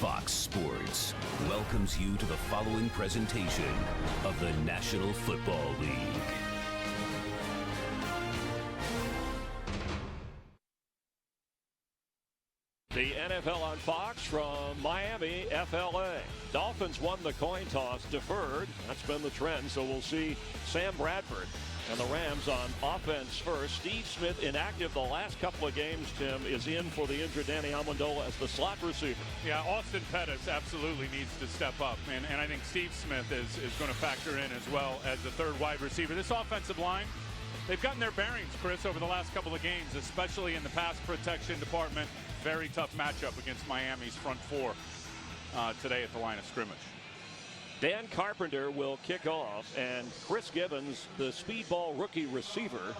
Fox Sports welcomes you to the following presentation of the National Football League. The NFL on Fox from Miami, FLA. Dolphins won the coin toss, deferred. That's been the trend, so we'll see Sam Bradford and the Rams on offense first. Steve Smith, inactive the last couple of games, Tim, is in for the injured Danny Amendola as the slot receiver. Yeah, Austin Pettis absolutely needs to step up, and I think Steve Smith is going to factor in as well as the third wide receiver. This offensive line, they've gotten their bearings, Chris, over the last couple of games, especially in the pass protection department. Very tough matchup against Miami's front four today at the line of scrimmage. Dan Carpenter will kick off, and Chris Gibbons, the speedball rookie receiver,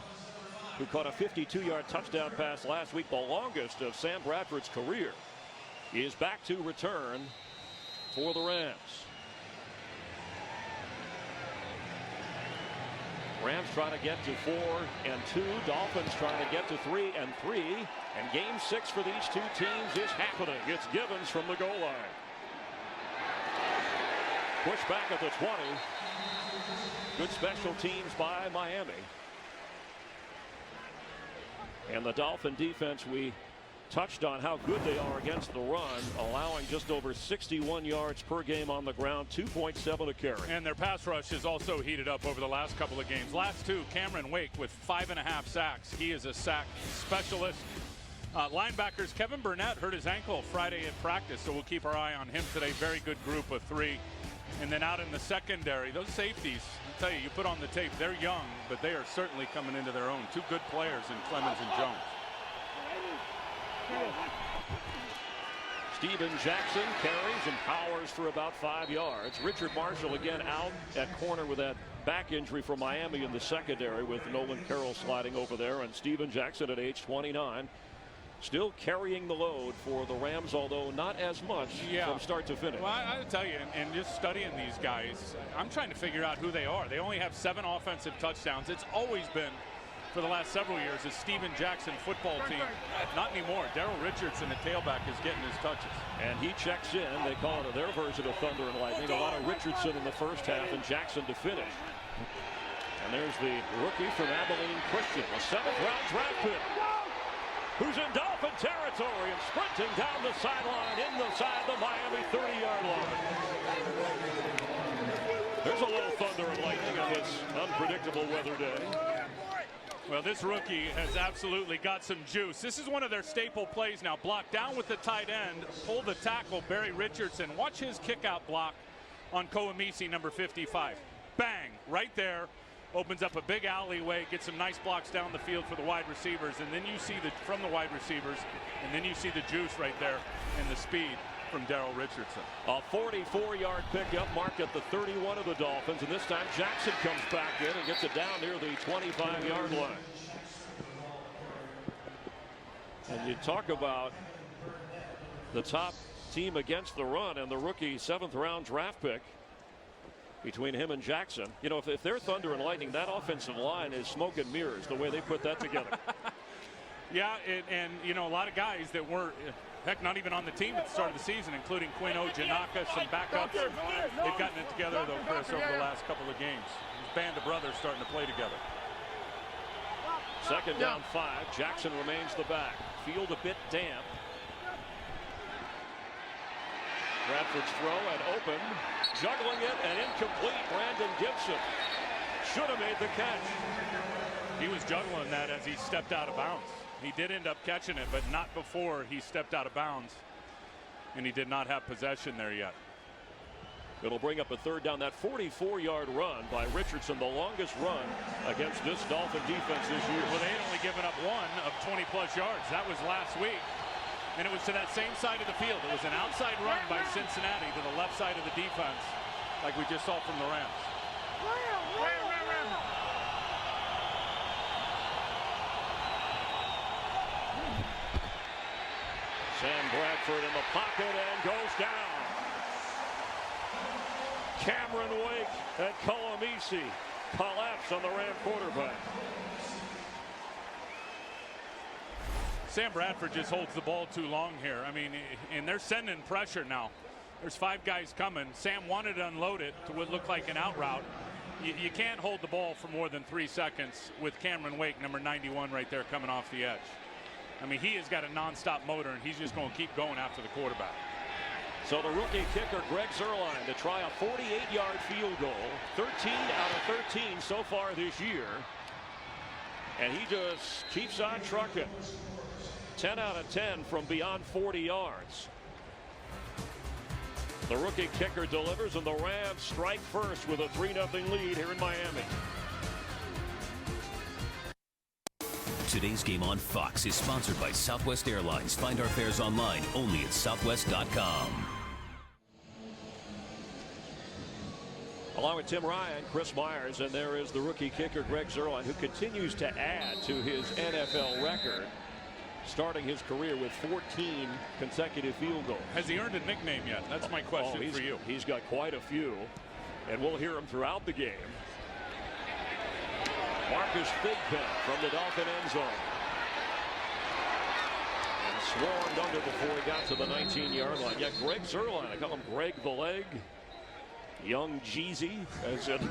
who caught a 52-yard touchdown pass last week, the longest of Sam Bradford's career, is back to return for the Rams. Rams trying to get to 4-2. Dolphins trying to get to 3-3. And game 6 for these two teams is happening. It's Gibbons from the goal line. Push back at the 20. Good special teams by Miami. And the Dolphin defense, we touched on how good they are against the run, allowing just over 61 yards per game on the ground, 2.7 a carry. And their pass rush is also heated up over the last couple of games. Last two, Cameron Wake with 5.5 sacks. He is a sack specialist. Linebackers, Kevin Burnett hurt his ankle Friday in practice, so we'll keep our eye on him today. Very good group of three. And then out in the secondary, those safeties, I'll tell you, you put on the tape, they're young, but they are certainly coming into their own. Two good players in Clemens and Jones. Steven Jackson carries and powers for about 5 yards. Richard Marshall again out at corner with that back injury from Miami in the secondary, with Nolan Carroll sliding over there, and Steven Jackson at age 29 still carrying the load for the Rams, although not as much from start to finish. Well, I tell you, and just studying these guys, I'm trying to figure out who they are. They only have 7 offensive touchdowns. It's always been, for the last several years, a Steven Jackson football team. Not anymore. Daryl Richardson, the tailback, is getting his touches. And he checks in. They call it their version of thunder and lightning. A lot of Richardson in the first half and Jackson to finish. And there's the rookie from Abilene Christian, a 7th-round draft pick, who's in Dolphin territory and sprinting down the sideline inside the Miami 30-yard line. There's a little thunder and lightning on this unpredictable weather day. Well, this rookie has absolutely got some juice. This is one of their staple plays now. Block down with the tight end, pull the tackle, Barry Richardson. Watch his kick-out block on Koamisi, number 55. Bang, right there. Opens up a big alleyway, gets some nice blocks down the field for the wide receivers, and then you see from the wide receivers, and then you see the juice right there and the speed from Daryl Richardson. A 44-yard pickup marked at the 31 of the Dolphins, and this time Jackson comes back in and gets it down near the 25-yard line. And you talk about the top team against the run and the rookie 7th-round draft pick between him and Jackson. You know, if they're thunder and lightning, that offensive line is smoke and mirrors, the way they put that together. Yeah, and you know, a lot of guys that were, heck, not even on the team at the start of the season, including Quinn Ojanaka, some backups. They've gotten it together, though, Chris, over the last couple of games. This band of brothers starting to play together. 2nd down 5. Jackson remains the back. Field a bit damp. Bradford's throw and open, juggling it and incomplete. Brandon Gibson should have made the catch. He was juggling that as he stepped out of bounds. He did end up catching it, but not before he stepped out of bounds, and he did not have possession there yet. It'll bring up a 3rd down. That 44-yard run by Richardson, the longest run against this Dolphin defense this year. Well, they had only given up 1 of 20-plus yards. That was last week. And it was to that same side of the field. It was an outside run by Cincinnati to the left side of the defense, like we just saw from the Rams. Sam Bradford in the pocket and goes down. Cameron Wake and Koamisi collapse on the Ram quarterback. Sam Bradford just holds the ball too long here. I mean, and they're sending pressure now. There's 5 guys coming. Sam wanted to unload it to what looked like an out route. You can't hold the ball for more than 3 seconds with Cameron Wake, number 91, right there coming off the edge. I mean, he has got a nonstop motor, and he's just going to keep going after the quarterback. So the rookie kicker, Greg Zuerlein, to try a 48-yard field goal. 13 out of 13 so far this year. And he just keeps on trucking. 10 out of 10 from beyond 40 yards. The rookie kicker delivers, and the Rams strike first with a 3-0 lead here in Miami. Today's game on Fox is sponsored by Southwest Airlines. Find our fares online only at southwest.com. Along with Tim Ryan, Chris Myers, and there is the rookie kicker Greg Zuerlein, who continues to add to his NFL record, starting his career with 14 consecutive field goals. Has he earned a nickname yet? That's my question for you. He's got quite a few, and we'll hear him throughout the game. Marcus Thigpen from the Dolphin end zone. And swarmed under before he got to the 19-yard line. Yeah, Greg Zuerlein, I call him Greg the Leg. Young Jeezy, as in,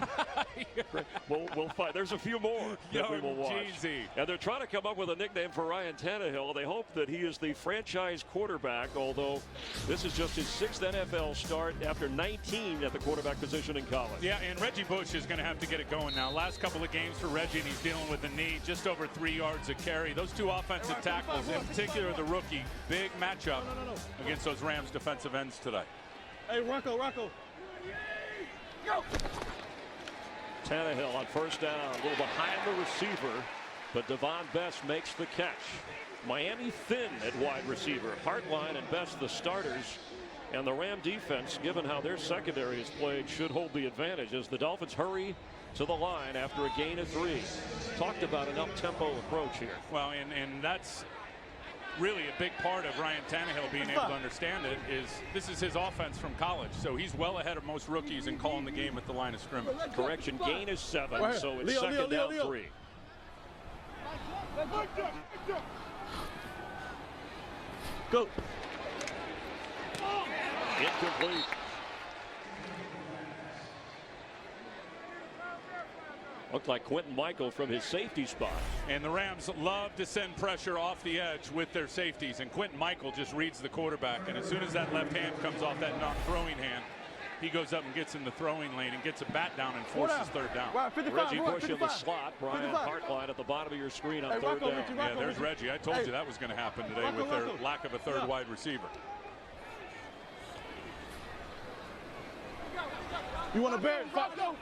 we'll find. There's a few more that we will watch. Jeezy. And they're trying to come up with a nickname for Ryan Tannehill. They hope that he is the franchise quarterback, although this is just his 6th NFL start after 19 at the quarterback position in college. Yeah, and Reggie Bush is going to have to get it going now. Last couple of games for Reggie, and he's dealing with the knee, just over 3 yards a carry. Those 2 offensive tackles, in particular the rookie, big matchup against those Rams defensive ends today. Hey, Rocco. Go. Tannehill on first down, a little behind the receiver, but Devon Best makes the catch. Miami thin at wide receiver. Hartline and Best the starters, and the Ram defense, given how their secondary has played, should hold the advantage as the Dolphins hurry to the line after a gain of 3. Talked about an up-tempo approach here. Well, and that's really a big part of Ryan Tannehill being able to understand it. Is this is his offense from college, so he's well ahead of most rookies in calling the game at the line of scrimmage. Correction, gain is 7, so it's second down 3. Go. Incomplete. Looked like Quentin Michael from his safety spot. And the Rams love to send pressure off the edge with their safeties, and Quentin Michael just reads the quarterback, and as soon as that left hand comes off that non-throwing hand, he goes up and gets in the throwing lane and gets a bat down and forces third down. Reggie Bush in the slot. Brian Hartline at the bottom of your screen on third down. Yeah, there's Reggie. I told you that was going to happen today with their lack of a third wide receiver. You want to bear it? Fight out.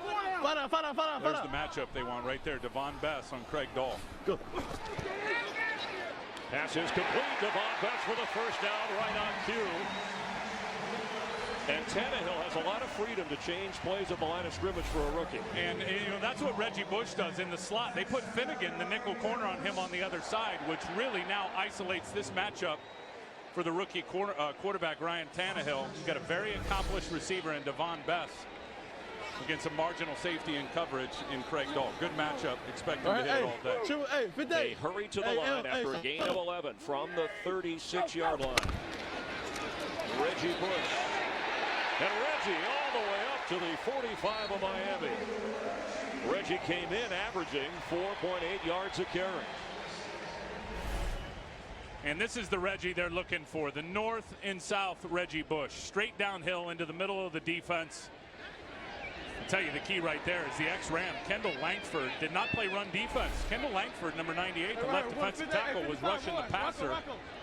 There's the matchup they want right there. Devon Best on Craig Dahl. Go. Pass is complete. Devon Best for the first down, right on cue. And Tannehill has a lot of freedom to change plays at the line of scrimmage for a rookie. And that's what Reggie Bush does in the slot. They put Finnegan, the nickel corner, on him on the other side, which really now isolates this matchup for the rookie quarterback Ryan Tannehill. He's got a very accomplished receiver in Devon Best against a marginal safety in coverage in Craig Dahl. Good matchup. Expect him to hit it all day. They hurry to the line after a gain of 11 from the 36-yard line. Reggie Bush. And Reggie all the way up to the 45 of Miami. Reggie came in averaging 4.8 yards a carry. And this is the Reggie they're looking for. The north and south Reggie Bush. Straight downhill into the middle of the defense. I'll tell you the key right there is the ex-Ram, Kendall Langford, did not play run defense. Kendall Langford, number 98, the left defensive tackle, was rushing the passer.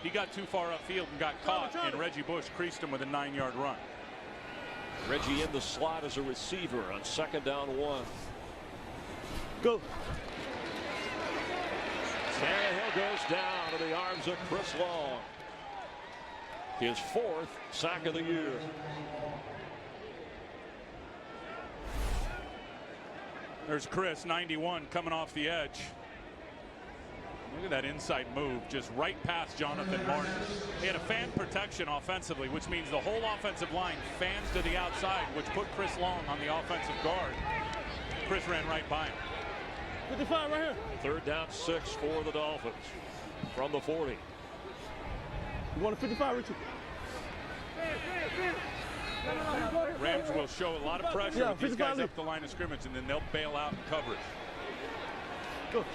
He got too far upfield and got caught, and Reggie Bush creased him with a 9-yard run. Reggie in the slot as a receiver on second down 1. Go. Tannehill goes down to the arms of Chris Long. His 4th sack of the year. There's Chris, 91, coming off the edge. Look at that inside move, just right past Jonathan Martin. He had a fan protection offensively, which means the whole offensive line fans to the outside, which put Chris Long on the offensive guard. Chris ran right by him. 55 right here. Third down 6 for the Dolphins from the 40. You want a 55, Richard? Rams will show a lot of pressure Yeah, with these 55 guys up the line of scrimmage, and then they'll bail out in coverage. Go.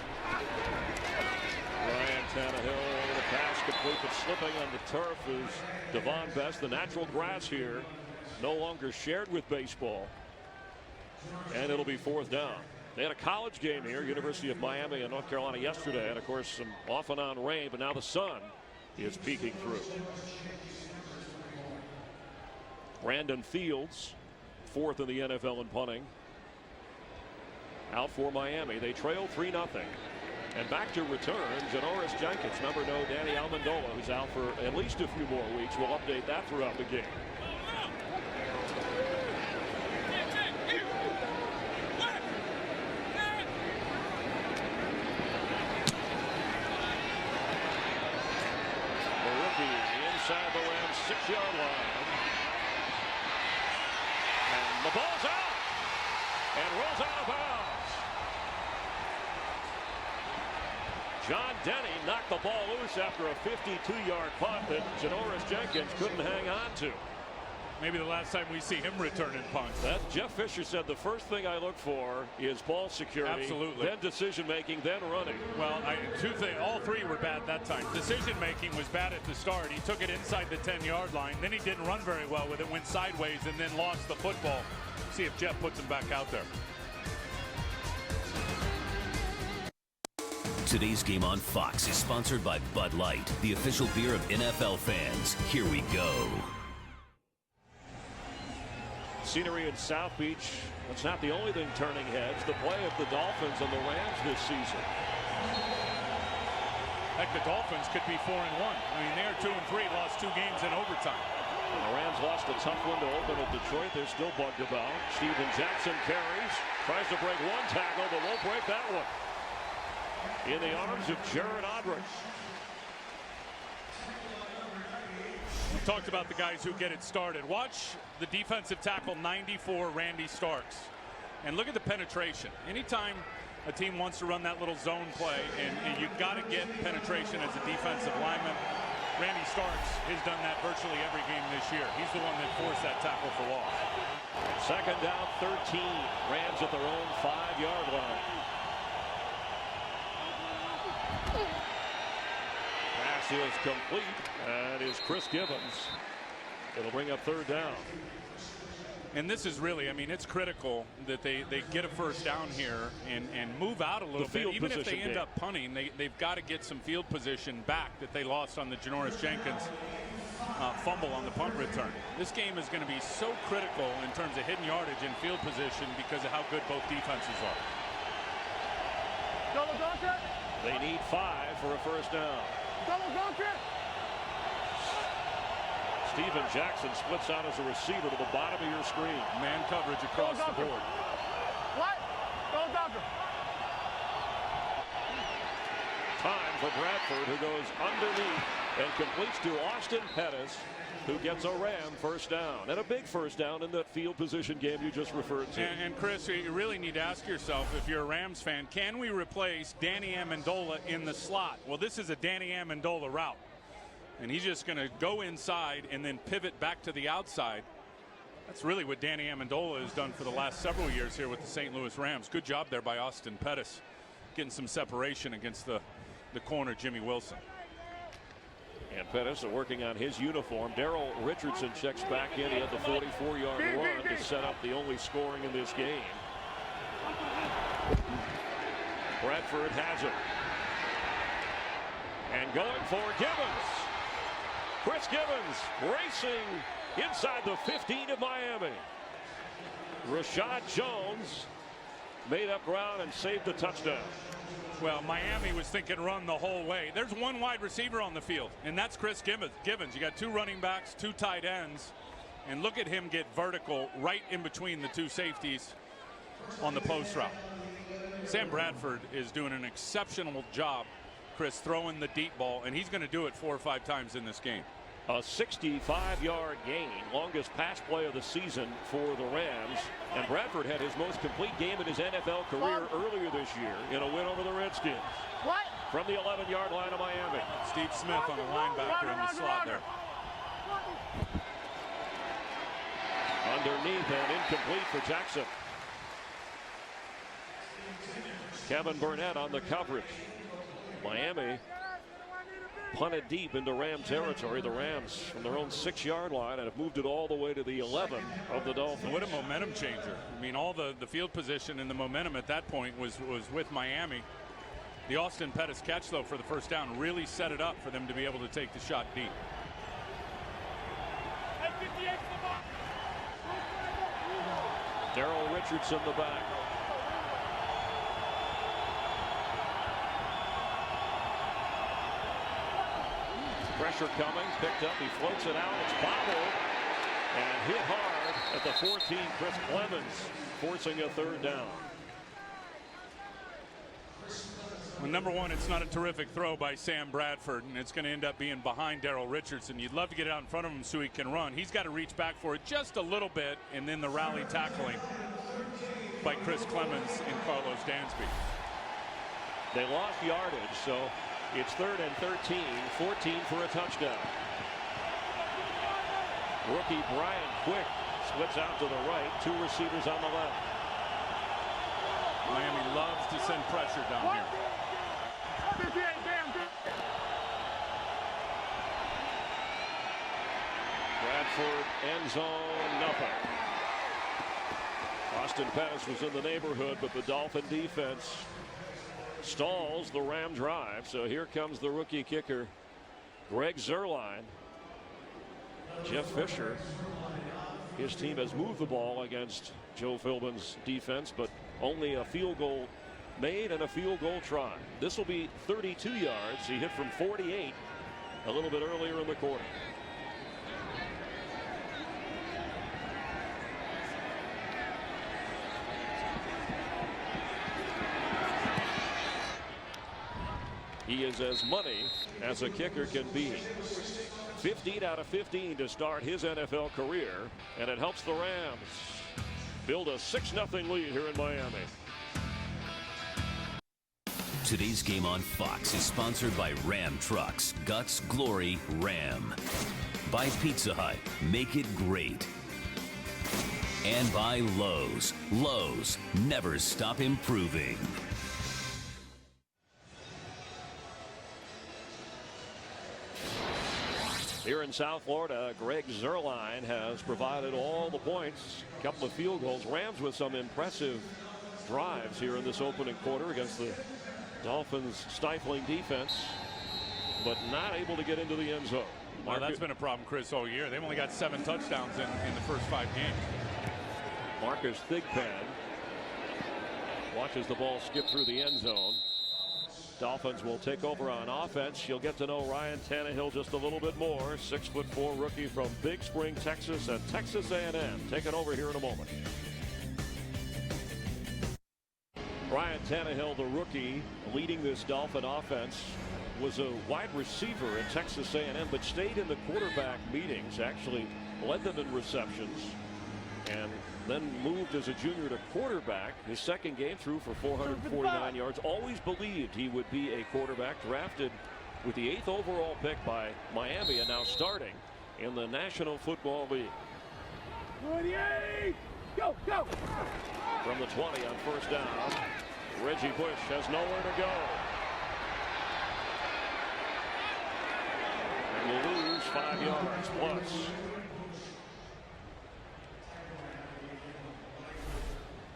Ryan Tannehill, the pass complete, but slipping on the turf is Devon Best. The natural grass here no longer shared with baseball. And it'll be 4th down. They had a college game here, University of Miami and North Carolina yesterday, and of course some off and on rain, but now the sun is peeking through. Brandon Fields, 4th in the NFL in punting. Out for Miami. They trail 3-0. And back to return, Janoris Jenkins. Number no, Danny Amendola, who's out for at least a few more weeks. We'll update that throughout the game. The rookie inside the Rams' 6-yard line. And the ball's out and rolls out of bounds. John Denny knocked the ball loose after a 52-yard punt that Janoris Jenkins couldn't hang on to. Maybe the last time we see him returning punts. That Jeff Fisher said the first thing I look for is ball security, Absolutely. then decision making, then running. Well, all three were bad that time. Decision making was bad at the start. He took it inside the 10-yard line. Then he didn't run very well with it, went sideways, and then lost the football. See if Jeff puts him back out there. Today's game on Fox is sponsored by Bud Light, the official beer of NFL fans. Here we go. Scenery in South Beach. That's not the only thing turning heads. The play of the Dolphins and the Rams this season. Heck, the Dolphins could be 4-1. I mean, they're 2-3, lost 2 games in overtime. And the Rams lost a tough one to open at Detroit. They're still bugged about. Steven Jackson carries, tries to break one tackle, but won't break that one. In the arms of Jared Odrick. We talked about the guys who get it started. Watch the defensive tackle 94, Randy Starks. And look at the penetration. Anytime a team wants to run that little zone play, and you've got to get penetration as a defensive lineman, Randy Starks has done that virtually every game this year. He's the one that forced that tackle for loss. 2nd down, 13. Rams at their own 5-yard line. Pass is complete, and is Chris Gibbons. It'll bring up 3rd down. And this is really, I mean, it's critical that they get a first down here and move out a little bit. Even if they end up punting, they've got to get some field position back that they lost on the Janoris Jenkins fumble on the punt return. This game is going to be so critical in terms of hidden yardage and field position because of how good both defenses are. Double donkey. They need 5 for a first down. Double donkey. Steven Jackson splits out as a receiver to the bottom of your screen. Man coverage across the board. What? Double donkey. Time for Bradford, who goes underneath and completes to Austin Pettis, who gets a Ram first down. And a big first down in that field position game you just referred to. And Chris, you really need to ask yourself, if you're a Rams fan, can we replace Danny Amendola in the slot? Well, this is a Danny Amendola route. And he's just going to go inside and then pivot back to the outside. That's really what Danny Amendola has done for the last several years here with the St. Louis Rams. Good job there by Austin Pettis, getting some separation against the corner, Jimmy Wilson. And Pettis working on his uniform. Daryl Richardson checks back in. He had the 44-yard run to set up the only scoring in this game. Bradford has it. And going for Gibbons. Chris Gibbons racing inside the 15 of Miami. Rashad Jones made up ground and saved the touchdown. Well, Miami was thinking run the whole way. There's one wide receiver on the field, and that's Chris Gibbons. You got 2 running backs, 2 tight ends, and look at him get vertical right in between the 2 safeties on the post route. Sam Bradford is doing an exceptional job, Chris, throwing the deep ball, and he's going to do it 4 or 5 times in this game. A 65-yard gain, longest pass play of the season for the Rams. And Bradford had his most complete game in his NFL career earlier this year in a win over the Redskins. What? from the 11-yard line of Miami. Steve Smith on a linebacker in the slot there. Underneath and incomplete for Jackson. Kevin Burnett on the coverage. Miami punted deep into Ram territory. The Rams from their own 6-yard line and have moved it all the way to the 11 of the Dolphins. What a momentum changer. I mean, all the field position and the momentum at that point was with Miami. The Austin Pettis catch, though, for the first down really set it up for them to be able to take the shot deep. Daryl Richardson the back. Pressure coming, picked up, he floats it out, it's bobbled, and hit hard at the 14, Chris Clemens, forcing a third down. Well, number one, it's not a terrific throw by Sam Bradford, and it's going to end up being behind Daryl Richardson. You'd love to get it out in front of him so he can run. He's got to reach back for it just a little bit, and then the rally tackling by Chris Clemens and Carlos Dansby. They lost yardage, so it's 3rd and 13, 14 for a touchdown. Rookie Brian Quick splits out to the right, 2 receivers on the left. Miami loves to send pressure down here. Bradford, end zone, nothing. Austin Pettis was in the neighborhood, but the Dolphin defense stalls the Ram drive. So here comes the rookie kicker, Greg Zuerlein. Jeff Fisher, his team has moved the ball against Joe Philbin's defense, but only a field goal made and a field goal try. This will be 32 yards. He hit from 48 a little bit earlier in the quarter. He is as money as a kicker can be. 15 out of 15 to start his NFL career, and it helps the Rams build a 6-0 lead here in Miami. Today's game on Fox is sponsored by Ram Trucks. Guts, glory, Ram. By Pizza Hut. Make it great. And by Lowe's. Lowe's. Never stop improving. Here in South Florida, Greg Zuerlein has provided all the points. A couple of field goals. Rams with some impressive drives here in this opening quarter against the Dolphins' stifling defense, but not able to get into the end zone. Well, that's been a problem, Chris, all year. They've only got 7 touchdowns in the first 5 games. Marcus Thigpen watches the ball skip through the end zone. Dolphins will take over on offense. You'll get to know Ryan Tannehill just a little bit more. 6'4" rookie from Big Spring, Texas, and Texas A&M. Taking over here in a moment. Ryan Tannehill, the rookie, leading this Dolphin offense, was a wide receiver at Texas A&M, but stayed in the quarterback meetings. Actually led them in receptions, and then moved as a junior to quarterback. His second game threw for 449 yards. Always believed he would be a quarterback. Drafted with the 8th overall pick by Miami, and now starting in the National Football League. 28, go, go. From the 20 on first down, Reggie Bush has nowhere to go. And will lose 5 yards plus.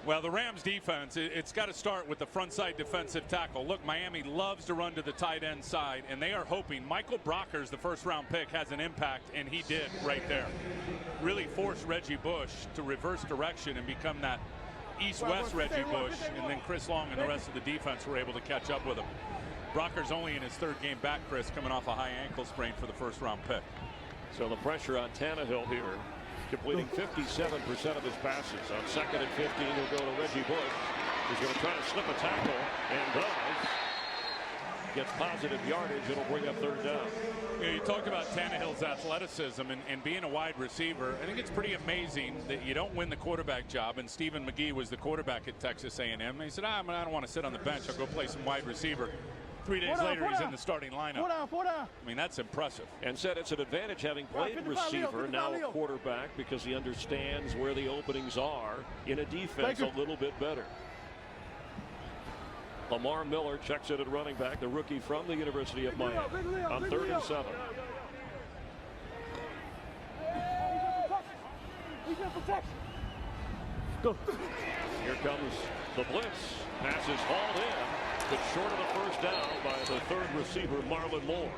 Well, the Rams defense, it's got to start with the front side defensive tackle. Look, Miami loves to run to the tight end side, and they are hoping Michael Brockers, the first-round pick, has an impact, and he did right there. Really forced Reggie Bush to reverse direction and become that east-west Reggie Bush, and then Chris Long and the rest of the defense were able to catch up with him. Brockers only in his 3rd game back, Chris, coming off a high ankle sprain for the first-round pick. So the pressure on Tannehill here, completing 57% of his passes. On 2nd and 15, he'll go to Reggie Bush. He's going to try to slip a tackle, and does. Gets positive yardage. It'll bring up 3rd down. You know, you talked about Tannehill's athleticism and being a wide receiver. I think it's pretty amazing that you don't win the quarterback job. And Stephen McGee was the quarterback at Texas A&M. He said, I don't want to sit on the bench. I'll go play some wide receiver. 3 days later, he's in the starting lineup. Four down. I mean, that's impressive. And said it's an advantage having played receiver, now a quarterback, because he understands where the openings are in a defense a little bit better. Lamar Miller checks it at running back, the rookie from the University of Miami, on 3rd and 7. Go. Here comes the blitz. Pass is hauled in, but short of the first down by the 3rd receiver, Marlon Moore.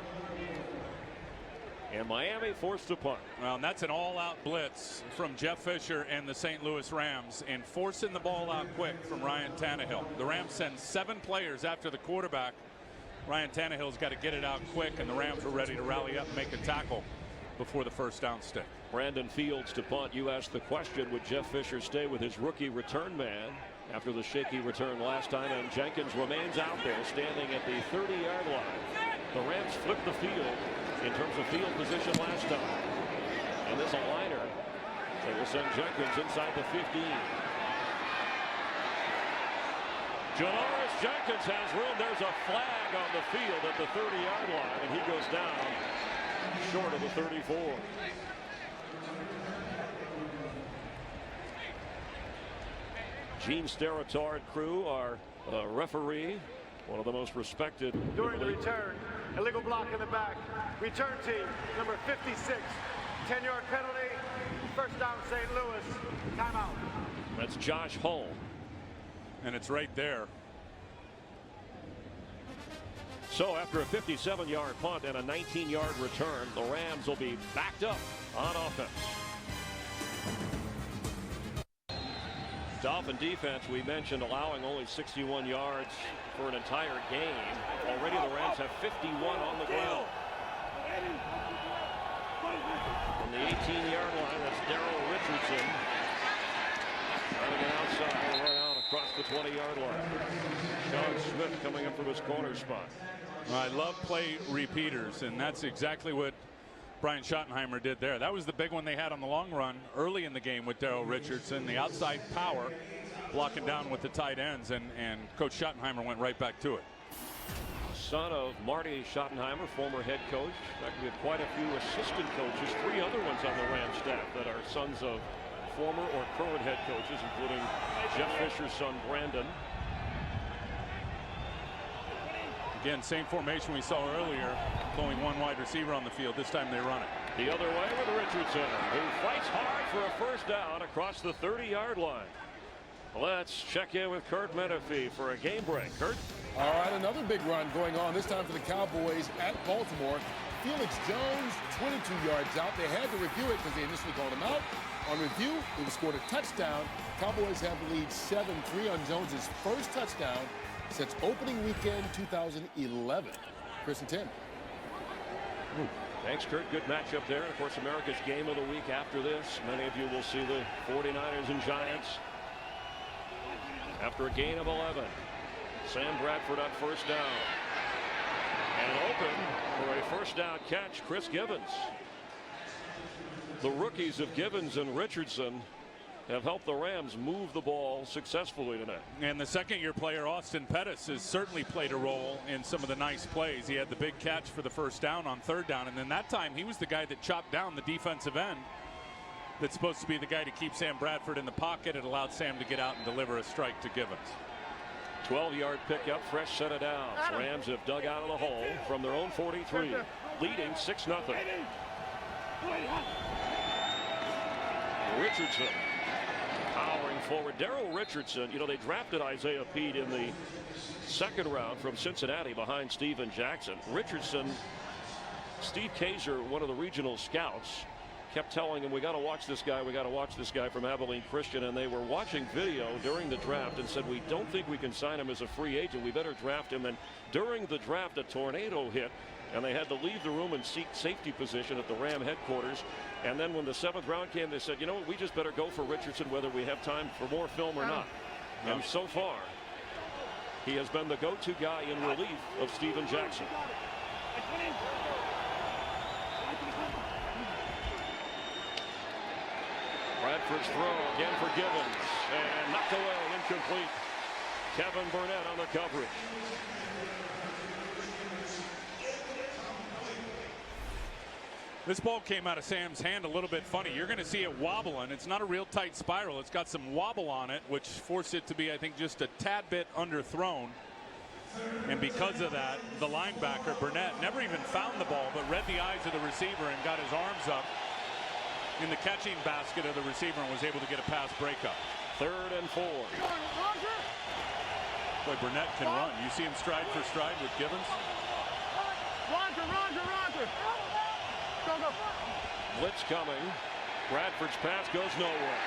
And Miami forced to punt. Well, and that's an all-out blitz from Jeff Fisher and the St. Louis Rams, and forcing the ball out quick from Ryan Tannehill. The Rams send 7 players after the quarterback. Ryan Tannehill's got to get it out quick, and the Rams were ready to rally up and make a tackle before the first down stick. Brandon Fields to punt. You asked the question, would Jeff Fisher stay with his rookie return man after the shaky return last time? And Jenkins remains out there, standing at the 30-yard line. The Rams flipped the field in terms of field position last time. And this a liner. They will send Jenkins inside the 15. Janoris Jenkins has room. There's a flag on the field at the 30-yard line, and he goes down short of the 34. Gene Steratore crew, our referee, one of the most respected. During the return, illegal block in the back. Return team, number 56. 10-yard penalty. First down, St. Louis. Timeout. That's Josh Hull. And it's right there. So after a 57-yard punt and a 19-yard return, the Rams will be backed up on offense. Dolphin defense, we mentioned, allowing only 61 yards for an entire game. Already the Rams have 51 on the ground. On the 18-yard line, that's Darrell Richardson. Running it outside and run out across the 20-yard line. Sean Smith coming up from his corner spot. I love play repeaters, and that's exactly what Brian Schottenheimer did there. That was the big one they had on the long run early in the game with Darrell Richardson, the outside power, blocking down with the tight ends, and Coach Schottenheimer went right back to it. Son of Marty Schottenheimer, former head coach. In fact, we have quite a few assistant coaches, 3 other ones on the Rams staff that are sons of former or current head coaches, including Jeff Fisher's son, Brandon. Again, same formation we saw earlier, going 1 wide receiver on the field. This time they run it. The other way with Richardson, who fights hard for a first down across the 30-yard line. Let's check in with Kurt Menefee for a game break. Kurt? All right, another big run going on, this time for the Cowboys at Baltimore. Felix Jones, 22 yards out. They had to review it because they initially called him out. On review, he scored a touchdown. Cowboys have the lead 7-3 on Jones's first touchdown since opening weekend 2011. Chris and Tim. Thanks, Kurt. Good matchup there. Of course, America's game of the week after this. Many of you will see the 49ers and Giants. After a gain of 11, Sam Bradford on first down. And open for a first down catch, Chris Givens. The rookies of Givens and Richardson have helped the Rams move the ball successfully tonight. And the second-year player, Austin Pettis, has certainly played a role in some of the nice plays. He had the big catch for the first down on 3rd down, and then that time he was the guy that chopped down the defensive end that's supposed to be the guy to keep Sam Bradford in the pocket. It allowed Sam to get out and deliver a strike to Givens. 12-yard pickup, fresh set of downs. Rams have dug out of the hole from their own 43, leading 6-0. Richardson powering forward. Darrell Richardson, you know, they drafted Isaiah Pete in the 2nd round from Cincinnati behind Steven Jackson. Richardson, Steve Kaiser, one of the regional scouts, kept telling him, we got to watch this guy, we got to watch this guy from Abilene Christian. And they were watching video during the draft and said, we don't think we can sign him as a free agent. We better draft him. And during the draft, a tornado hit, and they had to leave the room and seek safety position at the Ram headquarters. And then when the 7th round came, they said, you know what, we just better go for Richardson whether we have time for more film or not. And so far, he has been the go-to guy in relief of Steven Jackson. Bradford's throw again for Givens, and knocked away, incomplete. Kevin Burnett on the coverage. This ball came out of Sam's hand a little bit funny. You're going to see it wobbling. It's not a real tight spiral. It's got some wobble on it, which forced it to be, I think, just a tad bit underthrown. And because of that, the linebacker, Burnett, never even found the ball, but read the eyes of the receiver and got his arms up in the catching basket of the receiver and was able to get a pass breakup. 3rd and 4. Boy, Burnett can run. You see him stride for stride with Gibbons. Roger. Go. Blitz coming. Bradford's pass goes nowhere.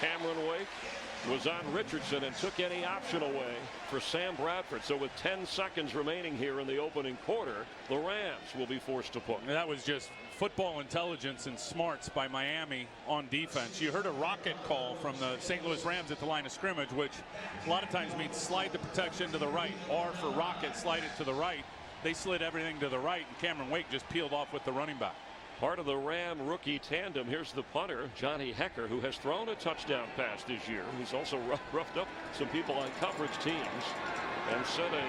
Cameron Wake was on Richardson and took any option away for Sam Bradford. So with 10 seconds remaining here in the opening quarter, the Rams will be forced to punt. That was just football intelligence and smarts by Miami on defense. You heard a rocket call from the St. Louis Rams at the line of scrimmage, which a lot of times means slide the protection to the right. R for rocket, slide it to the right. They slid everything to the right, and Cameron Wake just peeled off with the running back. Part of the Ram rookie tandem. Here's the punter, Johnny Hecker, who has thrown a touchdown pass this year. He's also roughed up some people on coverage teams and set a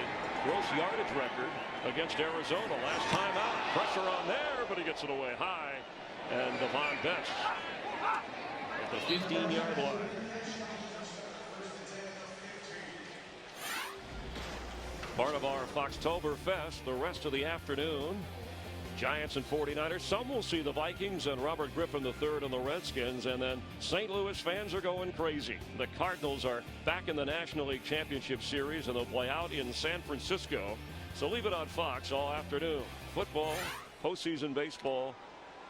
gross yardage record against Arizona last time out. Pressure on there, but he gets it away high. And Devon Best at the 15-yard line. Part of our Foxtoberfest the rest of the afternoon. Giants and 49ers. Some will see the Vikings and Robert Griffin III and the Redskins, and then St. Louis fans are going crazy. The Cardinals are back in the National League Championship Series, and they'll play out in San Francisco. So leave it on Fox all afternoon. Football, postseason baseball,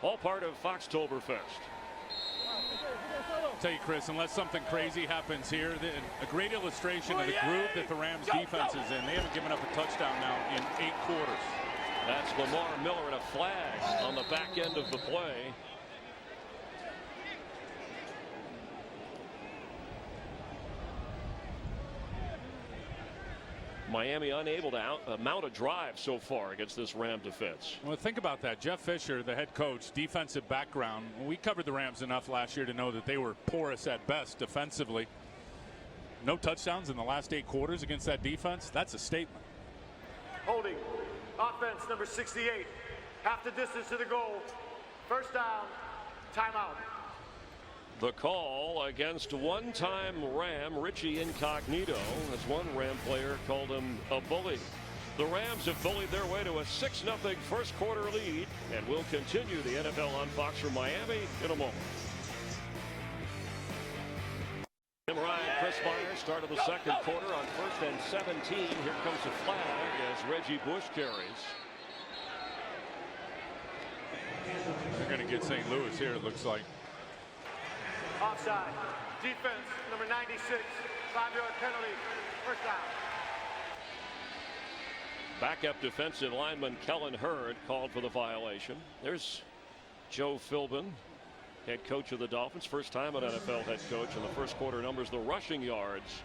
all part of Foxtoberfest. I'll tell you, Chris, unless something crazy happens here, a great illustration of the groove that the Rams defense is in. They haven't given up a touchdown now in 8 quarters. That's Lamar Miller and a flag on the back end of the play. Miami unable to mount a drive so far against this Ram defense. Well, think about that. Jeff Fisher, the head coach, defensive background. We covered the Rams enough last year to know that they were porous at best defensively. No touchdowns in the last 8 quarters against that defense. That's a statement. Holding. Offense number 68. Half the distance to the goal. First down. Timeout. The call against one-time Ram Richie Incognito, as one Ram player called him a bully. The Rams have bullied their way to a 6-0 first quarter lead and will continue the NFL on Fox from Miami in a moment. Tim Ryan, Chris Meyer, start of the second quarter on 1st and 17. Here comes a flag as Reggie Bush carries. They're going to get St. Louis here, it looks like. Offside. Defense number 96. 5-yard penalty. First down. Backup defensive lineman Kellen Hurd called for the violation. There's Joe Philbin, head coach of the Dolphins, first time an NFL head coach, and the first quarter numbers the rushing yards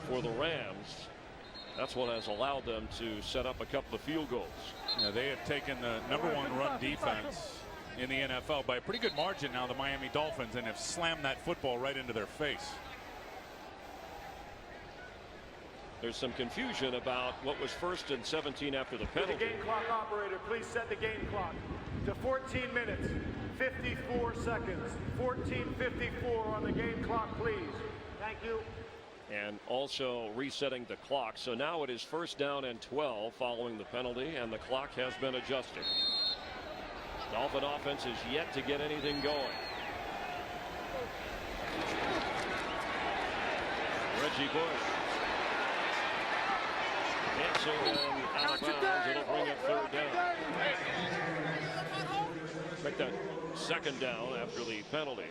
for the Rams. That's what has allowed them to set up a couple of field goals. Yeah, they have taken the #1 run defense in the NFL by a pretty good margin now, the Miami Dolphins, and have slammed that football right into their face. There's some confusion about what was 1st and 17 after the penalty. The game clock operator, please set the game clock to 14 minutes, 54 seconds. 14:54 on the game clock, please. Thank you. And also resetting the clock. So now it is 1st down and 12 following the penalty, and the clock has been adjusted. Dolphin offense is yet to get anything going. Reggie Bush. Dancing and out of bounds. It'll bring up 3rd down. Make that 2nd down after the penalty.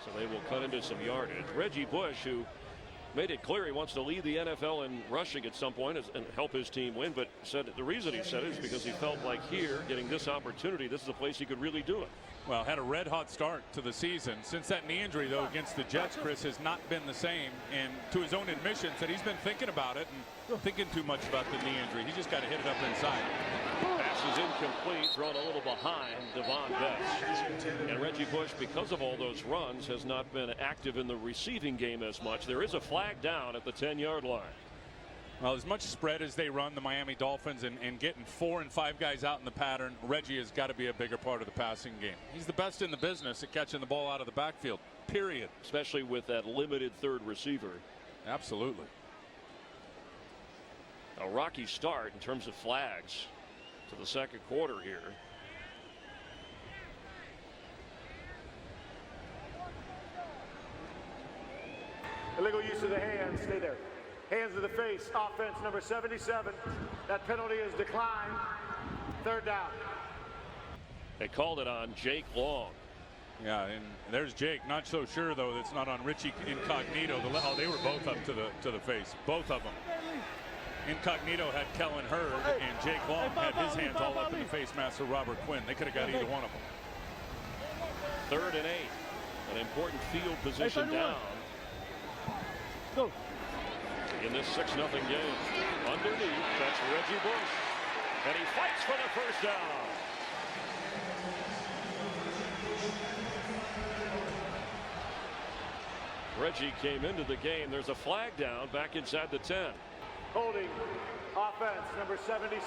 So they will cut into some yardage. Reggie Bush, who made it clear he wants to lead the NFL in rushing at some point and help his team win, but said the reason he said it is because he felt like here, getting this opportunity, this is a place he could really do it. Well, had a red hot start to the season. Since that knee injury, though, against the Jets, Chris has not been the same. And to his own admission, said he's been thinking about it and thinking too much about the knee injury. He just got to hit it up inside. Pass is incomplete, thrown a little behind Devon Best. And Reggie Bush, because of all those runs, has not been active in the receiving game as much. There is a flag down at the 10-yard line. Well, as much spread as they run, the Miami Dolphins, and getting 4 and 5 guys out in the pattern, Reggie has got to be a bigger part of the passing game. He's the best in the business at catching the ball out of the backfield, period. Especially with that limited third receiver. Absolutely. A rocky start in terms of flags to the second quarter here. Illegal use of the hands. Stay there. Hands to the face. Offense number 77. That penalty is declined. Third down. They called it on Jake Long. Yeah, and there's Jake. Not so sure though that's not on Richie Incognito. Oh, they were both up to the face. Both of them. Incognito had Kellen Hurd, and Jake Long had his hands all up in the face mask of Robert Quinn. They could have got either one of them. 3rd and 8. An important field position down. Go. In this 6-0 game. Underneath, that's Reggie Bush. And he fights for the first down. Reggie came into the game. There's a flag down back inside the 10. Holding. Offense number 77.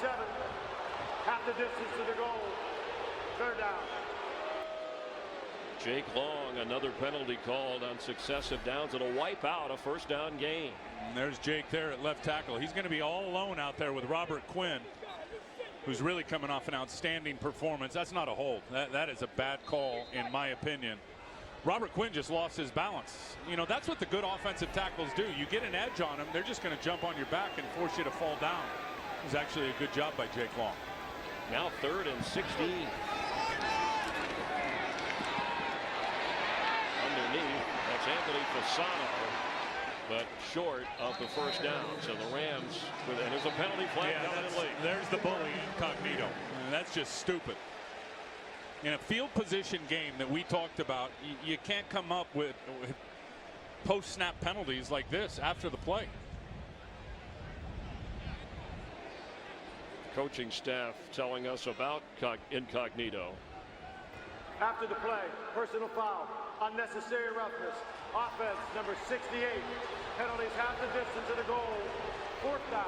Half the distance to the goal. Third down. Jake Long, another penalty called on successive downs. It'll wipe out a first down game. And there's Jake there at left tackle. He's going to be all alone out there with Robert Quinn, who's really coming off an outstanding performance. That's not a hold. That is a bad call, in my opinion. Robert Quinn just lost his balance. You know, that's what the good offensive tackles do. You get an edge on them, they're just going to jump on your back and force you to fall down. It was actually a good job by Jake Long. Now 3rd and 16. Underneath, that's Anthony Fasano, but short of the first down. So the Rams, and there's a penalty flag coming late. There's the bully Incognito. And that's just stupid. In a field position game that we talked about, you can't come up with post-snap penalties like this after the play. Coaching staff telling us about Incognito. After the play, personal foul, unnecessary roughness. Offense number 68. Penalties half the distance to the goal. Fourth down.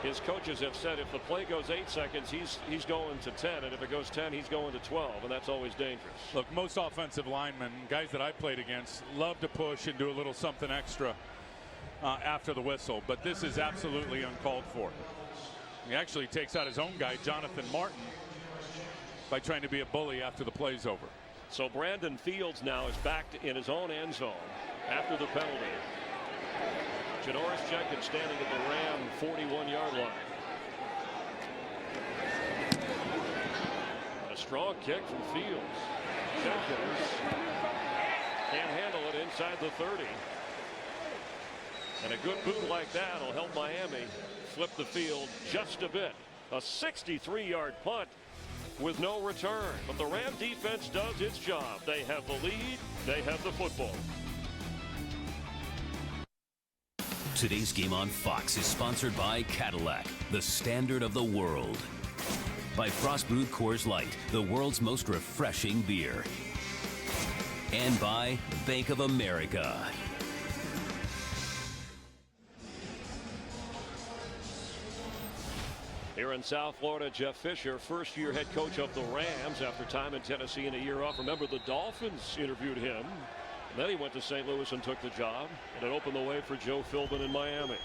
His coaches have said if the play goes 8 seconds, he's going to 10, and if it goes 10, he's going to 12, and that's always dangerous. Look, most offensive linemen, guys that I played against, love to push and do a little something extra after the whistle, but this is absolutely uncalled for. He actually takes out his own guy, Jonathan Martin, by trying to be a bully after the play's over. So Brandon Fields now is back in his own end zone after the penalty. Janoris Jenkins standing at the Ram 41-yard line. A strong kick from Fields. Jenkins can't handle it inside the 30. And a good boot like that will help Miami flip the field just a bit. A 63-yard punt with no return. But the Ram defense does its job. They have the lead. They have the football. Today's game on Fox is sponsored by Cadillac, the standard of the world. By Frost Brewed Coors Light, the world's most refreshing beer. And by Bank of America. Here in South Florida, Jeff Fisher, first-year head coach of the Rams after time in Tennessee and a year off. Remember, the Dolphins interviewed him. Then he went to St. Louis and took the job, and it opened the way for Joe Philbin in Miami.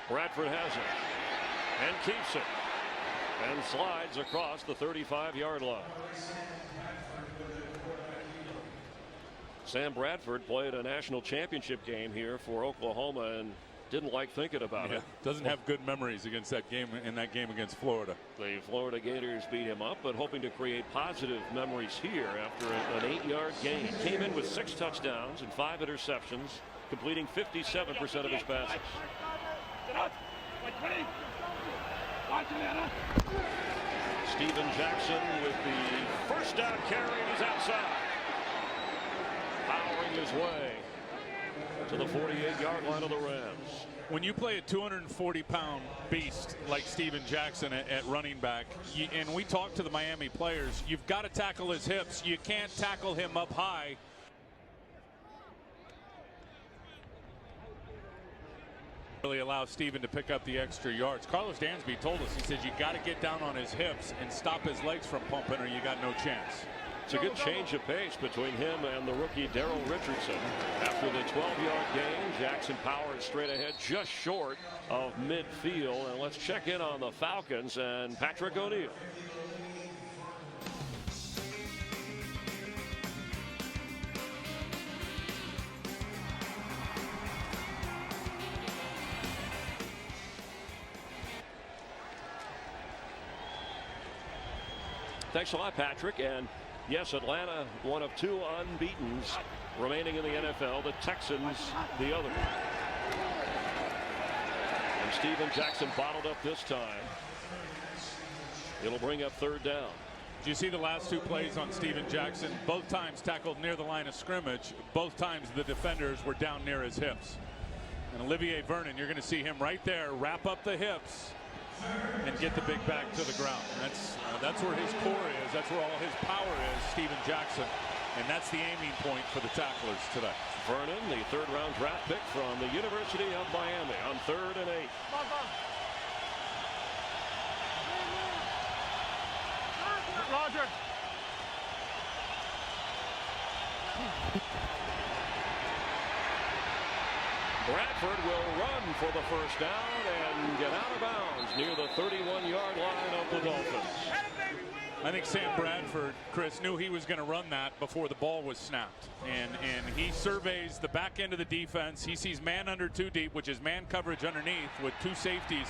Bradford has it and keeps it and slides across the 35-yard line. Sam Bradford played a national championship game here for Oklahoma and didn't like thinking about it. Doesn't have good memories against that game against Florida. The Florida Gators beat him up, but hoping to create positive memories here after an 8-yard game. Came in with 6 touchdowns and 5 interceptions, completing 57% of his passes. Steven Jackson with the first down carry, and he's outside. Powering his way to the 48-yard line of the Rams. When you play a 240-pound beast like Steven Jackson at running back, and we talk to the Miami players, you've got to tackle his hips. You can't tackle him up high. Really allow Steven to pick up the extra yards. Carlos Dansby told us, he says you got to get down on his hips and stop his legs from pumping or you got no chance. It's a good change of pace between him and the rookie Daryl Richardson. After the 12-yard gain, Jackson powered straight ahead just short of midfield. And let's check in on the Falcons and Patrick O'Neal. Thanks a lot, Patrick. And yes, Atlanta, one of 2 unbeatens remaining in the NFL. The Texans, the other. And Steven Jackson bottled up this time. It'll bring up 3rd down. Do you see the last 2 plays on Steven Jackson? Both times tackled near the line of scrimmage. Both times the defenders were down near his hips. And Olivier Vernon, you're going to see him right there wrap up the hips and get the big back to the ground. That's where his core is. That's where all his power is, Steven Jackson. And that's the aiming point for the tacklers today. Vernon, the 3rd-round draft pick from the University of Miami, on 3rd and 8. Roger. Bradford will run for the 1st down and get out of bounds near the 31-yard line of the Dolphins. I think Sam Bradford, Chris, knew he was going to run that before the ball was snapped. And he surveys the back end of the defense. He sees man under 2 deep, which is man coverage underneath with 2 safeties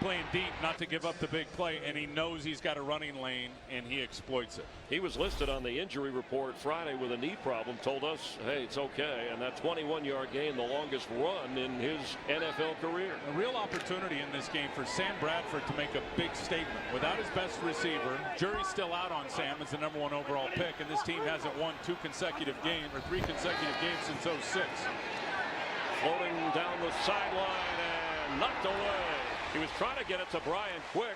playing deep not to give up the big play, and he knows he's got a running lane and he exploits it. He was listed on the injury report Friday with a knee problem, told us, hey, it's okay. And that 21-yard gain, the longest run in his NFL career. A real opportunity in this game for Sam Bradford to make a big statement. Without his best receiver, jury's still out on Sam as the #1 overall pick, and this team hasn't won 2 consecutive games or 3 consecutive games since 06. Floating down the sideline and knocked away. He was trying to get it to Brian Quick,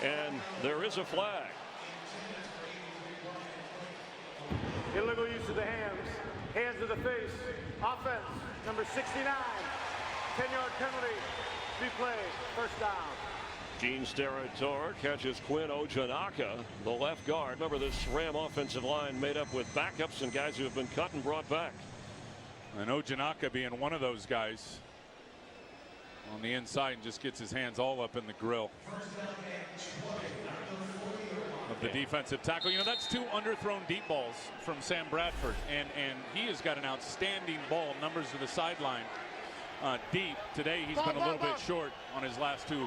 and there is a flag. Illegal use of the hands. Hands to the face. Offense, number 69. 10-yard penalty. Replay. 1st down. Gene Steratore catches Quinn Ojanaka, the left guard. Remember, this Ram offensive line made up with backups and guys who have been cut and brought back. And Ojanaka being one of those guys on the inside and just gets his hands all up in the grill of the defensive tackle. You know, that's 2 underthrown deep balls from Sam Bradford, and he has got an outstanding ball. Numbers to the sideline deep. Today he's been a little bit short on his last 2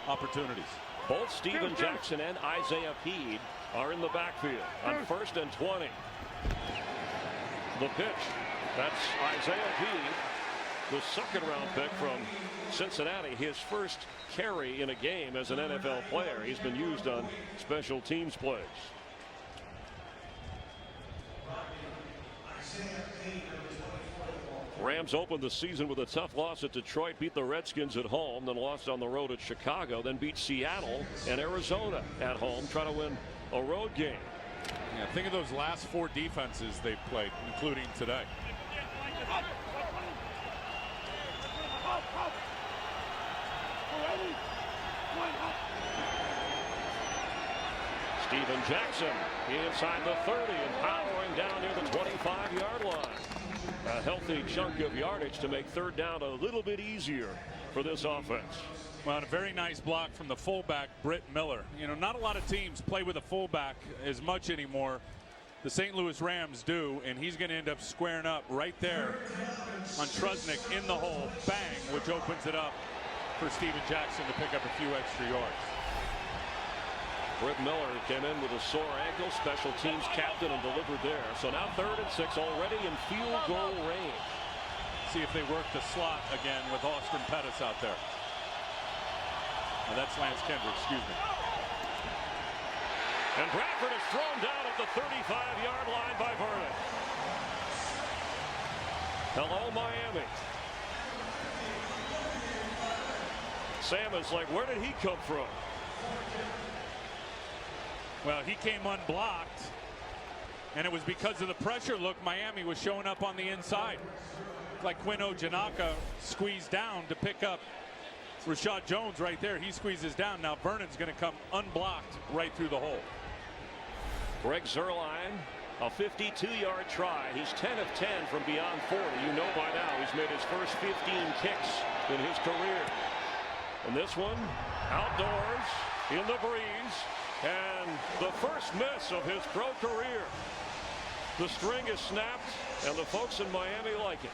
opportunities. Both Steven Jackson and Isaiah Peed are in the backfield on 1st and 20. The pitch. That's Isaiah Peed, the 2nd-round pick from Cincinnati, his first carry in a game as an NFL player. He's been used on special teams plays. Rams opened the season with a tough loss at Detroit, beat the Redskins at home, then lost on the road at Chicago, then beat Seattle and Arizona at home, trying to win a road game. Yeah, think of those last 4 defenses they've played, including today. Steven Jackson inside the 30 and powering down near the 25-yard line. A healthy chunk of yardage to make 3rd down a little bit easier for this offense. Well, and a very nice block from the fullback, Britt Miller. You know, not a lot of teams play with a fullback as much anymore. The St. Louis Rams do, and he's going to end up squaring up right there on Trusnick in the hole. Bang, which opens it up for Steven Jackson to pick up a few extra yards. Britt Miller came in with a sore ankle, special teams captain, and delivered there. So now 3rd and 6 already in field goal range. See if they work the slot again with Austin Pettis out there. Oh, that's Lance Kendrick, excuse me. And Bradford is thrown down at the 35-yard line by Vernon. Hello, Miami. Sam is like, where did he come from? Well, he came unblocked, and it was because of the pressure. Look, Miami was showing up on the inside. looked like Quinn Ojanaka squeezed down to pick up Rashad Jones right there. He squeezes down. Now Vernon's going to come unblocked right through the hole. Greg Zuerlein, a 52-yard try. He's 10 of 10 from beyond 40. You know by now he's made his first 15 kicks in his career. And this one, outdoors, in the breeze, and the first miss of his pro career. The string is snapped, and the folks in Miami like it.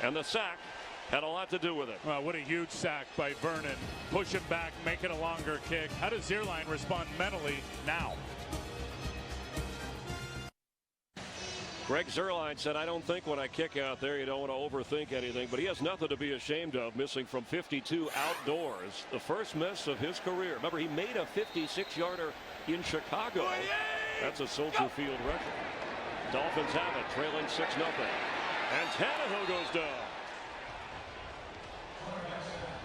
And the sack had a lot to do with it. Well, what a huge sack by Vernon. Push him back, make it a longer kick. How does Zuerlein respond mentally now? Greg Zuerlein said, I don't think when I kick out there, you don't want to overthink anything, but he has nothing to be ashamed of, missing from 52 outdoors. The first miss of his career. Remember, he made a 56-yarder in Chicago. That's a Soldier Field record. Dolphins have it, trailing 6-0. And Tannehill goes down.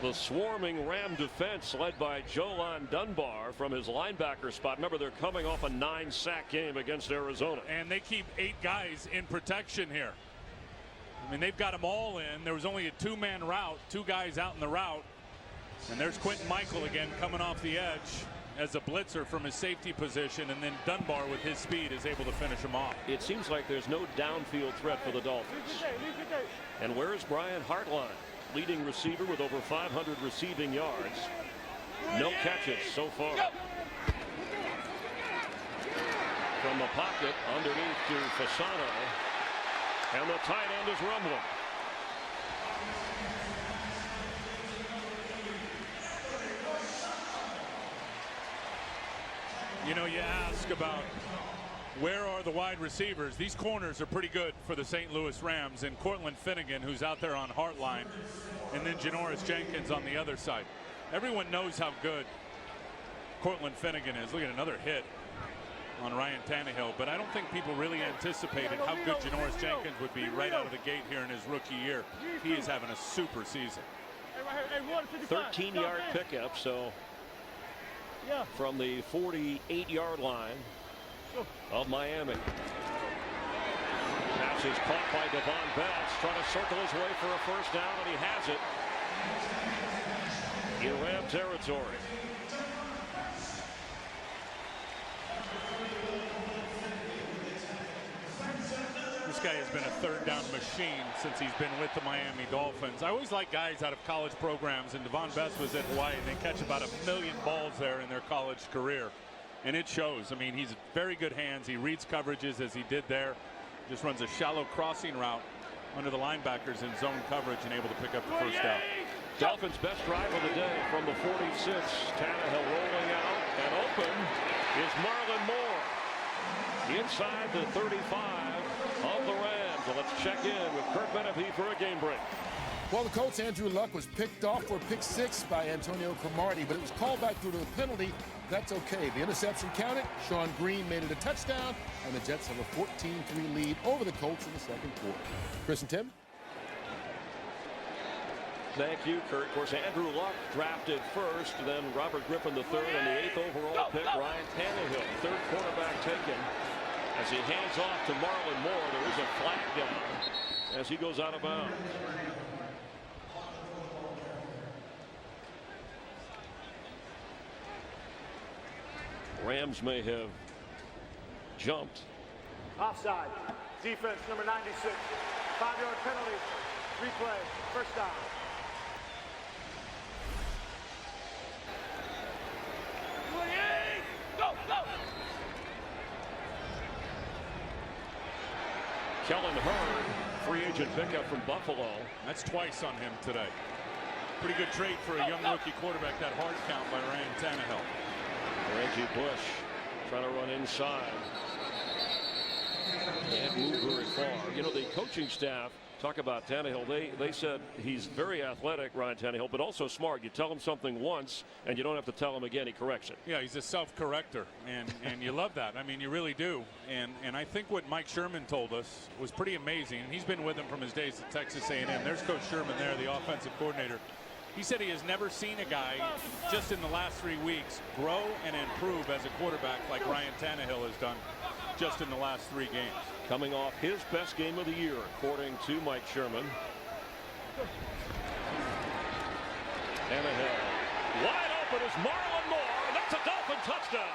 The swarming Ram defense led by Jolon Dunbar from his linebacker spot. Remember, they're coming off a 9-sack game against Arizona. And they keep 8 guys in protection here. I mean, they've got them all in. There was only a 2-man route, 2 guys out in the route. And there's Quentin Michael again coming off the edge as a blitzer from his safety position. And then Dunbar with his speed is able to finish him off. It seems like there's no downfield threat for the Dolphins. And where is Brian Hartline? Leading receiver with over 500 receiving yards. No catches so far. From the pocket underneath to Fasano. And the tight end is rumbling. You know, you ask about where are the wide receivers. These corners are pretty good for the St. Louis Rams, and Cortland Finnegan, who's out there on Hartline, and then Janoris Jenkins on the other side. Everyone knows how good Cortland Finnegan is. Look at another hit on Ryan Tannehill, but I don't think people really anticipated how good Janoris Jenkins would be right out of the gate here in his rookie year. He is having a super season. 13-yard pickup, so from the 48-yard line of Miami. Pass is caught by Devon Betts, trying to circle his way for a first down, and he has it in Ram territory. This guy has been a third down machine since he's been with the Miami Dolphins. I always like guys out of college programs, and Devon Betts was at Hawaii, and they catch about 1 million balls there in their college career. And it shows. I mean, he's very good hands. He reads coverages as he did there. Just runs a shallow crossing route under the linebackers in zone coverage and able to pick up the first down. Dolphins' best drive of the day from the 46. Tannehill rolling out, and open is Marlon Moore. Inside the 35 of the Rams. So let's check in with Kurt Menefee for a game break. Well, the Colts' Andrew Luck was picked off for a pick 6 by Antonio Cromartie, but it was called back due to the penalty. That's okay. The interception counted. Sean Green made it a touchdown, and the Jets have a 14-3 lead over the Colts in the second quarter. Chris and Tim? Thank you, Kurt. Of course, Andrew Luck drafted first, then Robert Griffin the third, and the 8th overall pick, Ryan Tannehill, third quarterback taken. As he hands off to Marlon Moore, there is a flag down as he goes out of bounds. Rams may have jumped. Offside. Defense number 96. 5-yard penalty. Replay. First down. Go, go! Kellen Hurd, free agent pickup from Buffalo. That's twice on him today. Pretty good trade for a young rookie quarterback. That hard count by Ryan Tannehill. Reggie Bush trying to run inside. Can't move very far. You know, the coaching staff talk about Tannehill. They said he's very athletic, Ryan Tannehill, but also smart. You tell him something once, and you don't have to tell him again. He corrects it. Yeah, he's a self-corrector, and you love that. I mean, you really do. And I think what Mike Sherman told us was pretty amazing. And he's been with him from his days at Texas A&M. There's Coach Sherman there, the offensive coordinator. He said he has never seen a guy just in the last 3 weeks grow and improve as a quarterback like Ryan Tannehill has done. just in the last 3 games. Coming off his best game of the year, according to Mike Sherman. Tannehill wide open is Marlon Moore, and that's a Dolphin touchdown.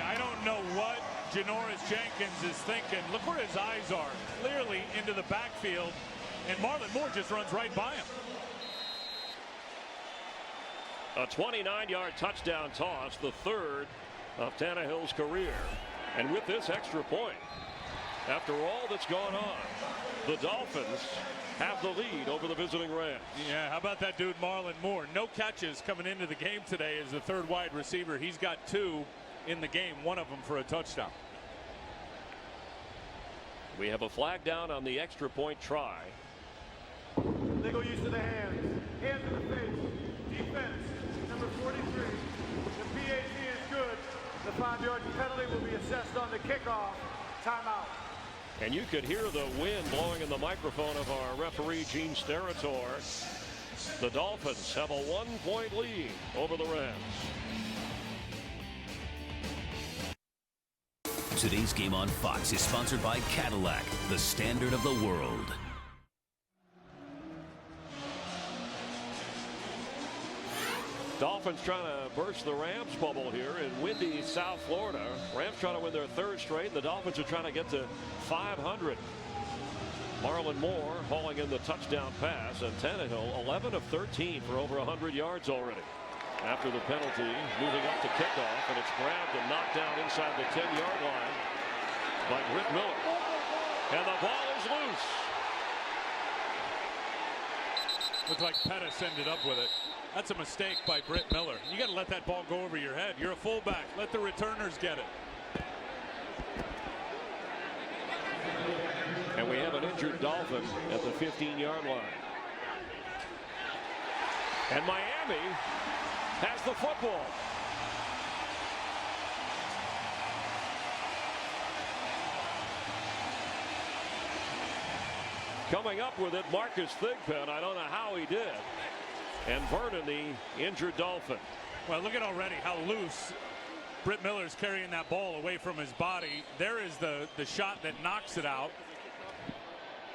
I don't know what Janoris Jenkins is thinking. Look where his eyes are. Clearly into the backfield. And Marlon Moore just runs right by him. A 29-yard touchdown toss, the 3rd of Tannehill's career. And with this extra point, after all that's gone on, the Dolphins have the lead over the visiting Rams. Yeah, how about that dude Marlon Moore? No catches coming into the game today as the 3rd wide receiver. He's got 2 in the game, one of them for a touchdown. We have a flag down on the extra point try. Legal use of the hands. Hands in the face. Defense, number 43. The PAT is good. The 5-yard penalty will be assessed on the kickoff. Timeout. And you could hear the wind blowing in the microphone of our referee, Gene Steratore. The Dolphins have a 1-point lead over the Rams. Today's game on Fox is sponsored by Cadillac, the standard of the world. Dolphins trying to burst the Rams bubble here in windy South Florida. Rams trying to win their 3rd straight. The Dolphins are trying to get to 500. Marlon Moore hauling in the touchdown pass, and Tannehill 11 of 13 for over 100 yards already. After the penalty, moving up to kickoff, and it's grabbed and knocked down inside the 10-yard line by Britt Miller. And the ball is loose. Looks like Pettis ended up with it. That's a mistake by Britt Miller. You got to let that ball go over your head. You're a fullback. Let the returners get it. And we have an injured Dolphin at the 15-yard line. And Miami has the football. Coming up with it, Marcus Thigpen. I don't know how he did. And Vernon, the injured Dolphin. Well, look at already how loose Britt Miller's carrying that ball away from his body. There is the shot that knocks it out.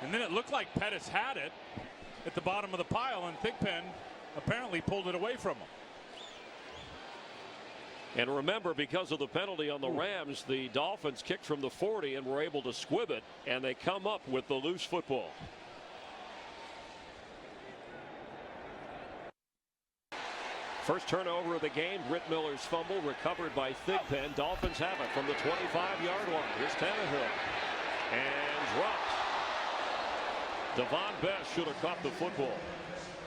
And then it looked like Pettis had it at the bottom of the pile, and Thigpen apparently pulled it away from him. And remember, because of the penalty on the Rams, the Dolphins kicked from the 40 and were able to squib it, and they come up with the loose football. First turnover of the game, Britt Miller's fumble recovered by Thigpen. Dolphins have it from the 25-yard line. Here's Tannehill. And dropped. Devon Best should have caught the football.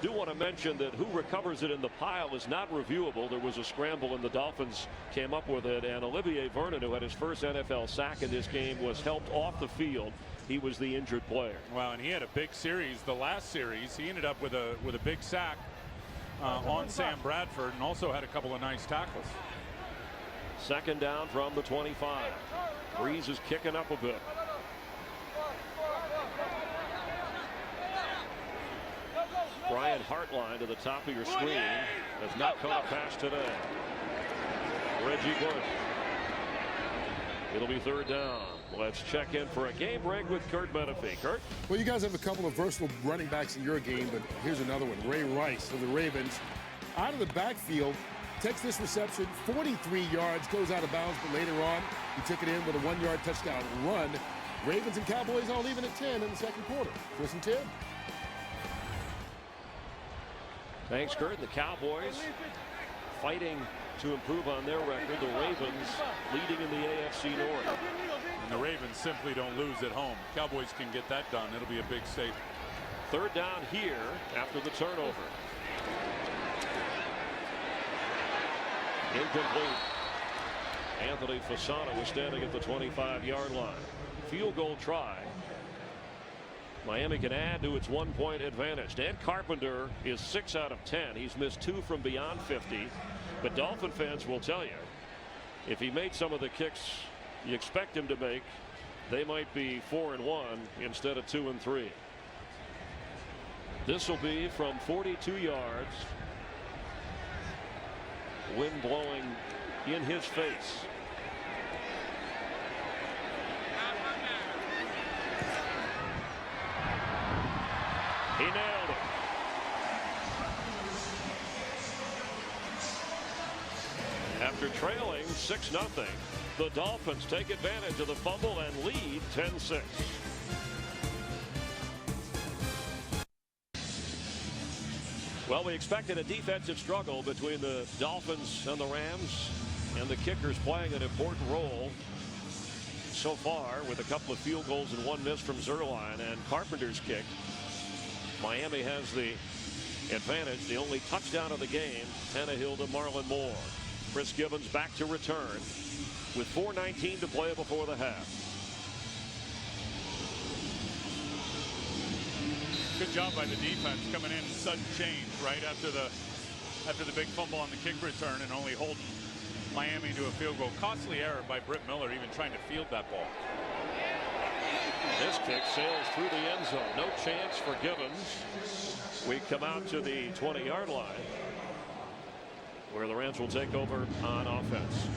Do want to mention that who recovers it in the pile is not reviewable. There was a scramble and the Dolphins came up with it, and Olivier Vernon, who had his first NFL sack in this game, was helped off the field. He was the injured player. Wow, and he had a big series. The last series, he ended up with a big sack on Sam Bradford, and also had a couple of nice tackles. Second down from the 25. Breeze is kicking up a bit. Brian Hartline to the top of your screen has not caught a pass today. Reggie Bush. It'll be 3rd down. Let's check in for a game break with Kurt Menefee. Kurt? Well, you guys have a couple of versatile running backs in your game, but here's another one. Ray Rice of the Ravens. Out of the backfield, takes this reception, 43 yards, goes out of bounds, but later on, he took it in with a 1-yard touchdown run. Ravens and Cowboys all even at 10 in the second quarter. Chris and Tim. Thanks, Kurt. The Cowboys fighting to improve on their record. The Ravens leading in the AFC North. And the Ravens simply don't lose at home. Cowboys can get that done. It'll be a big statement. 3rd down here after the turnover. Incomplete. Anthony Fasano was standing at the 25-yard line. Field goal try Miami can add to its 1-point advantage. Dan Carpenter is 6 out of 10. He's missed 2 from beyond 50. But Dolphin fans will tell you, if he made some of the kicks you expect him to make, they might be 4-1 instead of 2-3. This will be from 42 yards. Wind blowing in his face. He nailed it. After trailing 6-0, the Dolphins take advantage of the fumble and lead 10-6. Well, we expected a defensive struggle between the Dolphins and the Rams, and the kickers playing an important role so far with a couple of field goals and 1 miss from Zuerlein and Carpenter's kick. Miami has the advantage. The only touchdown of the game, Tannehill to Marlon Moore. Chris Gibbons back to return with 4:19 to play before the half. Good job by the defense coming in sudden change right after the big fumble on the kick return and only holding Miami to a field goal. Costly error by Britt Miller even trying to field that ball. This kick sails through the end zone. No chance for Gibbons. We come out to the 20-yard line where the Rams will take over on offense.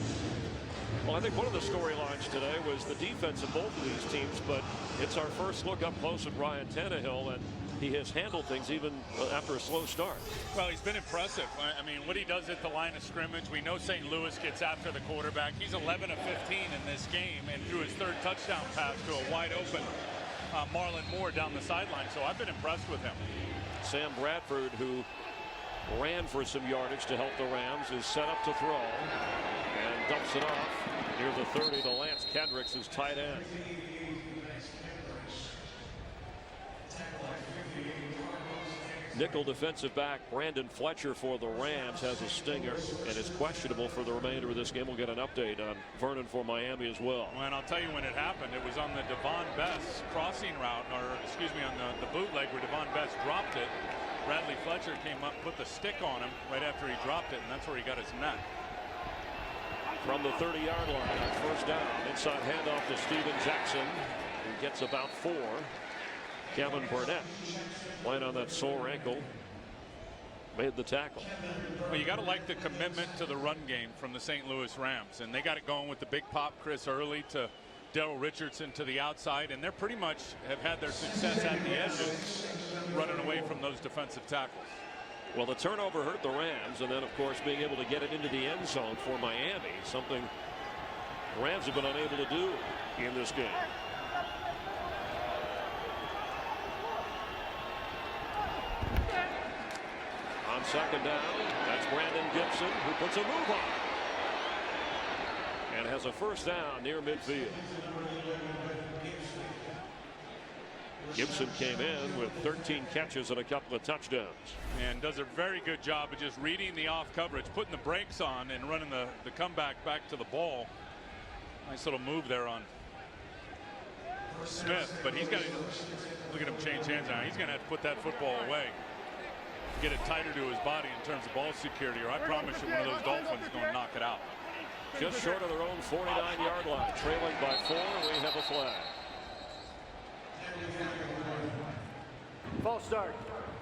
Well, I think one of the storylines today was the defense of both of these teams, but it's our first look up close at Ryan Tannehill, and he has handled things even after a slow start. Well, he's been impressive. I mean, what he does at the line of scrimmage, we know St. Louis gets after the quarterback. He's 11 of 15 in this game, and threw his 3rd touchdown pass to a wide open Marlon Moore down the sideline. So I've been impressed with him. Sam Bradford, who ran for some yardage to help the Rams, is set up to throw and dumps it off near the 30 to Lance Kendricks, his tight end. Nickel defensive back Brandon Fletcher for the Rams has a stinger and is questionable for the remainder of this game. We'll get an update on Vernon for Miami as well. Well, and I'll tell you when it happened. It was on the Devon Best crossing route, or excuse me, on the bootleg where Devon Best dropped it. Bradley Fletcher came up, put the stick on him right after he dropped it, and that's where he got his neck. From the 30-yard line on first down, inside handoff to Steven Jackson, who gets about 4. Kevin Burnett, playing on that sore ankle, made the tackle. Well, you got to like the commitment to the run game from the St. Louis Rams, and they got it going with the big pop Chris Early to Daryl Richardson to the outside, and they're pretty much have had their success at the edges running away from those defensive tackles. Well, the turnover hurt the Rams, and then of course being able to get it into the end zone for Miami, something the Rams have been unable to do in this game. On second down, that's Brandon Gibson, who puts a move on and has a first down near midfield. Gibson came in with 13 catches and a couple of touchdowns. And does a very good job of just reading the off coverage, putting the brakes on, and running the comeback back to the ball. Nice little move there on Smith, but he's got to look at him change hands now. He's going to have to put that football away, get it tighter to his body in terms of ball security, or I promise you one of those Dolphins is going to knock it out. Just short of their own 49-yard line, trailing by 4. We have a flag. False start.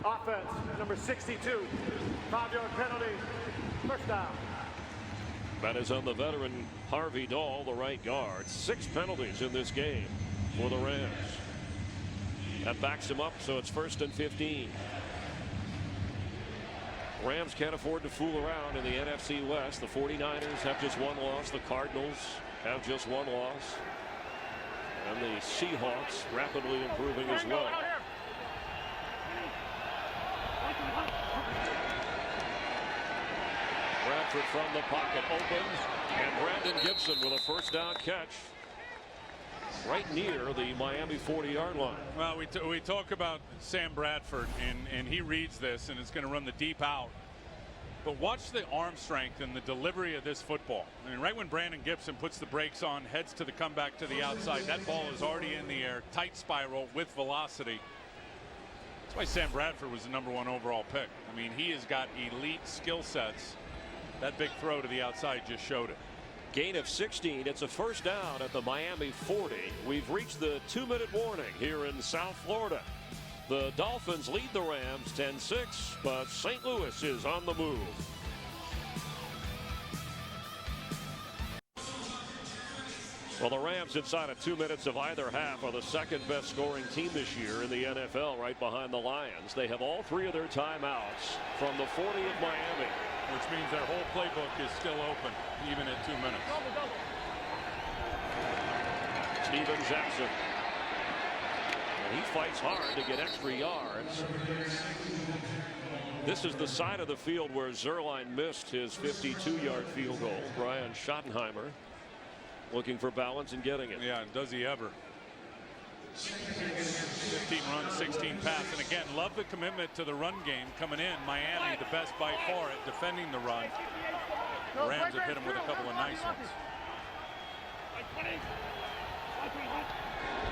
Offense, number 62. 5-yard penalty. First down. That is on the veteran Harvey Dahl, the right guard. 6 penalties in this game for the Rams. That backs him up, so it's 1st and 15. Rams can't afford to fool around in the NFC West. The 49ers have just 1 loss. The Cardinals have just 1 loss. And the Seahawks rapidly improving as well. Bradford from the pocket open, and Brandon Gibson with a first down catch right near the Miami 40-yard line. Well, we talk about Sam Bradford, and he reads this, and it's going to run the deep out. But watch the arm strength and the delivery of this football. I mean, right when Brandon Gibson puts the brakes on, heads to the comeback to the outside, that ball is already in the air, tight spiral with velocity. That's why Sam Bradford was the #1 overall pick. I mean, he has got elite skill sets. That big throw to the outside just showed it. Gain of 16. It's a first down at the Miami 40. We've reached the 2-minute warning here in South Florida. The Dolphins lead the Rams 10-6, but St. Louis is on the move. Well, the Rams inside of 2 minutes of either half are the second best scoring team this year in the NFL, right behind the Lions. They have all 3 of their timeouts from the 40 of Miami. Which means their whole playbook is still open, even at 2 minutes. Steven Jackson. And he fights hard to get extra yards. This is the side of the field where Zerline missed his 52-yard field goal. Brian Schottenheimer looking for balance and getting it. Yeah, does he ever. 15 runs, 16 passes, and again, love the commitment to the run game coming in. Miami, the best by far at defending the run. The Rams have hit him with a couple of nice ones.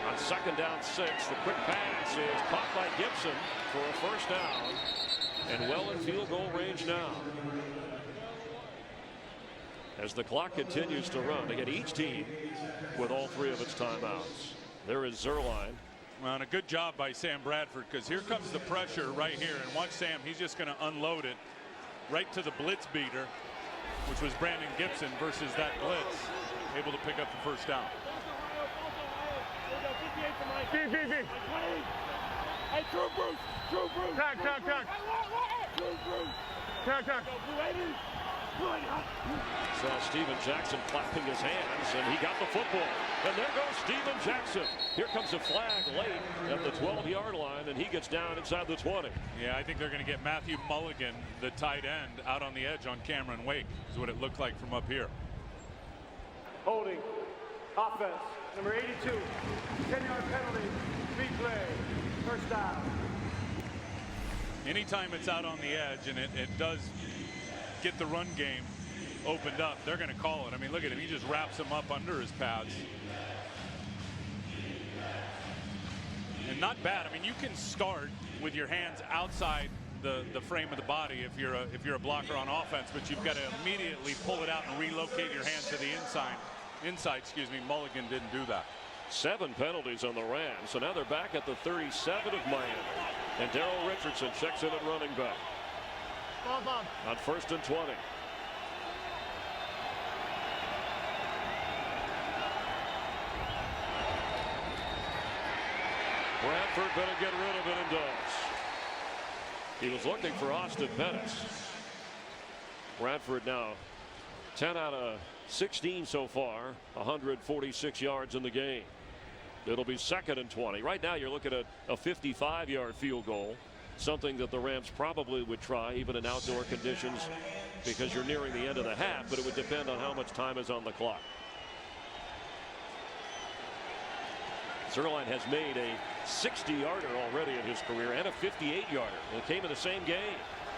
On 2nd down 6, the quick pass is caught by Gibson for a first down, and well in field goal range now. As the clock continues to run, again, each team with all 3 of its timeouts. There is Zerline. Well, and a good job by Sam Bradford, because here comes the pressure right here. And watch Sam, he's just going to unload it right to the blitz beater, which was Brandon Gibson, versus that blitz, able to pick up the first down. Hey, Drew Bruce. Tag. Tag. So Steven Jackson clapping his hands, and he got the football. And there goes Steven Jackson. Here comes a flag late at the 12-yard line, and he gets down inside the 20. Yeah, I think they're going to get Matthew Mulligan, the tight end, out on the edge on Cameron Wake, is what it looked like from up here. Holding. Offense. Number 82. 10-yard penalty. Replay. First down. Anytime it's out on the edge and it does get the run game opened up, they're going to call it. I mean, look at him. He just wraps him up under his pads. And not bad. I mean, you can start with your hands outside the frame of the body if you're a blocker on offense, but you've got to immediately pull it out and relocate your hands to the inside. Mulligan didn't do that. 7 penalties on the Rams. So now they're back at the 37 of Miami. And Darrell Richardson checks in at running back. On 1st and 20. Bradford better get rid of it, and does. He was looking for Austin Pettis. Bradford now 10 out of 16 so far, 146 yards in the game. It'll be 2nd and 20. Right now you're looking at a 55-yard field goal, something that the Rams probably would try even in outdoor conditions, because you're nearing the end of the half, but it would depend on how much time is on the clock. Zerline has made a 60-yarder already in his career and a 58-yarder. It came in the same game,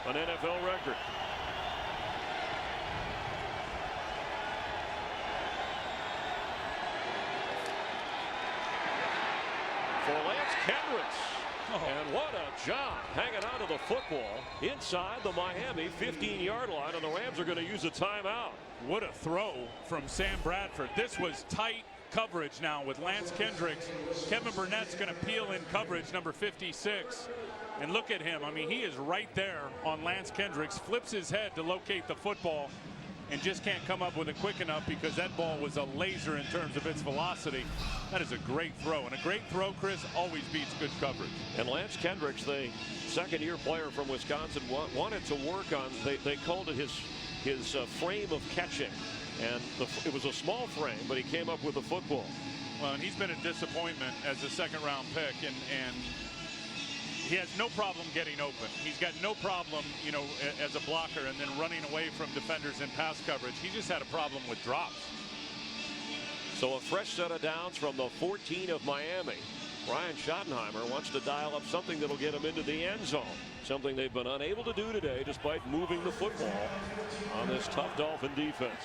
an NFL record. For Lance Kendricks. And what a job hanging on to the football inside the Miami 15-yard line, and the Rams are going to use a timeout. What a throw from Sam Bradford. This was tight coverage now with Lance Kendricks. Kevin Burnett's going to peel in coverage, number 56. And look at him. I mean, he is right there on Lance Kendricks, flips his head to locate the football, and just can't come up with it quick enough because that ball was a laser in terms of its velocity. That is a great throw, and a great throw, Chris, always beats good coverage. And Lance Kendricks, the second-year player from Wisconsin, wanted to work on, they called it his frame of catching. And it was a small frame, but he came up with the football. Well, and he's been a disappointment as a second-round pick, and he has no problem getting open. He's got no problem, you know, as a blocker and then running away from defenders in pass coverage. He just had a problem with drops. So a fresh set of downs from the 14 of Miami. Ryan Schottenheimer wants to dial up something that'll get him into the end zone. Something they've been unable to do today despite moving the football on this tough Dolphin defense.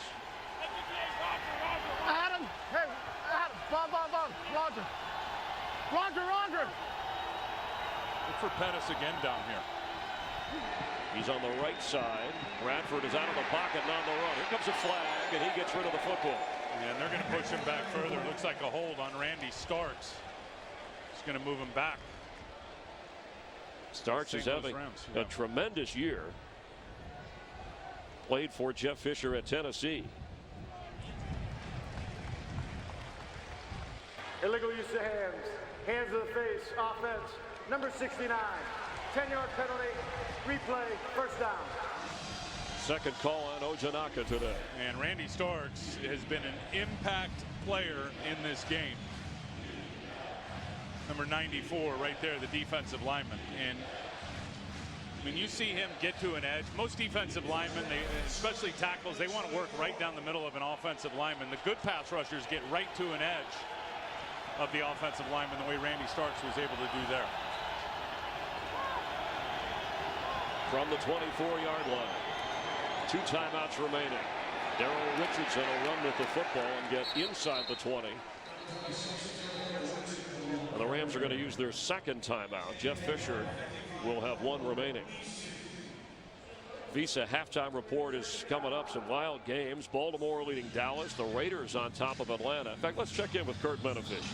Adam, hey, Adam, Bob, Roger. Look for Pettis again down here. He's on the right side. Bradford is out of the pocket and on the run. Here comes a flag, and he gets rid of the football. Yeah, and they're going to push him back further. Looks like a hold on Randy Starks. It's going to move him back. Starks is having a tremendous year. Played for Jeff Fisher at Tennessee. Illegal use of hands. Hands to the face. Offense. Number 69. 10-yard penalty. Replay. First down. Second call on Ojanaka today. And Randy Starks has been an impact player in this game. Number 94 right there, the defensive lineman. And when you see him get to an edge, most defensive linemen, especially tackles, they want to work right down the middle of an offensive lineman. The good pass rushers get right to an edge of the offensive lineman, the way Randy Starks was able to do there. From the 24-yard line. 2 timeouts remaining. Darrell Richardson will run with the football and get inside the 20. And the Rams are going to use their second timeout. Jeff Fisher will have 1 remaining. Visa halftime report is coming up. Some wild games. Baltimore leading Dallas. The Raiders on top of Atlanta. In fact, let's check in with Kurt Benefish.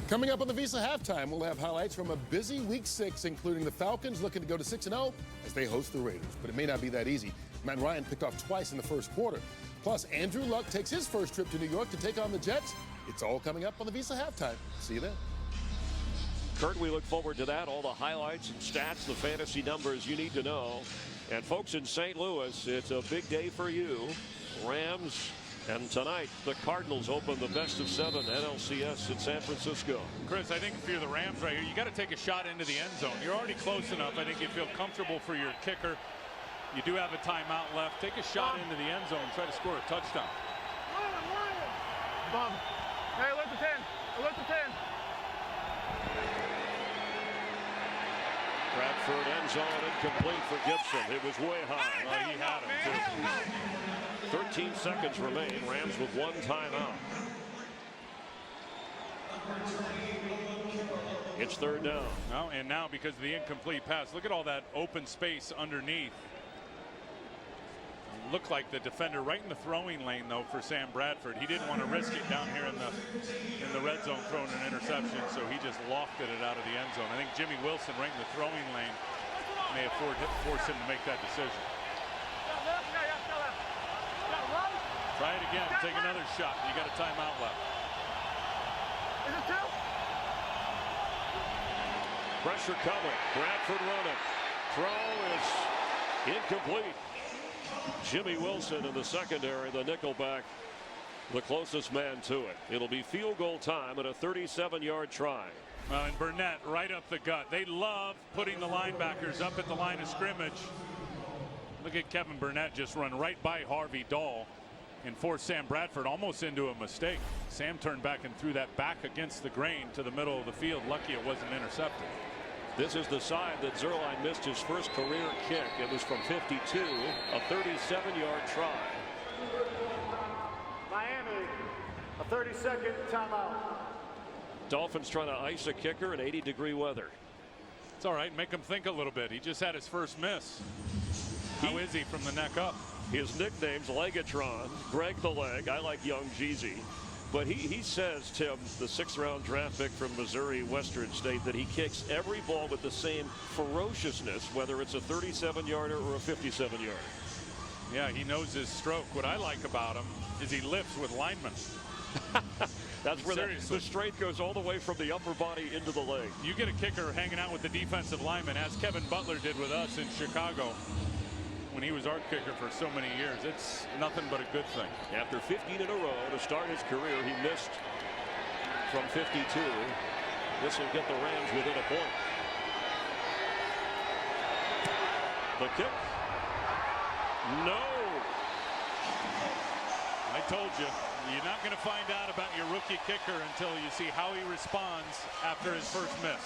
Coming up on the Visa halftime, we'll have highlights from a busy week 6, including the Falcons looking to go to 6-0 as they host the Raiders. But it may not be that easy. Matt Ryan picked off twice in the first quarter. Plus, Andrew Luck takes his first trip to New York to take on the Jets. It's all coming up on the Visa halftime. See you then. Kurt, we look forward to that. All the highlights and stats, the fantasy numbers you need to know. And folks in St. Louis, it's a big day for you. Rams. And tonight, the Cardinals open the best-of-7 NLCS in San Francisco. Chris, I think if you're the Rams right here, you got to take a shot into the end zone. You're already close enough. I think you feel comfortable for your kicker. You do have a timeout left. Take a shot into the end zone and try to score a touchdown. Bob, hey, alert the 10. Alert the 10. Bradford end zone incomplete for Gibson. It was way high. Oh, he had him, too. 13 seconds remain. Rams with 1 timeout. It's third down. Oh, and now because of the incomplete pass, look at all that open space underneath. Looked like the defender right in the throwing lane, though, for Sam Bradford. He didn't want to risk it down here in the red zone throwing an interception, so he just lofted it out of the end zone. I think Jimmy Wilson right in the throwing lane may have forced him to make that decision. Try it again. Take another shot. You got a timeout left. Is it 2? Pressure coming. Bradford running. Throw is incomplete. Jimmy Wilson in the secondary, the nickelback, the closest man to it. It'll be field goal time at a 37-yard try. Well, and Burnett right up the gut. They love putting the linebackers up at the line of scrimmage. Look at Kevin Burnett just run right by Harvey Dahl and force Sam Bradford almost into a mistake. Sam turned back and threw that back against the grain to the middle of the field. Lucky it wasn't intercepted. This is the side that Zuerlein missed his first career kick. It was from 52, a 37-yard try. Miami, a 30-second timeout. Dolphins trying to ice a kicker in 80-degree weather. It's all right. Make him think a little bit. He just had his first miss. How is he from the neck up? His nickname's Legatron, Greg the Leg. I like Young Jeezy. But he says, Tim, the 6th-round draft pick from Missouri Western State, that he kicks every ball with the same ferociousness, whether it's a 37-yarder or a 57-yarder. Yeah, he knows his stroke. What I like about him is he lifts with linemen. That's where the strength goes all the way from the upper body into the leg. You get a kicker hanging out with the defensive lineman, as Kevin Butler did with us in Chicago when he was our kicker for so many years. It's nothing but a good thing. After 15 in a row to start his career, he missed from 52. This will get the Rams within a point. The kick. No. I told you. You're not going to find out about your rookie kicker until you see how he responds after his first miss.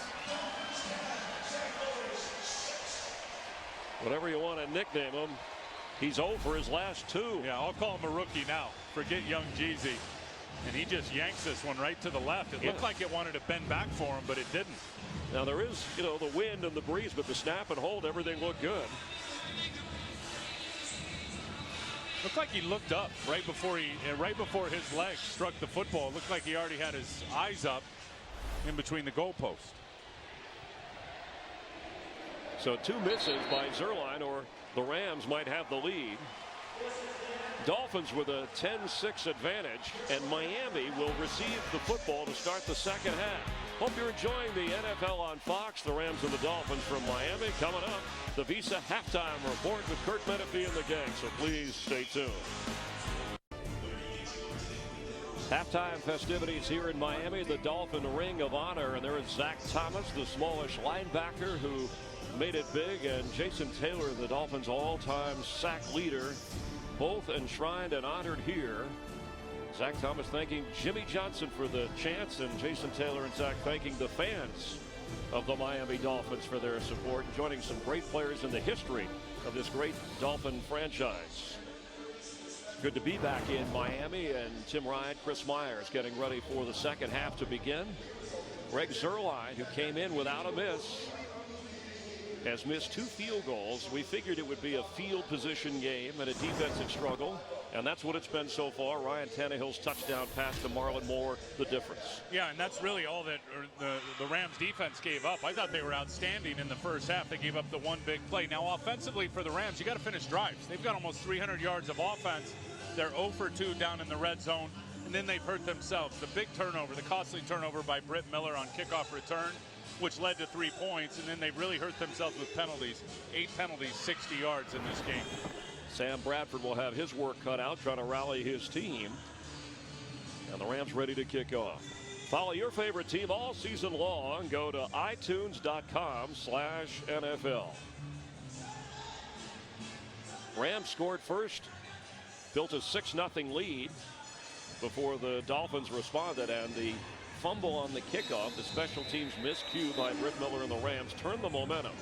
Whatever you want to nickname him, he's 0 for his last 2. Yeah, I'll call him a rookie now. Forget young Jeezy. And he just yanks this one right to the left. It looked like it wanted to bend back for him, but it didn't. Now there is, the wind and the breeze, but the snap and hold, everything looked good. Looked like he looked up right before his legs struck the football. It looked like he already had his eyes up in between the goalposts. So 2 misses by Zerline, or the Rams might have the lead. Dolphins with a 10-6 advantage, and Miami will receive the football to start the second half. Hope you're enjoying the NFL on Fox. The Rams and the Dolphins from Miami. Coming up, the Visa halftime report with Kurt Menefee and the gang, so please stay tuned. Halftime festivities here in Miami, the Dolphin Ring of Honor, and there is Zach Thomas, the smallish linebacker who made it big, and Jason Taylor, the Dolphins' all-time sack leader, both enshrined and honored here. Zach Thomas thanking Jimmy Johnson for the chance, and Jason Taylor and Zach thanking the fans of the Miami Dolphins for their support, and joining some great players in the history of this great Dolphin franchise. Good to be back in Miami, and Tim Ryan, Chris Myers getting ready for the second half to begin. Greg Zerline, who came in without a miss, has missed 2 field goals. We figured it would be a field position game and a defensive struggle, and that's what it's been so far. Ryan Tannehill's touchdown pass to Marlon Moore, the difference. Yeah, and that's really all that the Rams defense gave up. I thought they were outstanding in the first half. They gave up the 1 big play. Now, offensively for the Rams, you got to finish drives. They've got almost 300 yards of offense. They're 0 for 2 down in the red zone, and then they've hurt themselves. The big turnover, the costly turnover by Britt Miller on kickoff return, which led to 3 points, and then they really hurt themselves with penalties. 8 penalties, 60 yards in this game. Sam Bradford will have his work cut out trying to rally his team. And the Rams ready to kick off. Follow your favorite team all season long. Go to itunes.com/NFL. Rams scored first, built a 6-0 lead before the Dolphins responded, and the fumble on the kickoff, the special teams miscue by Britt Miller and the Rams, turned the momentum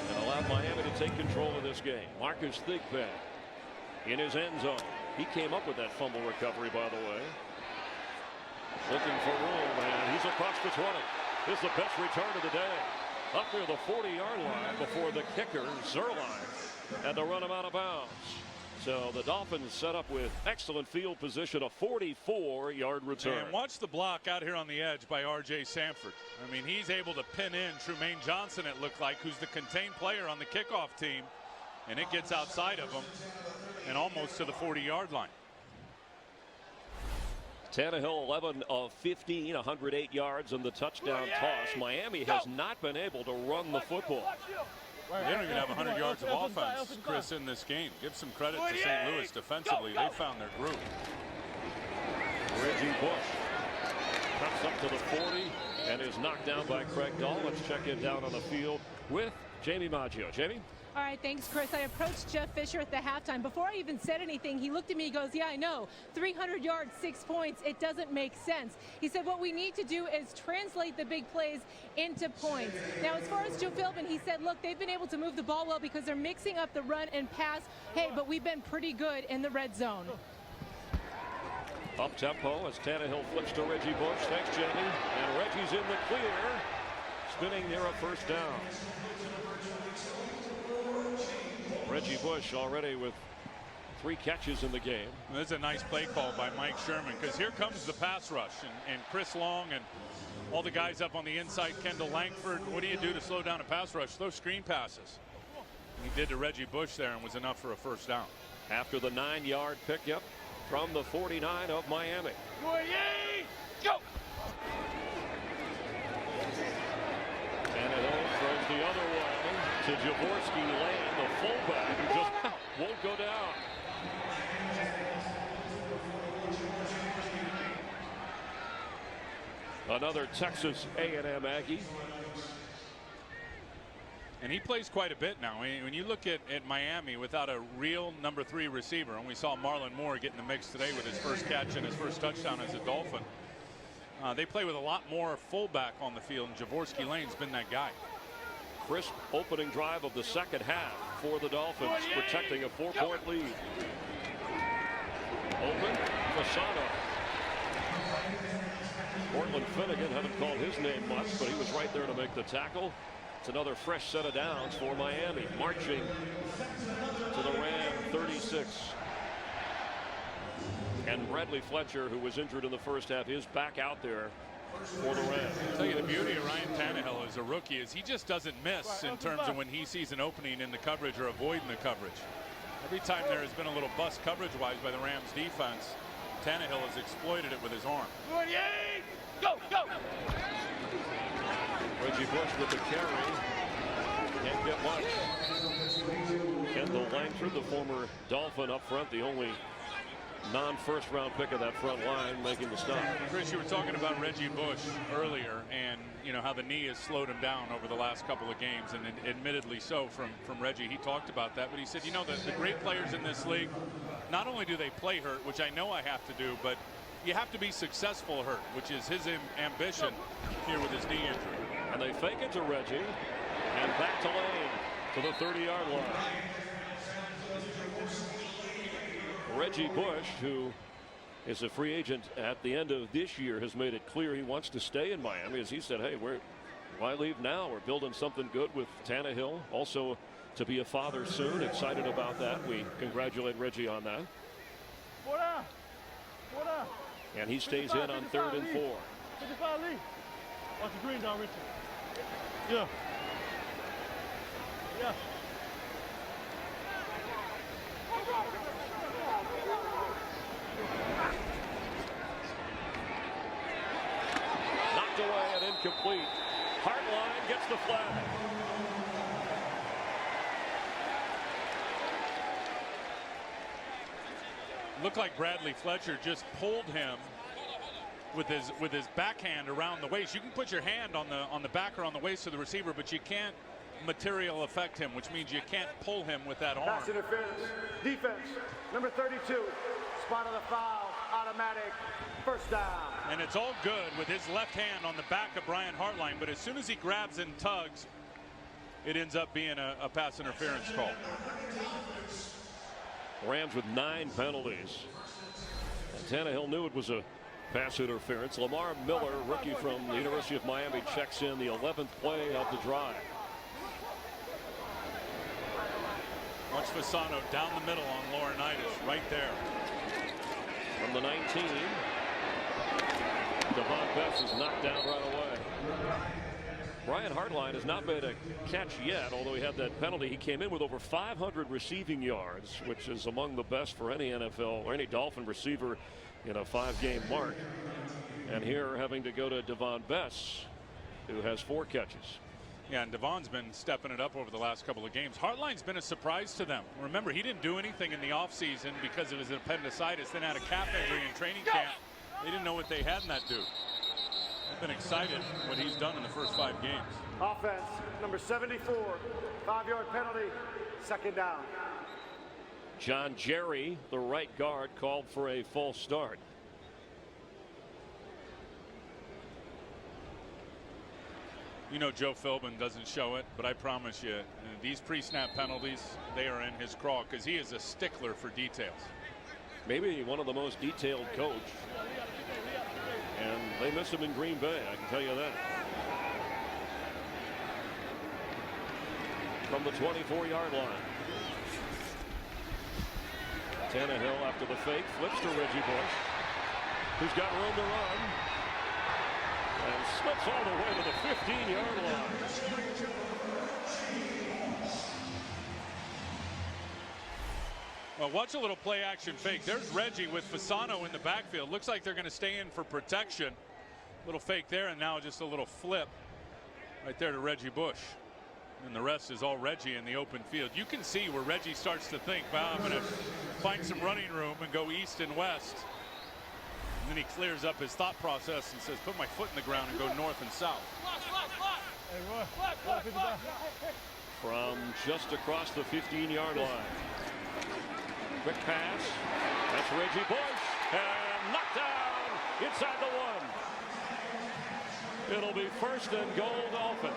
and allowed Miami to take control of this game. Marcus Thigpen in his end zone. He came up with that fumble recovery, by the way. Looking for room, and he's across the 20. This is the best return of the day. Up near the 40-yard line before the kicker, Zerline, had to run him out of bounds. So the Dolphins set up with excellent field position, a 44-yard return. And watch the block out here on the edge by R.J. Sanford. I mean, he's able to pin in Trumaine Johnson, it looked like, who's the contained player on the kickoff team, and it gets outside of him and almost to the 40-yard line. Tannehill 11 of 15, 108 yards and the touchdown toss. Miami has not been able to run the football. They don't even have 100 yards of offense, Chris, in this game. Give some credit to St. Louis defensively. They found their groove. Reggie Bush cuts up to the 40 and is knocked down by Craig Dahl. Let's check in down on the field with Jamie Maggio. Jamie? All right, thanks, Chris. I approached Jeff Fisher at the halftime. Before I even said anything, he looked at me, he goes, yeah, I know. 300 yards, 6 points. It doesn't make sense. He said what we need to do is translate the big plays into points. Now, as far as Joe Philbin, he said, look, they've been able to move the ball well because they're mixing up the run and pass. Hey, but we've been pretty good in the red zone. Up tempo as Tannehill flips to Reggie Bush. Thanks, Jamie. And Reggie's in the clear, spinning near a first down. Reggie Bush already with 3 catches in the game. This is a nice play call by Mike Sherman, because here comes the pass rush, and Chris Long and all the guys up on the inside. Kendall Langford, what do you do to slow down a pass rush? Throw screen passes. He did to Reggie Bush there and was enough for a first down. After the 9-yard pickup from the 49 of Miami. Go! Tannehill throws the other way to Jaworski Lane, the fullback, who just won't go down. Another Texas A&M Aggie. And he plays quite a bit now. When you look at Miami without a real number 3 receiver, and we saw Marlon Moore get in the mix today with his first catch and his first touchdown as a Dolphin. They play with a lot more fullback on the field, and Jaworski Lane's been that guy. Crisp opening drive of the second half for the Dolphins, protecting a 4-point lead. Open, Fasano. Portland Finnegan, haven't called his name much, but he was right there to make the tackle. It's another fresh set of downs for Miami, marching to the Ram 36. And Bradley Fletcher, who was injured in the first half, is back out there for the Rams. I'll tell you, the beauty of Ryan Tannehill as a rookie is he just doesn't miss in terms of when he sees an opening in the coverage or avoiding the coverage. Every time there has been a little bust coverage-wise by the Rams defense, Tannehill has exploited it with his arm. Go, go. Reggie Bush with the carry. Can't get much. Kendall Langford, the former Dolphin up front, the only non-first round pick of that front line, making the stop. Chris, you were talking about Reggie Bush earlier, and you know how the knee has slowed him down over the last couple of games, and admittedly so from Reggie. He talked about that, but he said, you know, the great players in this league, not only do they play hurt, which I know I have to do, but you have to be successful hurt, which is his ambition here with his knee injury. And they fake it to Reggie, and back to Lane to the 30-yard line. Reggie Bush, who is a free agent at the end of this year, has made it clear he wants to stay in Miami. As he said, hey, why leave now? We're building something good with Tannehill. Also to be a father soon. Excited about that. We congratulate Reggie on that. And he stays in on 3rd and 4. 55 lead. Watch the green down, Richard. Yeah. Yeah. Knocked away and incomplete. Hartline gets the flag. Looked like Bradley Fletcher just pulled him with his backhand around the waist. You can put your hand on the back or on the waist of the receiver, but you can't material affect him, which means you can't pull him with that arm. Pass interference. Defense. Number 32. Spot of the foul. Automatic. First down. And it's all good with his left hand on the back of Brian Hartline, but as soon as he grabs and tugs, it ends up being a pass interference call. Rams with 9 penalties. And Tannehill knew it was a pass interference. Lamar Miller, rookie from the University of Miami, checks in the 11th play of the drive. Watch Fasano down the middle on Laurinaitis, right there. From the 19, Devon Best is knocked down right away. Brian Hartline has not made a catch yet, although he had that penalty. He came in with over 500 receiving yards, which is among the best for any NFL or any Dolphin receiver in a 5-game mark. And here having to go to Devon Best, who has 4 catches. Yeah, and Devon's been stepping it up over the last couple of games. Hartline's been a surprise to them. Remember, he didn't do anything in the offseason because of his appendicitis, then had a calf injury in training camp. They didn't know what they had in that dude. I've been excited what he's done in the first 5 games. Offense. Number 74. 5-yard penalty. Second down. John Jerry, the right guard, called for a false start. You know Joe Philbin doesn't show it, but I promise you, these pre-snap penalties, they are in his craw because he is a stickler for details. Maybe one of the most detailed coach. And they miss him in Green Bay, I can tell you that. From the 24-yard line. Tannehill after the fake flips to Reggie Bush, who's got room to run. And slips all the way to the 15-yard line. Well, watch a little play action fake. There's Reggie with Fasano in the backfield. Looks like they're going to stay in for protection. Little fake there, and now just a little flip right there to Reggie Bush. And the rest is all Reggie in the open field. You can see where Reggie starts to think, well, I'm going to find some running room and go east and west. And then he clears up his thought process and says, put my foot in the ground and go north and south. from just across the 15-yard line. Quick pass. That's Reggie Bush. And knocked down inside the 1. It'll be 1st and goal, Dolphins.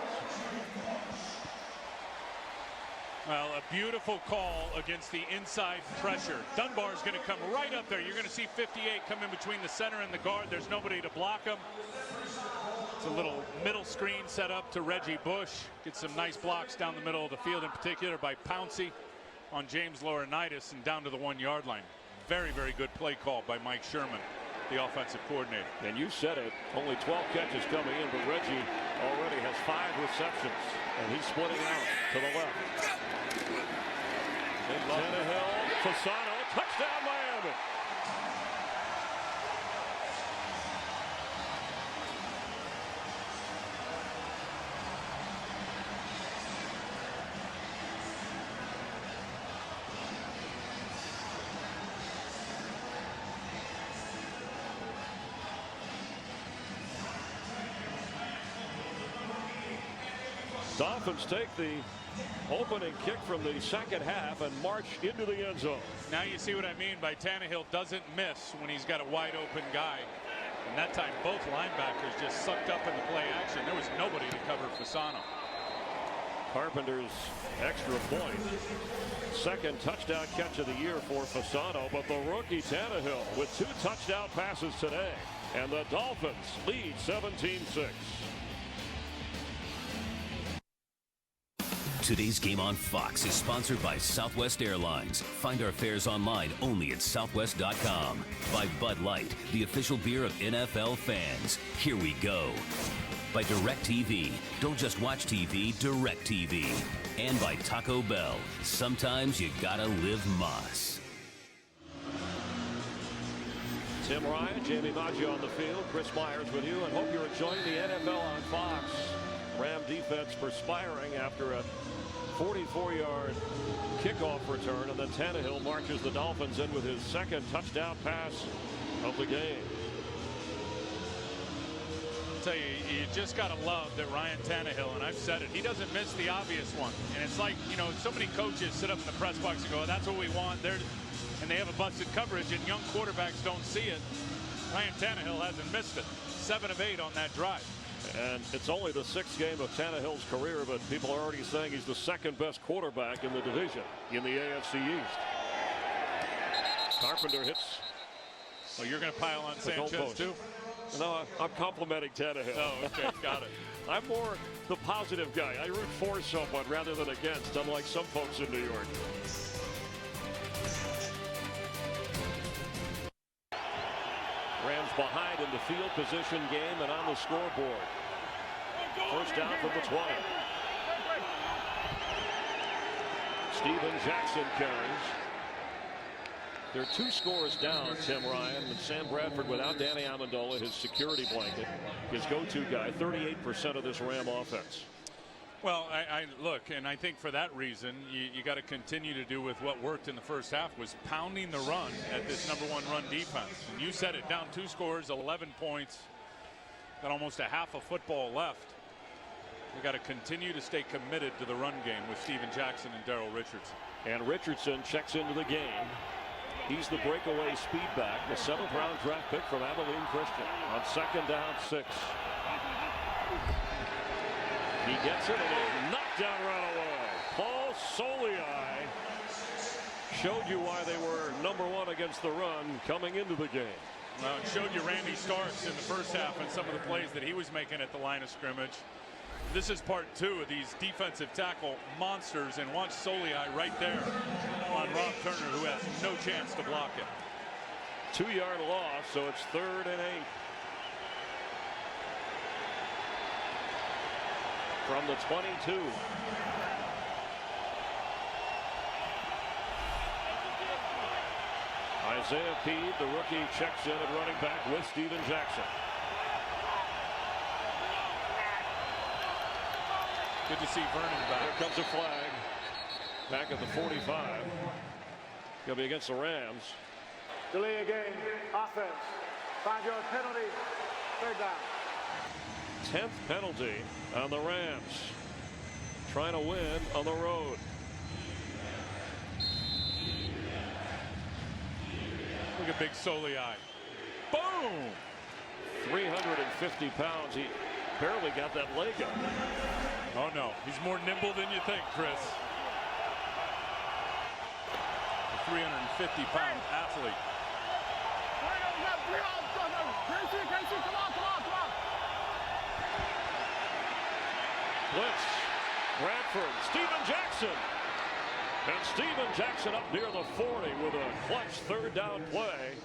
Well, a beautiful call against the inside pressure. Dunbar's going to come right up there. You're going to see 58 come in between the center and the guard. There's nobody to block him. It's a little middle screen set up to Reggie Bush. Get some nice blocks down the middle of the field, in particular by Pouncey on James Laurinaitis and down to the 1-yard line. Very, very good play call by Mike Sherman, the offensive coordinator. And you said it, only 12 catches coming in, but Reggie already has 5 receptions, and he's splitting out to the left. Tannehill, Fasano, touchdown Miami. Dolphins take the opening kick from the second half and march into the end zone. Now you see what I mean by Tannehill doesn't miss when he's got a wide open guy. And that time both linebackers just sucked up in the play action. There was nobody to cover Fasano. Carpenter's extra point. 2nd touchdown catch of the year for Fasano, but the rookie Tannehill with 2 touchdown passes today. And the Dolphins lead 17-6. Today's game on Fox is sponsored by Southwest Airlines. Find our fares online only at southwest.com. By Bud Light, the official beer of NFL fans. Here we go. By DirecTV. Don't just watch TV, DirecTV. And by Taco Bell. Sometimes you gotta live Moss. Tim Ryan, Jamie Maggio on the field, Chris Myers with you, and hope you're enjoying the NFL on Fox. Ram defense perspiring after a 44-yard kickoff return, and then Tannehill marches the Dolphins in with his 2nd touchdown pass of the game. I'll tell you, you just got to love that Ryan Tannehill, and I've said it, he doesn't miss the obvious one. And it's like, you know, so many coaches sit up in the press box and go, that's what we want. And they have a busted coverage, and young quarterbacks don't see it. Ryan Tannehill hasn't missed it. 7 of 8 on that drive. And it's only the 6th game of Tannehill's career, but people are already saying he's the 2nd best quarterback in the division in the AFC East. Carpenter hits. Well, you're going to pile on Sanchez too? No, I'm complimenting Tannehill. Oh, okay, got it. I'm more the positive guy. I root for someone rather than against, unlike some folks in New York. Rams behind in the field position game and on the scoreboard. 1st down from the 20. Steven Jackson carries. They're 2 scores down, Tim Ryan, and Sam Bradford without Danny Amendola, his security blanket, his go-to guy, 38% of this Ram offense. Well, I look, and I think for that reason, you got to continue to do with what worked in the first half, was pounding the run at this #1 run defense. And you said it, down 2 scores, 11 points, got almost a half of football left. We got to continue to stay committed to the run game with Steven Jackson and Daryl Richardson. And Richardson checks into the game. He's the breakaway speed back, the 7th round draft pick from Abilene Christian on 2nd down 6. He gets it, and a knockdown right away. Paul Soliai showed you why they were #1 against the run coming into the game. Well, it showed you Randy Starks in the first half and some of the plays that he was making at the line of scrimmage. This is part 2 of these defensive tackle monsters, and watch Soliai right there on Rob Turner, who has no chance to block it. 2-yard loss, so it's 3rd and 8. From the 22. Isaiah Peed, the rookie, checks in at running back with Steven Jackson. Good to see Vernon back. Here comes a flag. Back at the 45. Going to be against the Rams. Delay a game. Offense. 5-yard penalty. 3rd down. 10th penalty on the Rams. trying to win on the road. Look at big Soliai. Boom! 350 pounds. He barely got that leg up. Oh no, he's more nimble than you think, Chris. A 350-pound athlete. Blitz. Bradford. Steven Jackson. And Steven Jackson up near the 40 with a clutch third down play,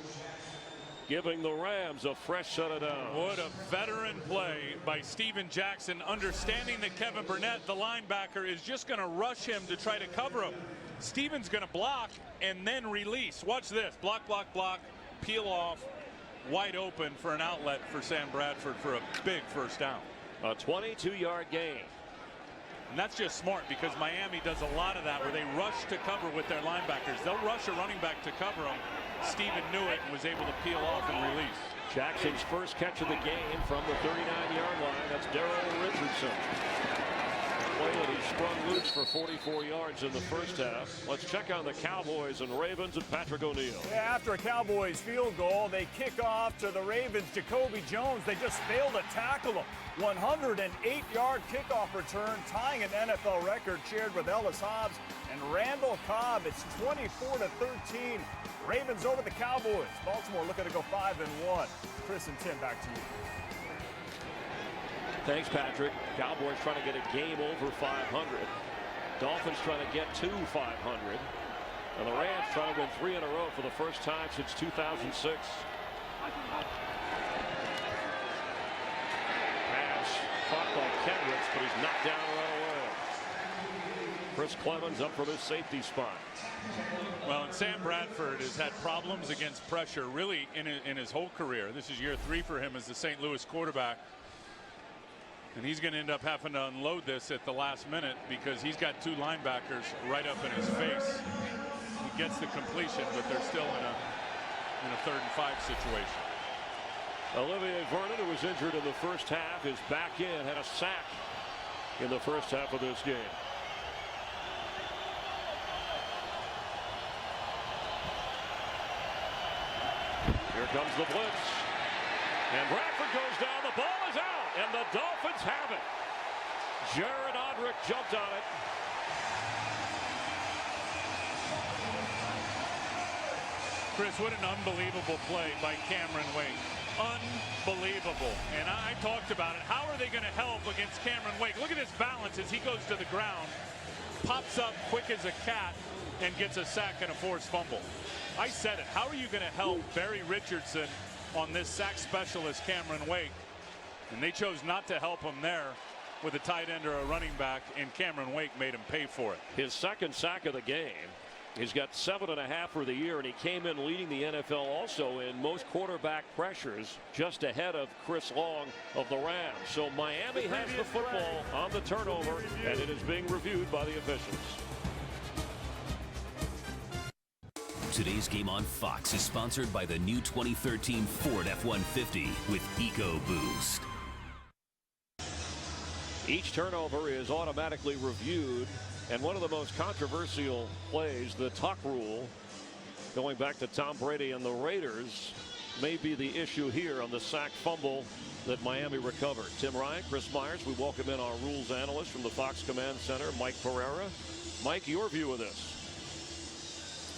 giving the Rams a fresh set of downs. What a veteran play by Steven Jackson, understanding that Kevin Burnett, the linebacker, is just going to rush him to try to cover him. Steven's going to block and then release. Watch this. Block, block, block, peel off, wide open for an outlet for Sam Bradford for a big first down. A 22-yard gain. And that's just smart because Miami does a lot of that where they rush to cover with their linebackers. They'll rush a running back to cover them. Steven knew it and was able to peel off and release. Jackson's first catch of the game from the 39-yard line. That's Darrell Richardson. A play that he sprung loose for 44 yards in the first half. Let's check on the Cowboys and Ravens and Patrick O'Neill. Yeah, after a Cowboys field goal, they kick off to the Ravens. Jacoby Jones, they just failed to tackle him. 108-yard kickoff return, tying an NFL record shared with Ellis Hobbs and Randall Cobb. It's 24-13. Ravens over the Cowboys. Baltimore looking to go 5-1. Chris and Tim, back to you. Thanks, Patrick. Cowboys trying to get a game over 500. Dolphins trying to get to 500. And the Rams trying to win 3 in a row for the first time since 2006. Pass caught by Kendricks, but he's knocked down right away. Chris Clemens up from his safety spot. Well, and Sam Bradford has had problems against pressure really in his whole career. This is year 3 for him as the St. Louis quarterback. And he's going to end up having to unload this at the last minute because he's got 2 linebackers right up in his face. He gets the completion, but they're still in a 3rd and 5 situation. Olivier Vernon, who was injured in the first half, is back in, had a sack in the first half of this game. Here comes the blitz. And Bradford goes down. The ball is out. And the Dolphins have it. Jared Odrick jumped on it. Chris, what an unbelievable play by Cameron Wake. Unbelievable. And I talked about it. How are they going to help against Cameron Wake? Look at his balance as he goes to the ground. Pops up quick as a cat and gets a sack and a forced fumble. I said it. How are you going to help Barry Richardson on this sack specialist Cameron Wake? And they chose not to help him there with a tight end or a running back, and Cameron Wake made him pay for it. His second sack of the game. He's got 7.5 for the year, and he came in leading the NFL also in most quarterback pressures, just ahead of Chris Long of the Rams. So Miami has the football on the turnover, and it is being reviewed by the officials. Today's game on Fox is sponsored by the new 2013 Ford F-150 with EcoBoost. Each turnover is automatically reviewed, and one of the most controversial plays, the tuck rule, going back to Tom Brady and the Raiders, may be the issue here on the sack fumble that Miami recovered. Tim Ryan, Chris Myers, we welcome in our rules analyst from the Fox Command Center, Mike Pereira. Mike, your view of this?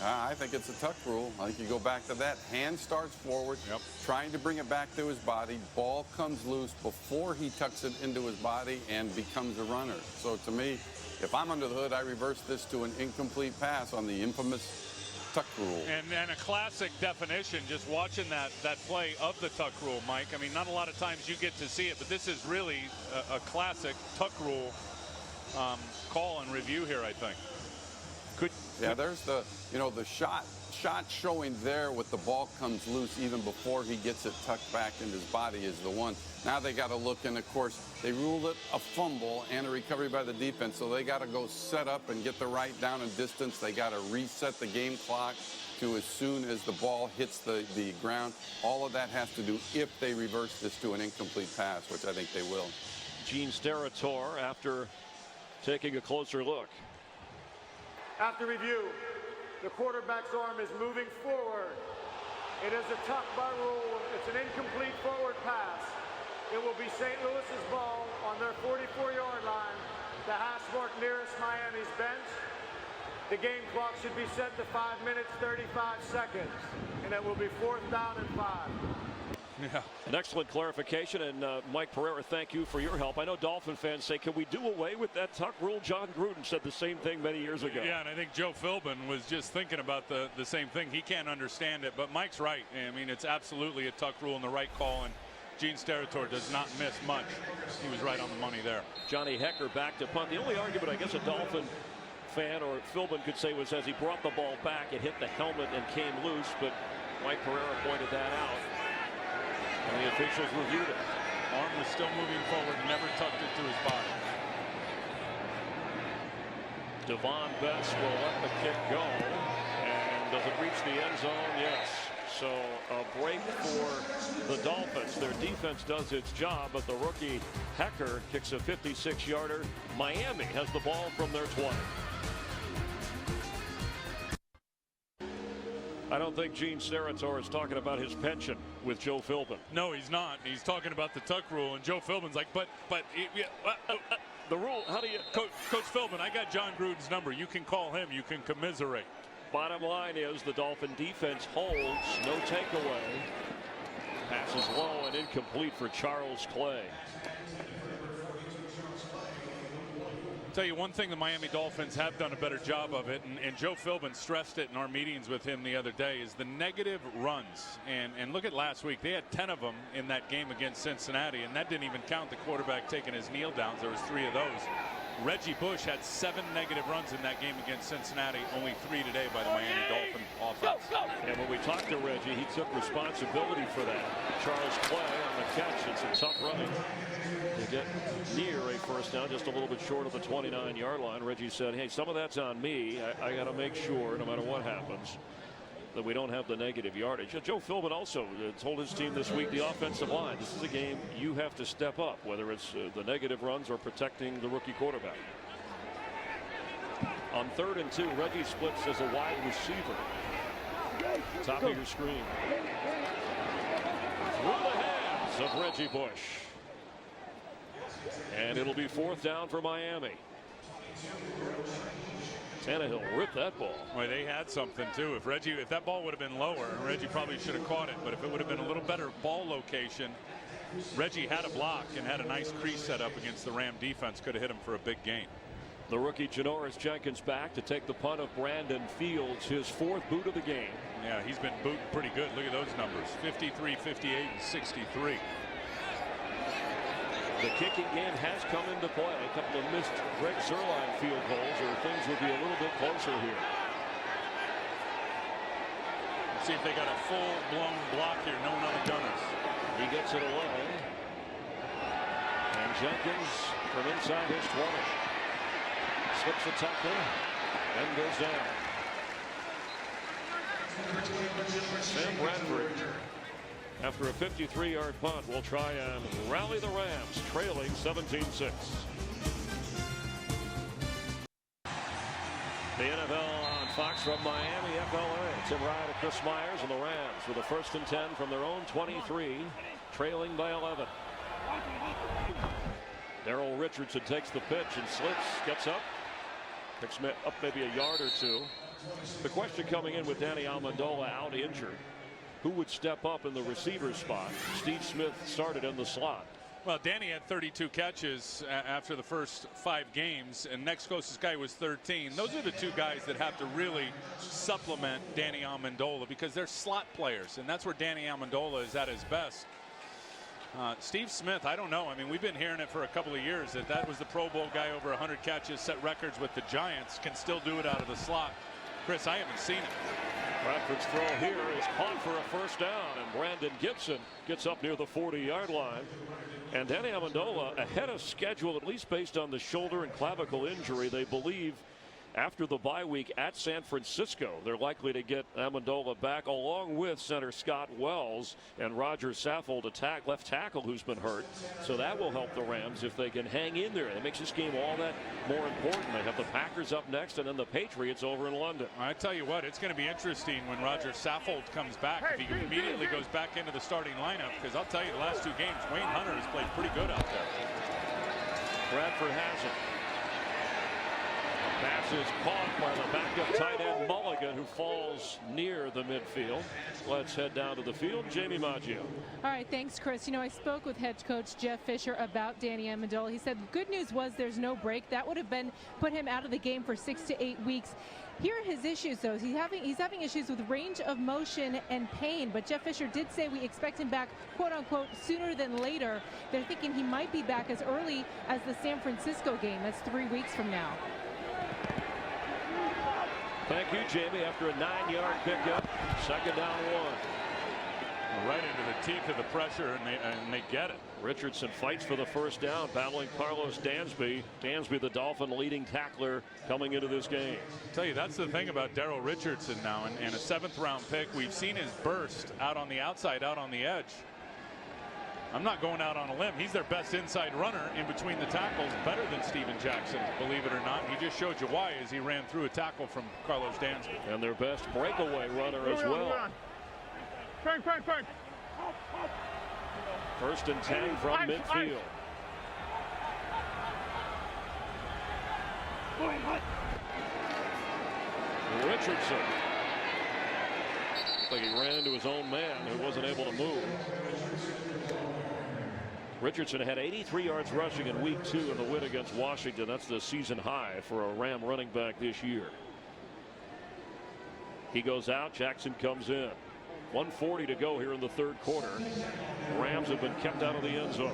I think it's a tuck rule. I think you go back to that. Hand starts forward, trying to bring it back to his body. Ball comes loose before he tucks it into his body and becomes a runner. So to me, if I'm under the hood, I reverse this to an incomplete pass on the infamous tuck rule. And a classic definition, just watching that play of the tuck rule, Mike. I mean, not a lot of times you get to see it, but this is really a classic tuck rule call and review here, I think. Yeah, there's the shot showing there with the ball comes loose even before he gets it tucked back in his body is the one. Now they got to look, and of course they ruled it a fumble and a recovery by the defense, so they got to go set up and get the right down and distance. They got to reset the game clock to as soon as the ball hits the ground. All of that has to do if they reverse this to an incomplete pass, which I think they will. Gene Steratore, after taking a closer look. After review, the quarterback's arm is moving forward. It is a tuck by rule. It's an incomplete forward pass. It will be St. Louis's ball on their 44-yard line, the hash mark nearest Miami's bench. The game clock should be set to 5 minutes, 35 seconds, and it will be 4th down and 5. Yeah. An excellent clarification, and Mike Pereira, thank you for your help. I know Dolphin fans say, can we do away with that tuck rule? John Gruden said the same thing many years ago. Yeah, and I think Joe Philbin was just thinking about the same thing. He can't understand it, but Mike's right. I mean, it's absolutely a tuck rule and the right call, and Gene Steratore does not miss much. He was right on the money there. Johnny Hecker back to punt. The only argument I guess a Dolphin fan or Philbin could say was as he brought the ball back, it hit the helmet and came loose, but Mike Pereira pointed that out. And the officials reviewed it. Arm was still moving forward, never tucked it to his body. Devon Best will let the kick go. And does it reach the end zone? Yes. So a break for the Dolphins. Their defense does its job, but the rookie Hecker kicks a 56-yarder. Miami has the ball from their 20. I don't think Gene Steratore is talking about his pension with Joe Philbin. No, he's not. He's talking about the tuck rule, and Joe Philbin's like, but the rule, how do you... Coach Philbin, I got John Gruden's number. You can call him. You can commiserate. Bottom line is the Dolphin defense holds, no takeaway. Pass is low and incomplete for Charles Clay. I'll tell you one thing, the Miami Dolphins have done a better job of it, and Joe Philbin stressed it in our meetings with him the other day, is the negative runs. And look at last week. They had 10 of them in that game against Cincinnati, and that didn't even count the quarterback taking his kneel downs. There was 3 of those. Reggie Bush had 7 negative runs in that game against Cincinnati, only 3 today by the Miami Dolphin offense. And when we talked to Reggie, he took responsibility for that. Charles Clay on the catch. It's a tough running to get near a first down, just a little bit short of the 29-yard line. Reggie said, hey, some of that's on me. I got to make sure, no matter what happens, that we don't have the negative yardage. Joe Philbin also told his team this week, the offensive line, this is a game you have to step up, whether it's the negative runs or protecting the rookie quarterback. On 3rd and 2, Reggie splits as a wide receiver. Top of your screen. Through the hands of Reggie Bush. And it'll be 4th down for Miami. Tannehill ripped that ball. Well, they had something too. If that ball would have been lower, Reggie probably should have caught it. But if it would have been a little better ball location, Reggie had a block and had a nice crease set up against the Ram defense. Could have hit him for a big gain. The rookie Janoris Jenkins back to take the punt of Brandon Fields, his 4th boot of the game. Yeah, he's been booting pretty good. Look at those numbers: 53, 58, and 63. The kicking game has come into play. A couple of missed Greg Zuerlein field goals, or things would be a little bit closer here. Let's see if they got a full-blown block here. No one on the gunners. He gets it away. And Jenkins from inside his 20. Slips a tackle and goes down. Sam Bradford, after a 53-yard punt, will try and rally the Rams, trailing 17-6. The NFL on Fox from Miami, FLA. Tim Ryan and Chris Myers and the Rams with a 1st and 10 from their own 23, trailing by 11. Darrell Richardson takes the pitch and slits, gets up, picks up maybe a yard or 2. The question coming in with Danny Amendola out injured, who would step up in the receiver spot? Steve Smith started in the slot. Well, Danny had 32 catches after the first 5 games, and next closest guy was 13. Those are the 2 guys that have to really supplement Danny Amendola, because they're slot players, and that's where Danny Amendola is at his best. Steve Smith, I don't know. I mean, we've been hearing it for a couple of years that was the Pro Bowl guy, over 100 catches, set records with the Giants, can still do it out of the slot. Chris, I haven't seen it. Bradford's throw here is caught for a 1st down, and Brandon Gibson gets up near the 40-yard line. And Danny Amendola ahead of schedule, at least based on the shoulder and clavicle injury. They believe after the bye week at San Francisco. They're likely to get Amendola back along with center Scott Wells and Roger Saffold, a left tackle who's been hurt. So that will help the Rams if they can hang in there. That makes this game all that more important. They have the Packers up next and then the Patriots over in London. I tell you what, it's going to be interesting when Roger Saffold comes back, if he immediately goes back into the starting lineup, because I'll tell you, the last 2 games, Wayne Hunter has played pretty good out there. Bradford has it. Pass is caught by the backup tight end Mulligan, who falls near the midfield. Let's head down to the field. Jamie Maggio. All right, thanks, Chris. You know, I spoke with head coach Jeff Fisher about Danny Amendola. He said the good news was there's no break. That would have put him out of the game for 6 to 8 weeks. Here are his issues, though. He's having issues with range of motion and pain, but Jeff Fisher did say we expect him back, quote unquote, sooner than later. They're thinking he might be back as early as the San Francisco game. That's 3 weeks from now. Thank you, Jamie. After a 9-yard pickup, 2nd down 1. Right into the teeth of the pressure, and they get it. Richardson fights for the 1st down, battling Carlos Dansby. Dansby, the Dolphin leading tackler coming into this game. I tell you, that's the thing about Daryl Richardson now, and a 7th-round pick. We've seen his burst out on the outside, out on the edge. I'm not going out on a limb. He's their best inside runner in between the tackles, better than Steven Jackson, believe it or not. He just showed you why as he ran through a tackle from Carlos Dansby. And their best breakaway runner as well. Frank. 1st and 10 from midfield. Richardson. Like he ran into his own man who wasn't able to move. Richardson had 83 yards rushing in week 2 in the win against Washington. That's the season high for a Ram running back this year. He goes out. Jackson comes in. 1:40 to go here in the 3rd quarter. Rams have been kept out of the end zone.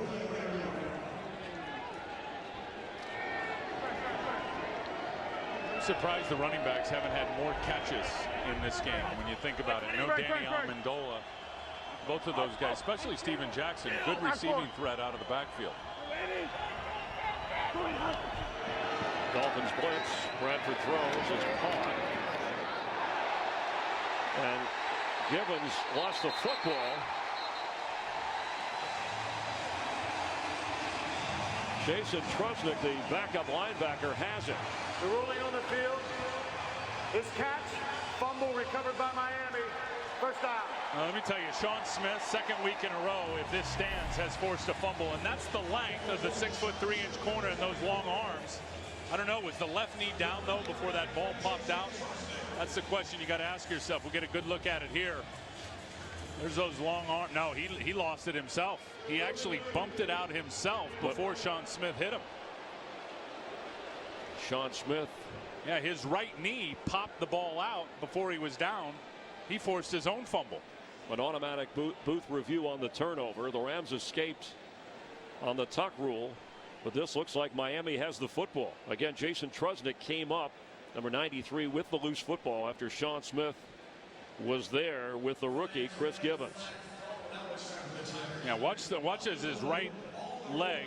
I'm surprised the running backs haven't had more catches in this game when you think about it. No Danny Amendola. Both of those guys, especially Steven Jackson, good receiving threat out of the backfield. Dolphins blitz. Bradford throws. It's caught. And Gibbons lost the football. Jason Trusnick, the backup linebacker, has it. The ruling on the field is catch, fumble recovered by Miami. 1st down. Let me tell you, Sean Smith, 2nd week in a row, if this stands, has forced a fumble, and that's the length of the 6'3" corner and those long arms. I don't know, was the left knee down though before that ball popped out? That's the question you got to ask yourself. We'll get a good look at it here. There's those long arms. No, he lost it himself. He actually bumped it out himself before Sean Smith hit him. Sean Smith. Yeah, his right knee popped the ball out before he was down. He forced his own fumble. An automatic booth review on the turnover. The Rams escaped on the tuck rule, but this looks like Miami has the football. Again, Jason Trusnick came up, number 93, with the loose football after Sean Smith was there with the rookie Chris Gibbons. Yeah, watch as his right leg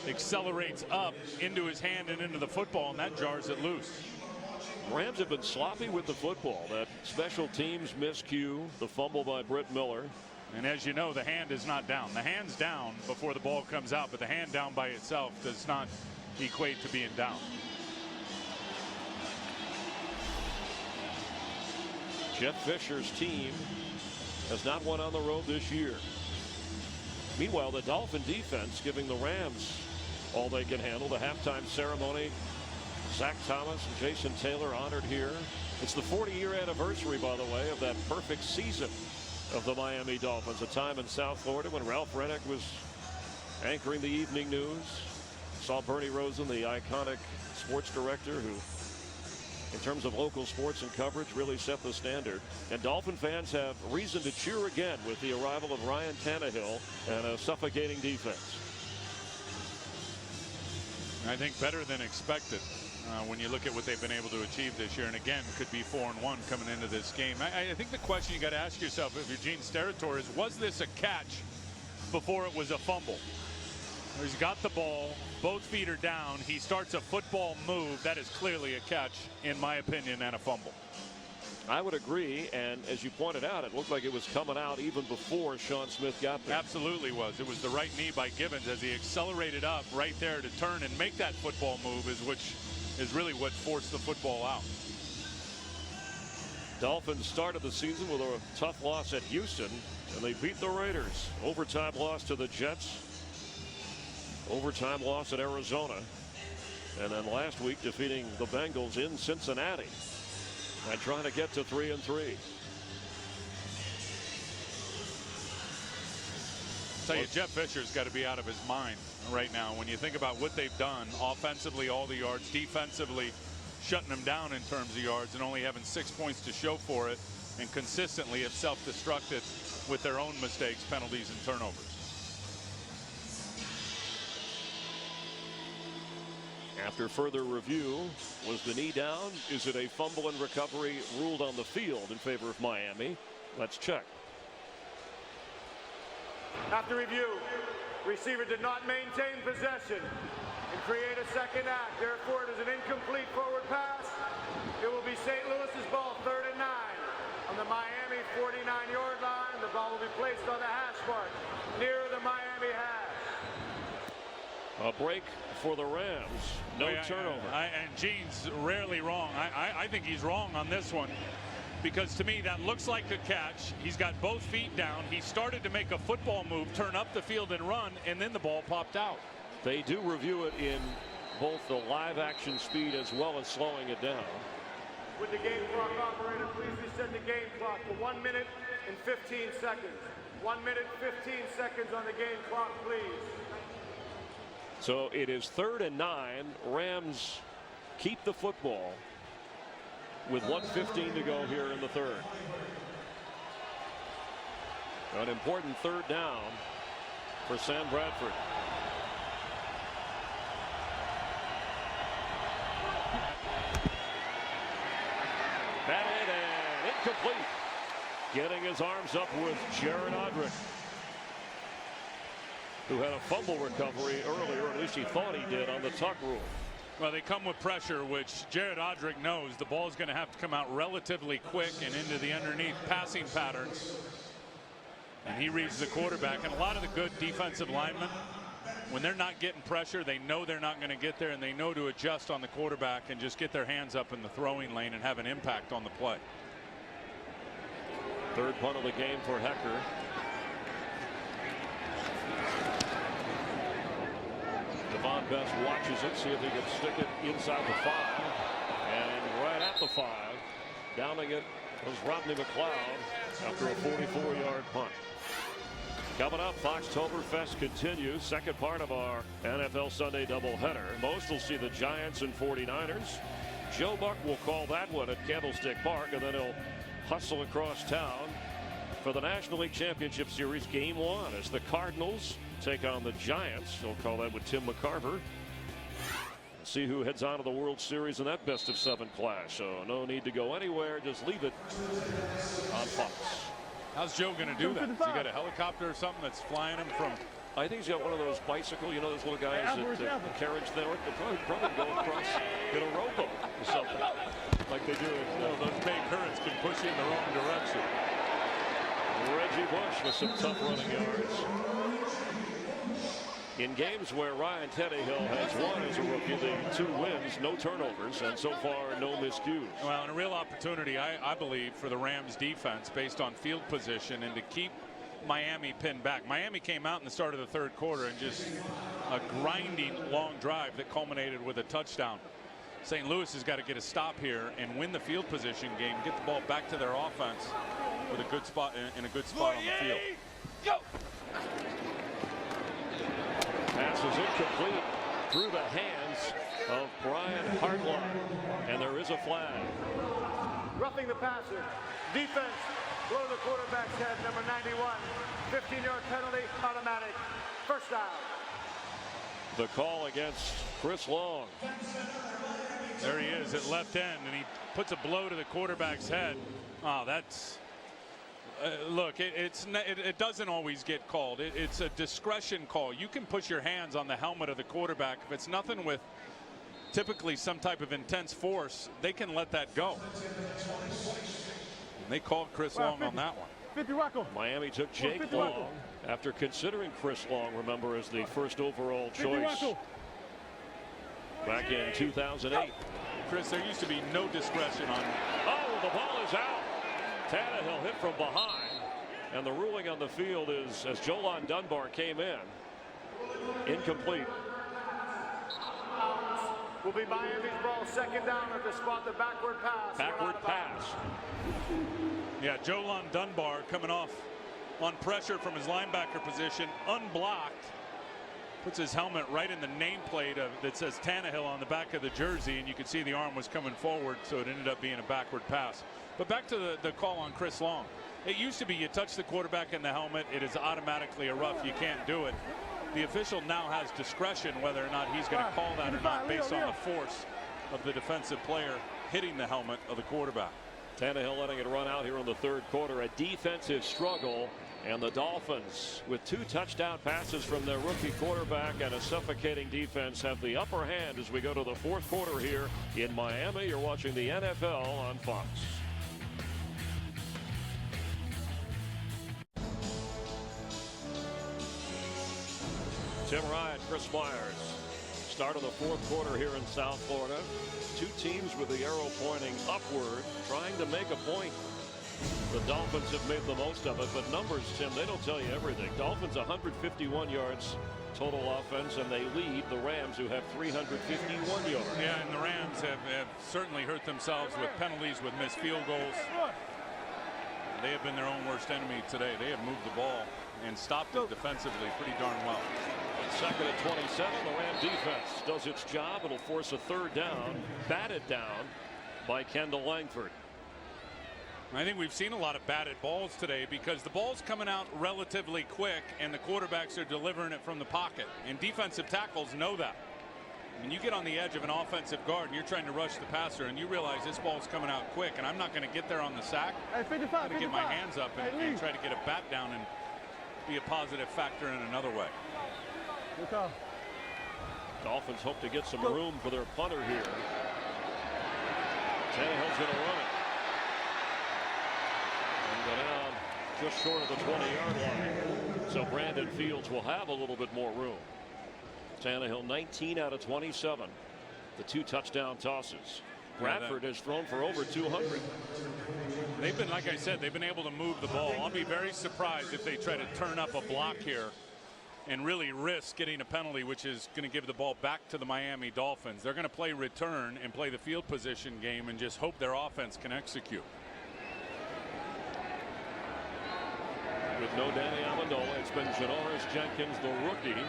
accelerates up into his hand and into the football, and that jars it loose. Rams have been sloppy with the football. That special teams miscue, the fumble by Britt Miller. And as you know, the hand is not down. The hand's down before the ball comes out, but the hand down by itself does not equate to being down. Jeff Fisher's team has not won on the road this year. Meanwhile, the Dolphin defense giving the Rams all they can handle. The halftime ceremony, Zach Thomas and Jason Taylor honored here. It's the 40-year anniversary, by the way, of that perfect season of the Miami Dolphins. A time in South Florida when Ralph Rennick was anchoring the evening news. Saw Bernie Rosen, the iconic sports director who, in terms of local sports and coverage, really set the standard. And Dolphin fans have reason to cheer again with the arrival of Ryan Tannehill and a suffocating defense. I think better than expected when you look at what they've been able to achieve this year. And again, could be 4-1 coming into this game. I think the question you got to ask yourself, if you're Gene Steratore, is was this a catch before it was a fumble? He's got the ball, both feet are down. He starts a football move. That is clearly a catch, in my opinion, and a fumble. I would agree, and as you pointed out, it looked like it was coming out even before Sean Smith got there. Absolutely was. It was the right knee by Gibbons as he accelerated up right there to turn and make that football move, which is really what forced the football out. Dolphins started the season with a tough loss at Houston, and they beat the Raiders. Overtime loss to the Jets. Overtime loss at Arizona. And then last week defeating the Bengals in Cincinnati. And trying to get to 3-3. Tell you, Jeff Fisher's got to be out of his mind right now when you think about what they've done offensively, all the yards, defensively shutting them down in terms of yards and only having 6 points to show for it, and consistently have self-destructed with their own mistakes, penalties, and turnovers. After further review, was the knee down? Is it a fumble and recovery ruled on the field in favor of Miami? Let's check. After review, receiver did not maintain possession and create a second act. Therefore, it is an incomplete forward pass. It will be St. Louis's ball, 3rd and 9. On the Miami 49-yard line, the ball will be placed on the hash mark near the Miami hash. A break for the Rams. No turnover. And Gene's rarely wrong. I think he's wrong on this one, because to me that looks like a catch. He's got both feet down. He started to make a football move, turn up the field and run, and then the ball popped out. They do review it in both the live action speed as well as slowing it down. Would the game clock operator please reset the game clock to 1 minute and 15 seconds. 1 minute, 15 seconds on the game clock, please. So it is 3rd and 9. Rams keep the football with 1:15 to go here in the third. An important 3rd down for Sam Bradford. Batted and incomplete. Getting his arms up with Jared Odrick, who had a fumble recovery earlier, or at least he thought he did, on the tuck rule. Well, they come with pressure, which Jared Odrick knows the ball is going to have to come out relatively quick and into the underneath passing patterns. And he reads the quarterback. And a lot of the good defensive linemen, when they're not getting pressure, they know they're not going to get there, and they know to adjust on the quarterback and just get their hands up in the throwing lane and have an impact on the play. 3rd punt of the game for Hecker. Devon Best watches it, see if he can stick it inside the 5. And right at the 5, downing it was Rodney McLeod after a 44-yard punt. Coming up, Foxtoberfest continues. Second part of our NFL Sunday doubleheader. Most will see the Giants and 49ers. Joe Buck will call that one at Candlestick Park, and then he'll hustle across town for the National League Championship Series Game 1 as the Cardinals take on the Giants. He'll call that with Tim McCarver. See who heads on to the World Series in that best-of-7 clash. So no need to go anywhere. Just leave it on Fox. How's Joe going to do that? Has he got a helicopter or something that's flying him from? I think he's got one of those bicycle, you know, those little guys that the carriage there. They'll probably go across in a rowboat or something, like they do. Those big currents can push you in the wrong direction. Reggie Bush with some tough running yards. In games where Ryan Tannehill has won as a rookie, the 2 wins, no turnovers, and so far no miscues. Well, and a real opportunity, I believe, for the Rams defense based on field position and to keep Miami pinned back. Miami came out in the start of the 3rd quarter and just a grinding long drive that culminated with a touchdown. St. Louis has got to get a stop here and win the field position game, get the ball back to their offense with a good spot in a good spot on the field. Go! Pass is incomplete through the hands of Brian Hartline, and there is a flag. Roughing the passer. Defense, blow the quarterback's head, number 91. 15-yard penalty, automatic. First down. The call against Chris Long. There he is at left end, and he puts a blow to the quarterback's head. Oh, that's Look, it doesn't always get called. It's a discretion call. You can put your hands on the helmet of the quarterback. If it's nothing with typically some type of intense force, they can let that go. And they called Chris Long on that one. 50 Rocco. Miami took Jake Long after considering Chris Long, remember, as the first overall choice back in 2008. Chris, there used to be no discretion on. Oh, the ball is out. Tannehill hit from behind, and the ruling on the field is, as Jolon Dunbar came in, incomplete. Will be Miami's ball, second down at the spot, the backward pass. Backward pass. Yeah, Jolon Dunbar coming off on pressure from his linebacker position, unblocked. Puts his helmet right in the nameplate that says Tannehill on the back of the jersey, and you could see the arm was coming forward, so it ended up being a backward pass. But back to the call on Chris Long. It used to be you touch the quarterback in the helmet, it is automatically a rough. You can't do it. The official now has discretion whether or not he's going to call that or not based on the force of the defensive player hitting the helmet of the quarterback. Tannehill letting it run out here in the third quarter. A defensive struggle, and the Dolphins, with 2 touchdown passes from their rookie quarterback and a suffocating defense, have the upper hand as we go to the fourth quarter here in Miami. You're watching the NFL on Fox. Tim Ryan, Chris Myers. Start of the fourth quarter here in South Florida. 2 teams with the arrow pointing upward, trying to make a point. The Dolphins have made the most of it, but numbers, Tim, they don't tell you everything. Dolphins 151 yards total offense, and they lead the Rams, who have 351 yards. Yeah, and the Rams have certainly hurt themselves with penalties, with missed field goals. They have been their own worst enemy today. They have moved the ball and stopped it defensively pretty darn well. Second and 27. The Ram defense does its job. It'll force a third down, batted down by Kendall Langford. I think we've seen a lot of batted balls today because the ball's coming out relatively quick and the quarterbacks are delivering it from the pocket, and defensive tackles know that. When you get on the edge of an offensive guard and you're trying to rush the passer and you realize this ball's coming out quick and I'm not going to get there on the sack, I'm going to get my hands up and try to get a bat down and be a positive factor in another way. Dolphins hope to get some room for their punter here. Tannehill's going to run it. And go down just short of the 20-yard line. So Brandon Fields will have a little bit more room. Tannehill 19 out of 27. The 2 touchdown tosses. Bradford has thrown for over 200. They've been, like I said, they've been able to move the ball. I'll be very surprised if they try to turn up a block here and really risk getting a penalty, which is going to give the ball back to the Miami Dolphins. They're going to play return and play the field position game and just hope their offense can execute. With no Danny Amendola, it's been Janoris Jenkins, the rookie,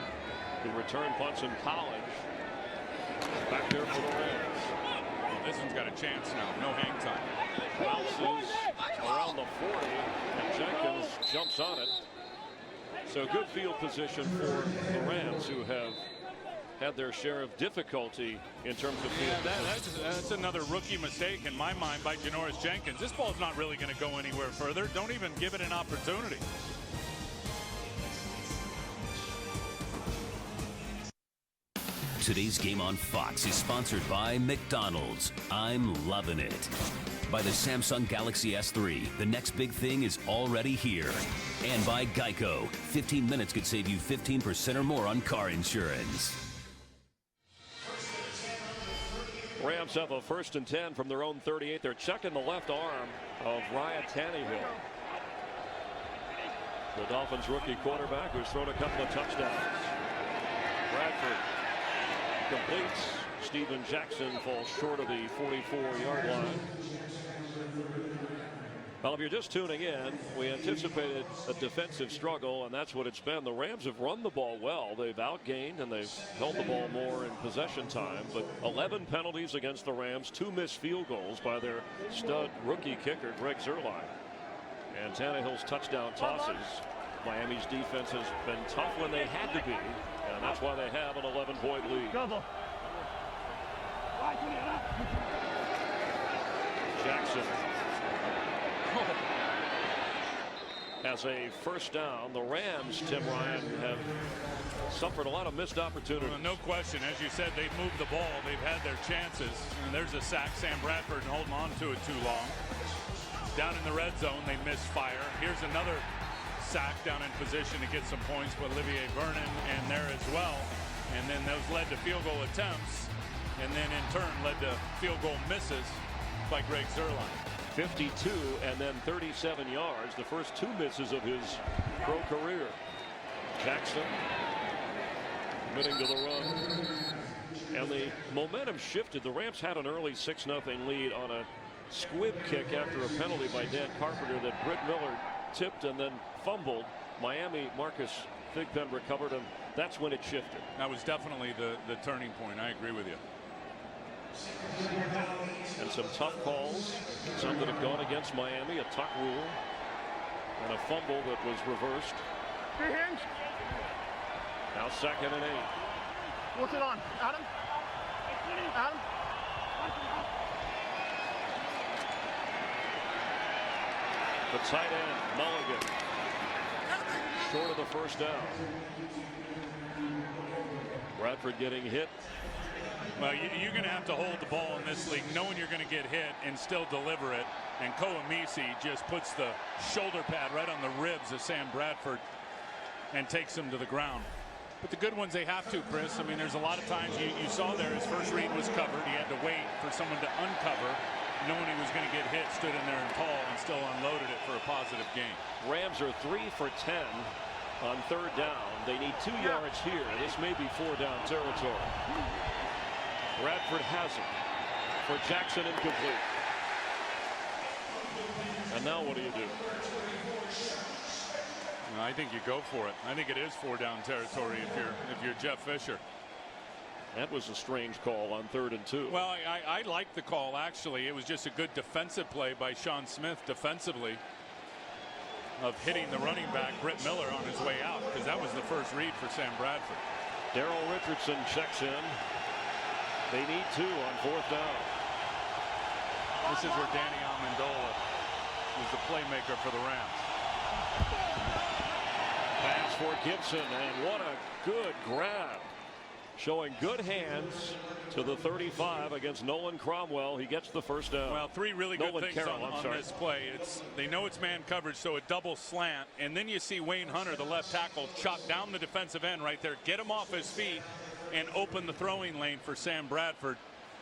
who returned punts in college. Back there for the Rams. Well, this one's got a chance now. No hang time. Bounces around the 40, and Jenkins jumps on it. So good field position for the Rams, who have had their share of difficulty in terms of field. That's another rookie mistake in my mind by Janoris Jenkins. This ball's not really going to go anywhere further. Don't even give it an opportunity. Today's game on Fox is sponsored by McDonald's. I'm loving it. By the Samsung Galaxy S3, the next big thing is already here. And by Geico, 15 minutes could save you 15% or more on car insurance. Rams have a 1st and 10 from their own 38. They're checking the left arm of Ryan Tannehill, the Dolphins rookie quarterback who's thrown a couple of touchdowns. Bradford completes. Steven Jackson falls short of the 44-yard line. Well, if you're just tuning in, we anticipated a defensive struggle, and that's what it's been. The Rams have run the ball well. They've outgained, and they've held the ball more in possession time. But 11 penalties against the Rams, 2 missed field goals by their stud rookie kicker, Greg Zuerlein. And Tannehill's touchdown tosses. Miami's defense has been tough when they had to be, and that's why they have an 11-point lead. Jackson. as a first down. The Rams, Tim Ryan, have suffered a lot of missed opportunities. Well, no question. As you said, they've moved the ball. They've had their chances. And there's a sack. Sam Bradford holding on to it too long. Down in the red zone, they missed fire. Here's another sack down in position to get some points with Olivier Vernon and there as well. And then those led to field goal attempts. And then in turn led to field goal misses by Greg Zuerlein. 52 and then 37 yards. The first 2 misses of his pro career. Jackson committing to the run. And the momentum shifted. The Rams had an early 6-0 lead on a squib kick after a penalty by Dan Carpenter that Britt Miller tipped and then fumbled. Miami, Marcus Thigpen recovered, and that's when it shifted. That was definitely the turning point. I agree with you. And some tough calls, some that have gone against Miami, a tuck rule, and a fumble that was reversed. Now 2nd and 8. What's it on? Adam? Adam? The tight end, Mulligan, short of the first down. Bradford getting hit. Well, you're going to have to hold the ball in this league knowing you're going to get hit and still deliver it. And Kouamisi just puts the shoulder pad right on the ribs of Sam Bradford and takes him to the ground. But the good ones, they have to, Chris. I mean, there's a lot of times you saw there his first read was covered. He had to wait for someone to uncover, knowing he was going to get hit, stood in there and tall and still unloaded it for a positive gain. Rams are 3 for 10 on 3rd down. They need 2 yards here. This may be 4-down territory. Bradford has it for Jackson, incomplete. And now what do you do? I think you go for it. I think it is 4-down territory if you're Jeff Fisher. That was a strange call on 3rd and 2. Well, I like the call, actually. It was just a good defensive play by Sean Smith defensively of hitting the running back, Britt Miller, on his way out, because that was the first read for Sam Bradford. Daryl Richardson checks in. They need 2 on 4th down. This is where Danny Amendola was the playmaker for the Rams. Pass for Gibson, and what a good grab. Showing good hands to the 35 against Nolan Cromwell. He gets the first down. Well, 3 really good Nolan things Carroll, on this play. They know it's man coverage, so a double slant. And then you see Wayne Hunter, the left tackle, chop down the defensive end right there, get him off his feet, and open the throwing lane for Sam Bradford,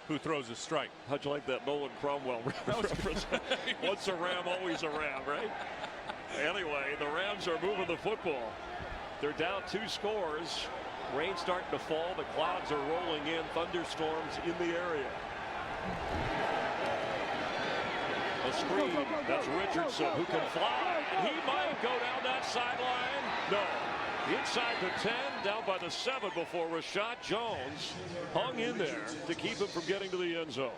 who throws a strike. How'd you like that Nolan Cromwell reference? Once a Ram, always a Ram, right? Anyway, the Rams are moving the football. They're down 2 scores. Rain starting to fall. The clouds are rolling in. Thunderstorms in the area. A screen. That's Richardson, who can fly. And he might go down that sideline. No. Inside the 10, down by the 7 before Rashad Jones hung in there to keep him from getting to the end zone.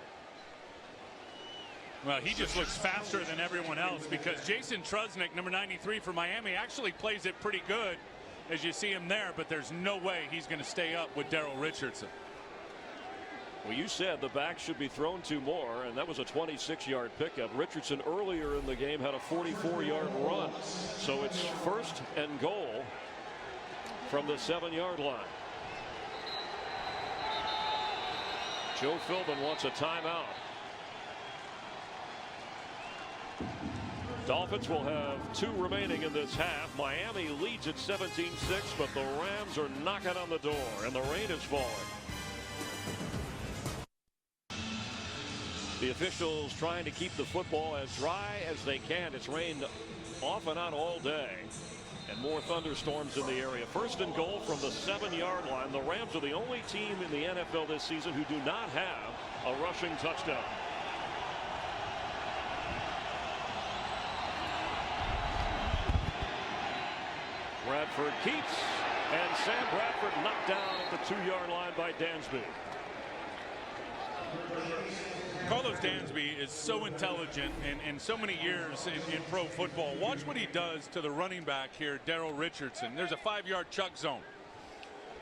Well, he just looks faster than everyone else, because Jason Trusnick, number 93 for Miami, actually plays it pretty good as you see him there, but there's no way he's going to stay up with Daryl Richardson. Well, you said the back should be thrown to more, and that was a 26-yard pickup. Richardson earlier in the game had a 44-yard run. So it's 1st and goal from the 7-yard line. Joe Philbin wants a timeout. Dolphins will have 2 remaining in this half. Miami leads at 17-6, but the Rams are knocking on the door, and the rain is falling. The officials trying to keep the football as dry as they can. It's rained off and on all day, and more thunderstorms in the area. 1st and goal from the 7-yard line. The Rams are the only team in the NFL this season who do not have a rushing touchdown. Bradford keeps, and Sam Bradford knocked down at the 2-yard line by Dansby. Carlos Dansby is so intelligent and so many years in pro football. Watch what he does to the running back here, Daryl Richardson. There's a 5-yard chuck zone.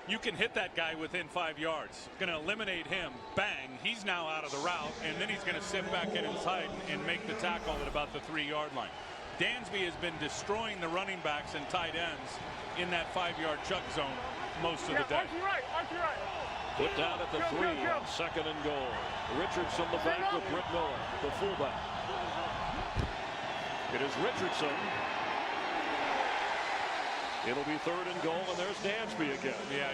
You can hit that guy within 5 yards. Going to eliminate him. Bang. He's now out of the route, and then he's going to sit back in inside and make the tackle at about the 3-yard line. Dansby has been destroying the running backs and tight ends in that 5-yard chuck zone most of the day. Put down at the 3 on 2nd and goal. Richardson the back with Britt Miller, the fullback. It is Richardson. It'll be 3rd and goal, and there's Dansby again. Yeah,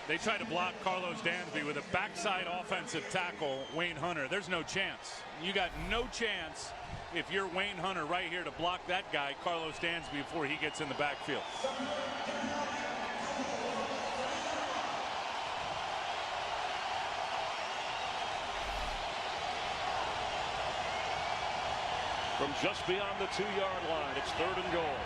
they try to block Carlos Dansby with a backside offensive tackle, Wayne Hunter. There's no chance. You got no chance if you're Wayne Hunter right here to block that guy, Carlos Dansby, before he gets in the backfield. From just beyond the 2-yard line, it's 3rd and goal.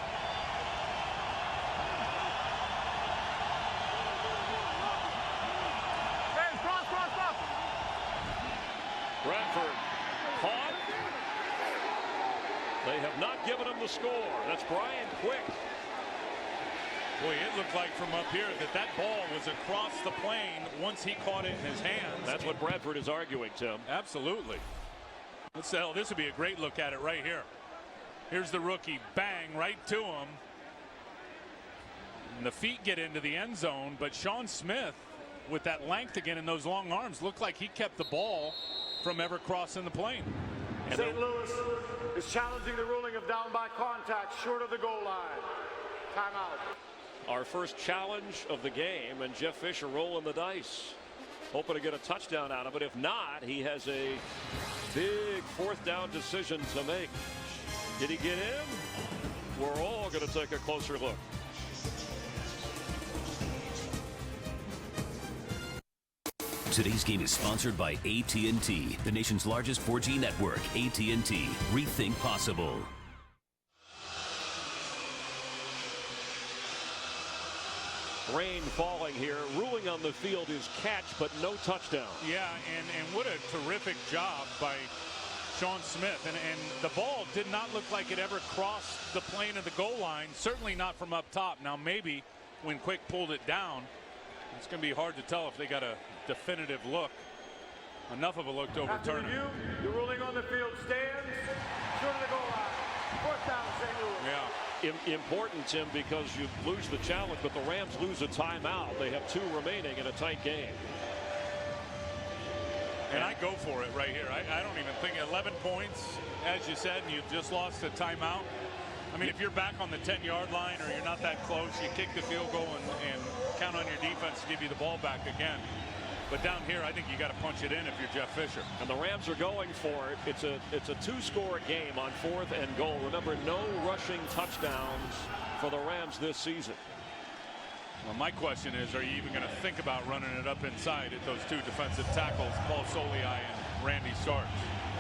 Bradford caught. They have not given him the score. That's Brian Quick. Boy, it looked like from up here that ball was across the plane once he caught it in his hands. That's what Bradford is arguing, Tim. Absolutely. This would be a great look at it right here. Here's the rookie, bang, right to him. And the feet get into the end zone, but Sean Smith, with that length again and those long arms, looked like he kept the ball from ever crossing the plane. And St. Louis is challenging the ruling of down by contact short of the goal line. Timeout. Our first challenge of the game, and Jeff Fisher rolling the dice, hoping to get a touchdown out of it. If not, he has a big 4th down decision to make. Did he get in? We're all going to take a closer look. Today's game is sponsored by AT&T, the nation's largest 4G network. AT&T. Rethink possible. Rain falling here. Ruling on the field is catch, but no touchdown. Yeah, and what a terrific job by Sean Smith. And the ball did not look like it ever crossed the plane of the goal line, certainly not from up top. Now, maybe when Quick pulled it down, it's going to be hard to tell if they got a definitive look. Enough of a look to overturn it. The ruling on the field stands short of the goal line. 4th down, St. Louis. Yeah. Important, Tim, because you lose the challenge, but the Rams lose a timeout. They have 2 remaining in a tight game. And I go for it right here. I don't even think 11 points, as you said, and you just lost a timeout. I mean, if you're back on the 10-yard line or you're not that close, you kick the field goal and count on your defense to give you the ball back again. But down here, I think you got to punch it in if you're Jeff Fisher. And the Rams are going for it. It's a 2-score game on 4th and goal. Remember, no rushing touchdowns for the Rams this season. Well, my question is, are you even going to think about running it up inside at those 2 defensive tackles, Paul Soliai and Randy Starks?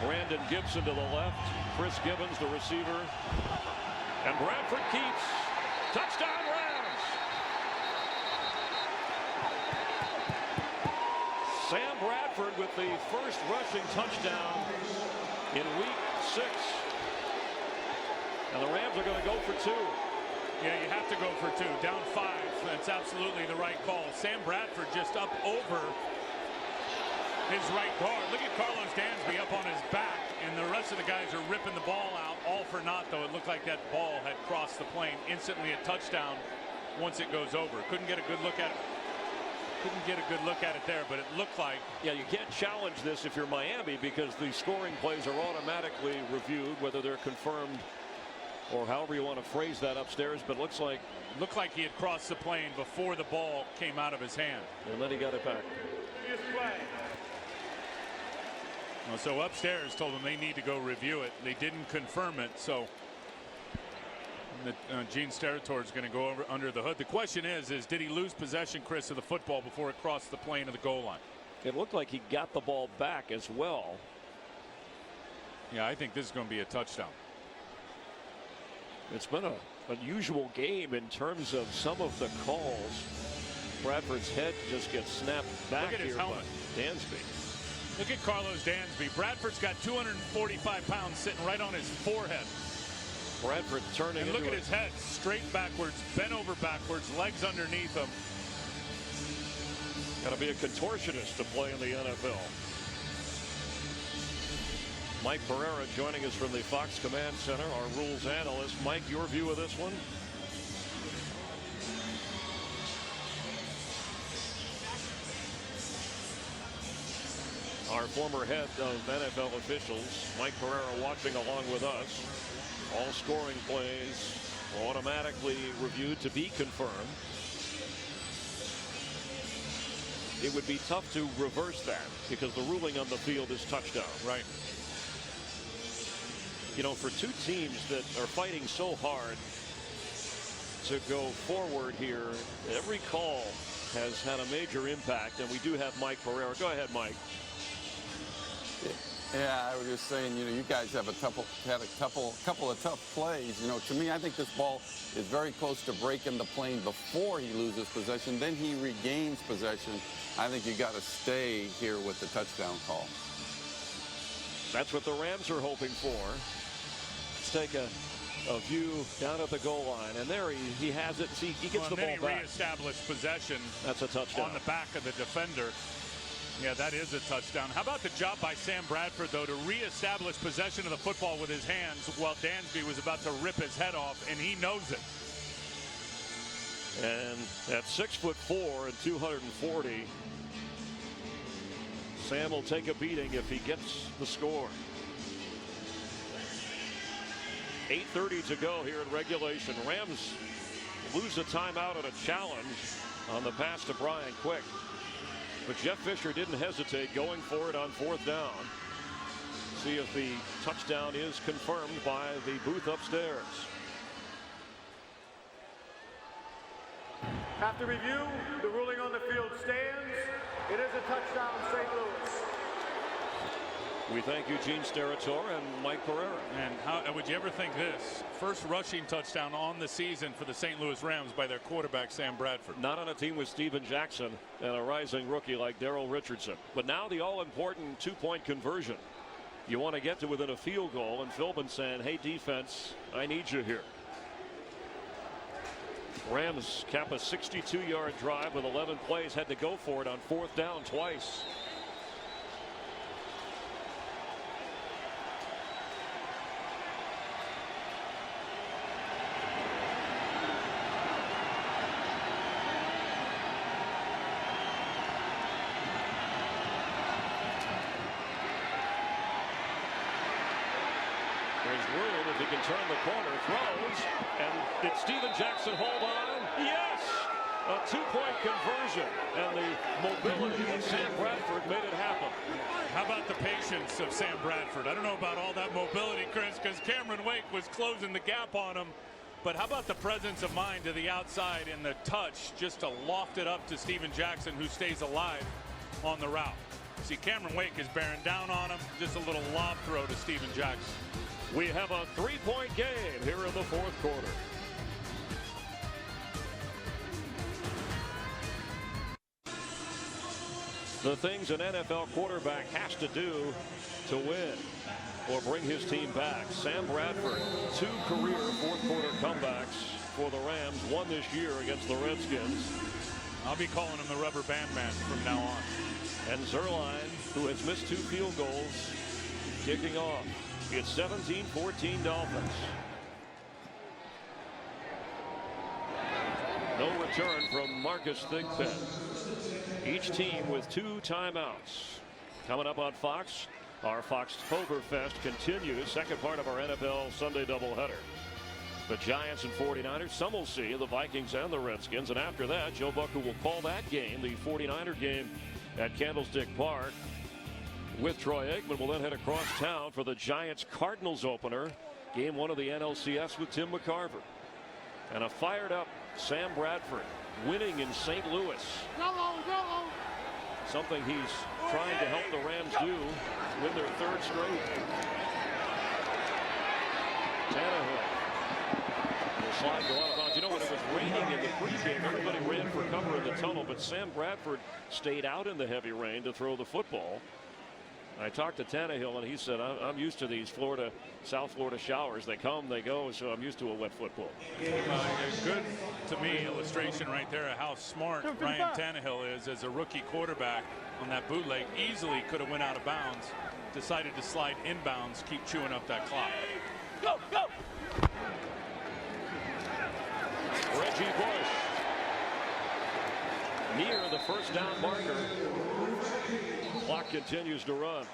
Brandon Gibson to the left, Chris Gibbons, the receiver, and Bradford keeps. Touchdown Rams! Sam Bradford with the first rushing touchdown in week 6. And the Rams are going to go for 2. Yeah, you have to go for 2. Down 5. That's absolutely the right call. Sam Bradford just up over his right guard. Look at Carlos Dansby up on his back, and the rest of the guys are ripping the ball out. All for naught, though. It looked like that ball had crossed the plane. Instantly a touchdown once it goes over. Couldn't get a good look at it. Couldn't get a good look at it there, but it looked like. Yeah, you can't challenge this if you're Miami because the scoring plays are automatically reviewed, whether they're confirmed or however you want to phrase that upstairs. But looked like he had crossed the plane before the ball came out of his hand. And then he got it back. Well, so upstairs told them they need to go review it. They didn't confirm it, so Gene Steratore is going to go over under the hood. The question is did he lose possession, Chris, of the football before it crossed the plane of the goal line? It looked like he got the ball back as well. Yeah, I think this is going to be a touchdown. It's been an unusual game in terms of some of the calls. Bradford's head just gets snapped back. Look at his here helmet. by Dansby. Look at Carlos Dansby. Bradford's got 245 pounds sitting right on his forehead. Bradford turning. And look at his head, straight backwards, bent over backwards, legs underneath him. Got to be a contortionist to play in the NFL. Mike Pereira joining us from the Fox Command Center, our rules analyst. Mike, your view of this one? Our former head of NFL officials, Mike Pereira, watching along with us. All scoring plays automatically reviewed to be confirmed. It would be tough to reverse that because the ruling on the field is touchdown. Right. You know, for two teams that are fighting so hard to go forward here, every call has had a major impact, and we do have Mike Pereira. Go ahead, Mike. Yeah, I was just saying, you know, you guys have had a couple of tough plays. You know, to me, I think this ball is very close to breaking the plane before he loses possession. Then he regains possession. I think you got to stay here with the touchdown call. That's what the Rams are hoping for. Let's take a view down at the goal line, and there he has it. See, he gets the ball back. Reestablished possession. That's a touchdown on the back of the defender. Yeah, that is a touchdown. How about the job by Sam Bradford, though, to reestablish possession of the football with his hands while Dansby was about to rip his head off, and he knows it. And at 6'4" and 240, Sam will take a beating if he gets the score. 8:30 to go here in regulation. Rams lose a timeout on a challenge on the pass to Brian Quick. But Jeff Fisher didn't hesitate, going for it on 4th down. See if the touchdown is confirmed by the booth upstairs. After review, the ruling on the field stands. It is a touchdown, St. Louis. We thank Eugene Steratore and Mike Pereira. And how would you ever think this? First rushing touchdown on the season for the St. Louis Rams by their quarterback, Sam Bradford. Not on a team with Steven Jackson and a rising rookie like Daryl Richardson. But now the all-important two-point conversion. You want to get to within a field goal, and Philbin saying, hey, defense, I need you here. Rams cap a 62-yard drive with 11 plays. Had to go for it on 4th down twice. If he can turn the corner, throws, and did Steven Jackson hold on? Yes! A two-point conversion, and the mobility of Sam Bradford made it happen. How about the patience of Sam Bradford? I don't know about all that mobility, Chris, because Cameron Wake was closing the gap on him. But how about the presence of mind to the outside and the touch just to loft it up to Steven Jackson, who stays alive on the route? See, Cameron Wake is bearing down on him. Just a little lob throw to Steven Jackson. We have a 3-point game here in the 4th quarter. The things an NFL quarterback has to do to win or bring his team back. Sam Bradford, 2 career 4th quarter comebacks for the Rams, 1 this year against the Redskins. I'll be calling him the rubber band man from now on. And Zerline, who has missed 2 field goals, kicking off. It's 17-14 Dolphins. No return from Marcus Thigpen. Each team with 2 timeouts. Coming up on Fox, our Fox Fogerfest continues. Second part of our NFL Sunday doubleheader. The Giants and 49ers. Some will see the Vikings and the Redskins. And after that, Joe Bucker will call that game, the 49er game at Candlestick Park. With Troy Aikman, will then head across town for the Giants-Cardinals opener. Game 1 of the NLCS with Tim McCarver. And a fired-up Sam Bradford winning in St. Louis. Something he's trying to help the Rams do, win their 3rd straight. Tannehill will slide go out of bounds. You know, when it was raining in the pregame, everybody ran for cover in the tunnel, but Sam Bradford stayed out in the heavy rain to throw the football. I talked to Tannehill, and he said, I'm used to these South Florida showers. They come, they go, so I'm used to a wet football. A good, to me, illustration right there of how smart Ryan Tannehill is as a rookie quarterback on that bootleg. Easily could have went out of bounds. Decided to slide inbounds, keep chewing up that clock. Go, go. Reggie Bush near the first down marker. Clock continues to run.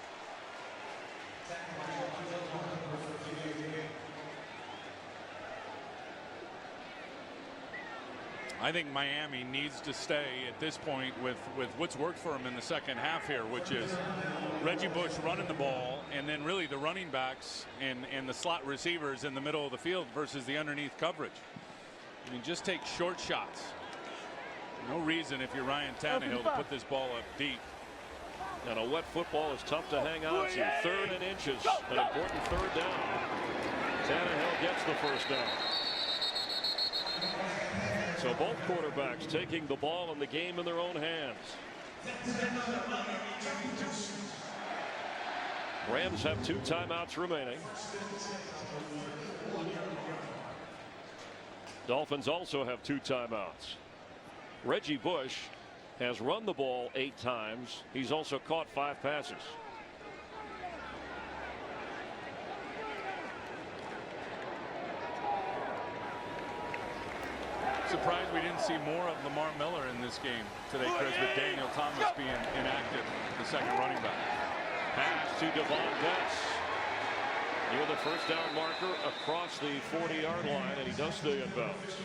I think Miami needs to stay at this point with what's worked for him in the second half here, which is Reggie Bush running the ball, and then really the running backs and the slot receivers in the middle of the field versus the underneath coverage. I mean, just take short shots. No reason, if you're Ryan Tannehill, to put this ball up deep. And a wet football is tough to hang on to. 3rd and inches, an important 3rd down. Tannehill gets the first down. So both quarterbacks taking the ball and the game in their own hands. Rams have 2 timeouts remaining. Dolphins also have 2 timeouts. Reggie Bush has run the ball 8 times. He's also caught 5 passes. Surprised we didn't see more of Lamar Miller in this game today, Chris, with Daniel Thomas being inactive, the second running back. Pass to Devon Betts near the first down marker across the 40-yard line, and he does stay in bounds.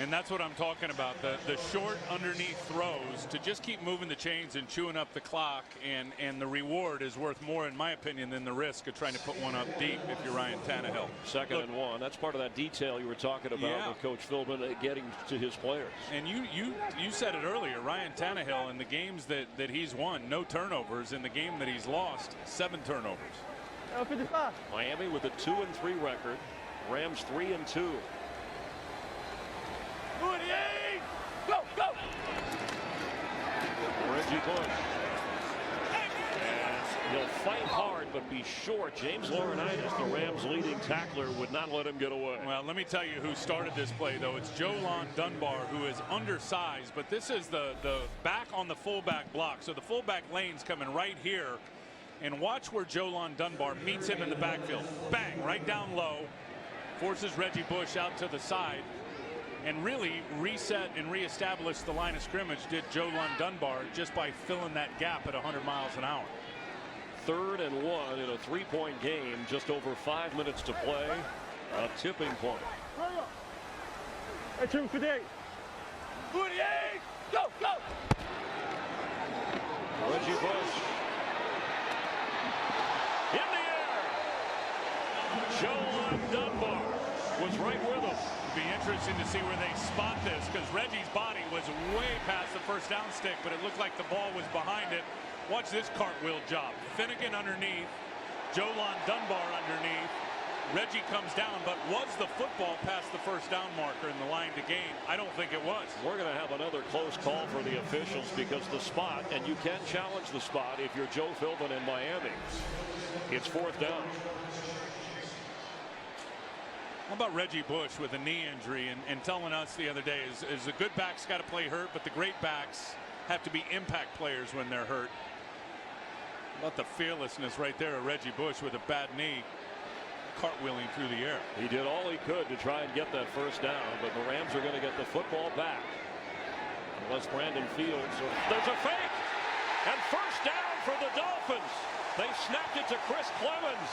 And that's what I'm talking about, the short underneath throws to just keep moving the chains and chewing up the clock, and the reward is worth more, in my opinion, than the risk of trying to put one up deep if you're Ryan Tannehill. Second and 1. That's part of that detail you were talking about with Coach Philbin getting to his players. And you said it earlier, Ryan Tannehill, in the games that he's won, no turnovers. In the game that he's lost, 7 turnovers. Miami with a 2-3 record. Rams 3-2. Go, go. Reggie Bush. And he'll fight hard but be short. James Laurinaitis, the Rams leading tackler, would not let him get away. Well, let me tell you who started this play, though. It's Jolon Dunbar, who is undersized, but this is the back on the fullback block. So the fullback lane's coming right here. And watch where Jolon Dunbar meets him in the backfield. Bang, right down low. Forces Reggie Bush out to the side. And really reset and reestablish the line of scrimmage did Jolon Dunbar just by filling that gap at 100 miles an hour. 3rd and 1 in a 3-point game. Just over 5 minutes to play. A tipping point. Go, go. Reggie Bush in the air. Jolon Dunbar was right with him. Be interesting to see where they spot this, because Reggie's body was way past the first down stick, but it looked like the ball was behind it. Watch this cartwheel job. Finnegan underneath, Jolon Dunbar underneath. Reggie comes down, but was the football past the first down marker in the line to gain? I don't think it was. We're going to have another close call for the officials, because the spot, and you can challenge the spot if you're Joe Philbin in Miami. It's 4th down. How about Reggie Bush with a knee injury and telling us the other day is the good backs got to play hurt, but the great backs have to be impact players when they're hurt. How about the fearlessness right there of Reggie Bush with a bad knee, cartwheeling through the air. He did all he could to try and get that first down, but the Rams are going to get the football back. Unless Brandon Fields. There's a fake! And first down for the Dolphins. They snapped it to Chris Clemens.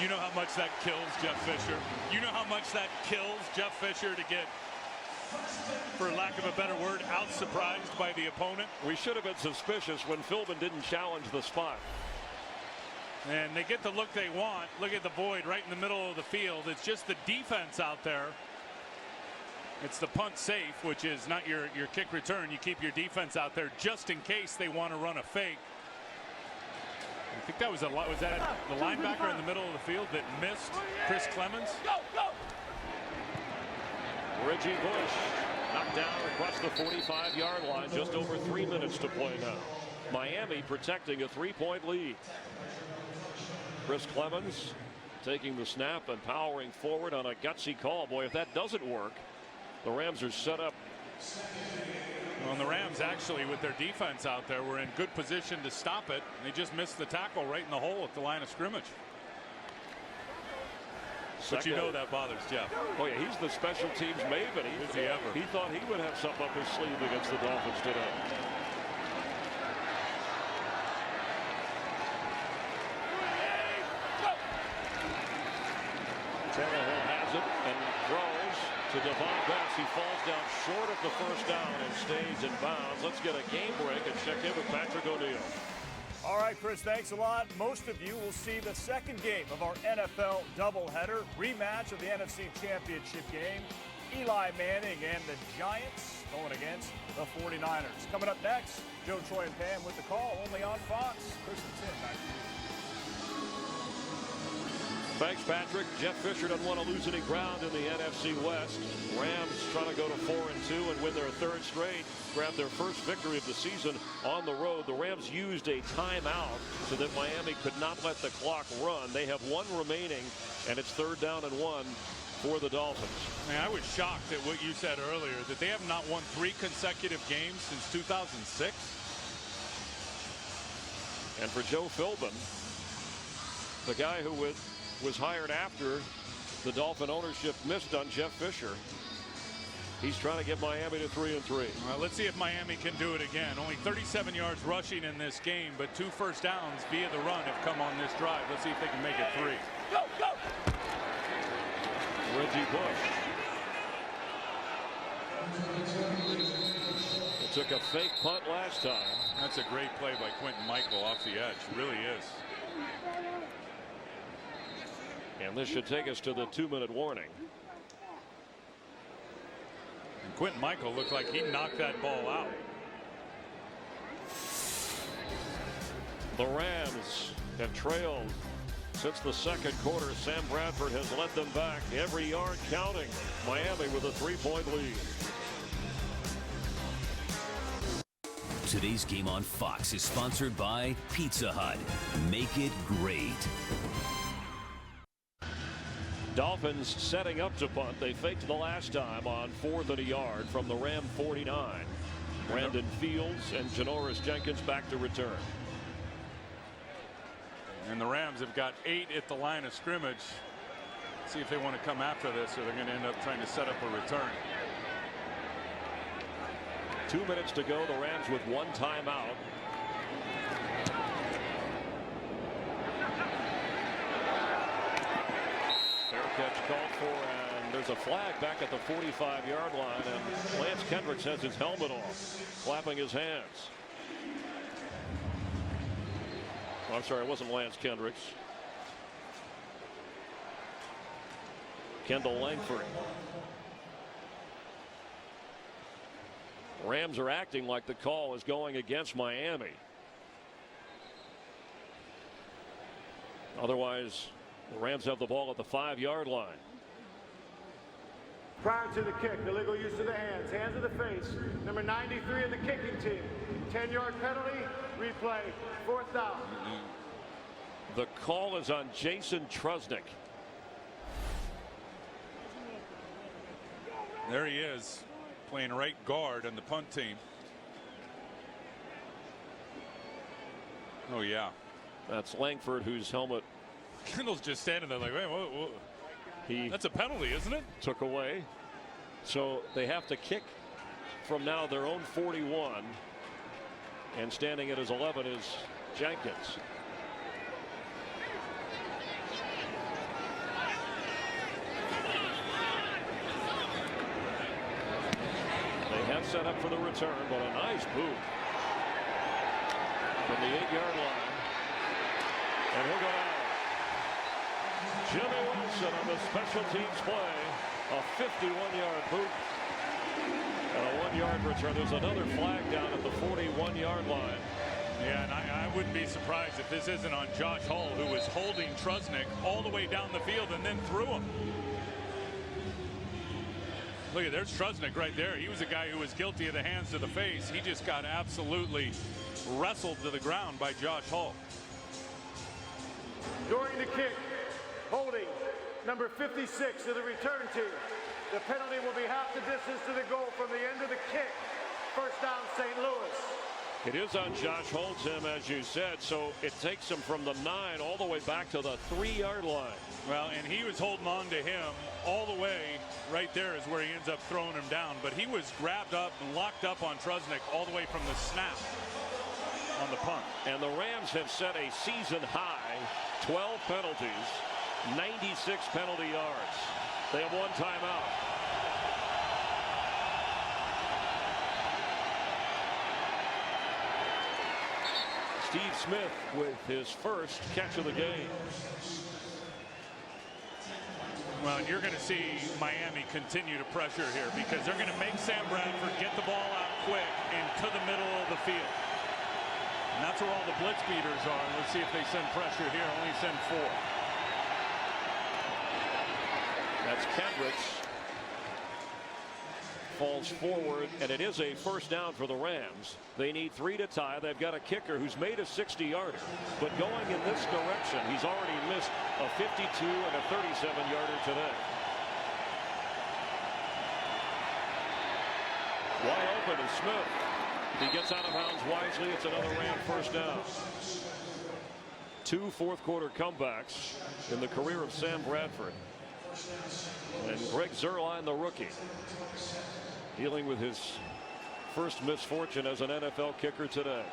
You know how much that kills Jeff Fisher. You know how much that kills Jeff Fisher to get, for lack of a better word, out surprised by the opponent. We should have been suspicious when Philbin didn't challenge the spot. And they get the look they want. Look at the void right in the middle of the field. It's just the defense out there. It's the punt safe, which is not your kick return. You keep your defense out there just in case they want to run a fake. I think that was was that the linebacker in the middle of the field that missed Chris Clemens? Go, go. Reggie Bush knocked down across the 45-yard line. Just over 3 minutes to play now. Miami protecting a 3-point lead. Chris Clemens taking the snap and powering forward on a gutsy call. Boy, if that doesn't work, the Rams are set up. Well, and the Rams actually, with their defense out there, were in good position to stop it. They just missed the tackle right in the hole at the line of scrimmage. But you know that bothers Jeff. Oh yeah, he's the special teams maven. Is he ever? He thought he would have something up his sleeve against the Dolphins today. Tannehill has it and throws to Devon Betts. He falls down short of the first down and stays in bounds. Let's get a game break and check in with Patrick O'Neill. All right, Chris, thanks a lot. Most of you will see the second game of our NFL doubleheader, rematch of the NFC Championship game. Eli Manning and the Giants going against the 49ers. Coming up next, Joe, Troy, and Pam with the call, only on Fox. Chris and Tim, back to you. Thanks, Patrick. Jeff Fisher doesn't want to lose any ground in the NFC West. Rams trying to go to 4-2 and win their third straight. Grab their first victory of the season on the road. The Rams used a timeout so that Miami could not let the clock run. They have one remaining, and it's 3rd down and 1 for the Dolphins. Man, I was shocked at what you said earlier, that they have not won 3 consecutive games since 2006. And for Joe Philbin, the guy who was hired after the Dolphin ownership missed on Jeff Fisher, he's trying to get Miami to 3-3. Well, let's see if Miami can do it again. Only 37 yards rushing in this game, but 2 first downs via the run have come on this drive. Let's see if they can make it 3. Go, go! Reggie Bush. It took a fake punt last time. That's a great play by Quentin Michael off the edge. Really is. And this should take us to the 2-minute warning. And Quentin Michael looked like he knocked that ball out. The Rams have trailed since the second quarter. Sam Bradford has led them back. Every yard counting. Miami with a 3-point lead. Today's game on Fox is sponsored by Pizza Hut. Make it great. Dolphins setting up to punt. They faked the last time on 4th and a yard from the Ram 49. Brandon Fields and Janoris Jenkins back to return. And the Rams have got 8 at the line of scrimmage. See if they want to come after this, or they're going to end up trying to set up a return. 2 minutes to go. The Rams with 1 timeout. Fair catch called for, and there's a flag back at the 45-yard line, and Lance Kendricks has his helmet off, clapping his hands. Oh, I'm sorry, it wasn't Lance Kendricks. Kendall Langford. Rams are acting like the call is going against Miami. Otherwise, the Rams have the ball at the 5-yard line. Prior to the kick, illegal use of the hands, hands of the face. Number 93 of the kicking team. 10-yard penalty, replay, 4th down. The call is on Jason Trusnick. There he is, playing right guard on the punt team. Oh, yeah. That's Langford, whose helmet Kendall's just standing there like, wait, whoa. he That's a penalty, isn't it? took away. So they have to kick from now their own 41. And standing at his 11 is Jenkins. They have set up for the return, but a nice boot from the 8-yard line. And he'll go down. Jimmy Wilson on the special teams play. A 51-yard boot and a 1-yard return. There's another flag down at the 41-yard line. Yeah, and I wouldn't be surprised if this isn't on Josh Hull, who was holding Trusnick all the way down the field and then threw him. Look at, there's Trusnick right there. He was a guy who was guilty of the hands to the face. He just got absolutely wrestled to the ground by Josh Holt. During the kick, holding number 56 of the return team. The penalty will be half the distance to the goal from the end of the kick. First down, St. Louis. It is on Josh Holt, Tim, as you said, so it takes him from the 9 all the way back to the 3-yard line. Well, and he was holding on to him all the way. Right there is where he ends up throwing him down. But he was grabbed up and locked up on Trusnick all the way from the snap on the punt. And the Rams have set a season high 12 penalties, 96 penalty yards. They have one timeout. Steve Smith with his first catch of the game. Well, and you're going to see Miami continue to pressure here because they're going to make Sam Bradford get the ball out quick into the middle of the field. And that's where all the blitz beaters are. Let's see if they send pressure here. Only send 4. That's Kendricks. Falls forward, and it is a first down for the Rams. They need 3 to tie. They've got a kicker who's made a 60-yarder, but going in this direction, he's already missed a 52 and a 37-yarder today. Wide open is Smith. He gets out of bounds wisely. It's another Ram first down. 2 fourth-quarter comebacks in the career of Sam Bradford. And Greg Zuerlein, the rookie, dealing with his first misfortune as an NFL kicker today.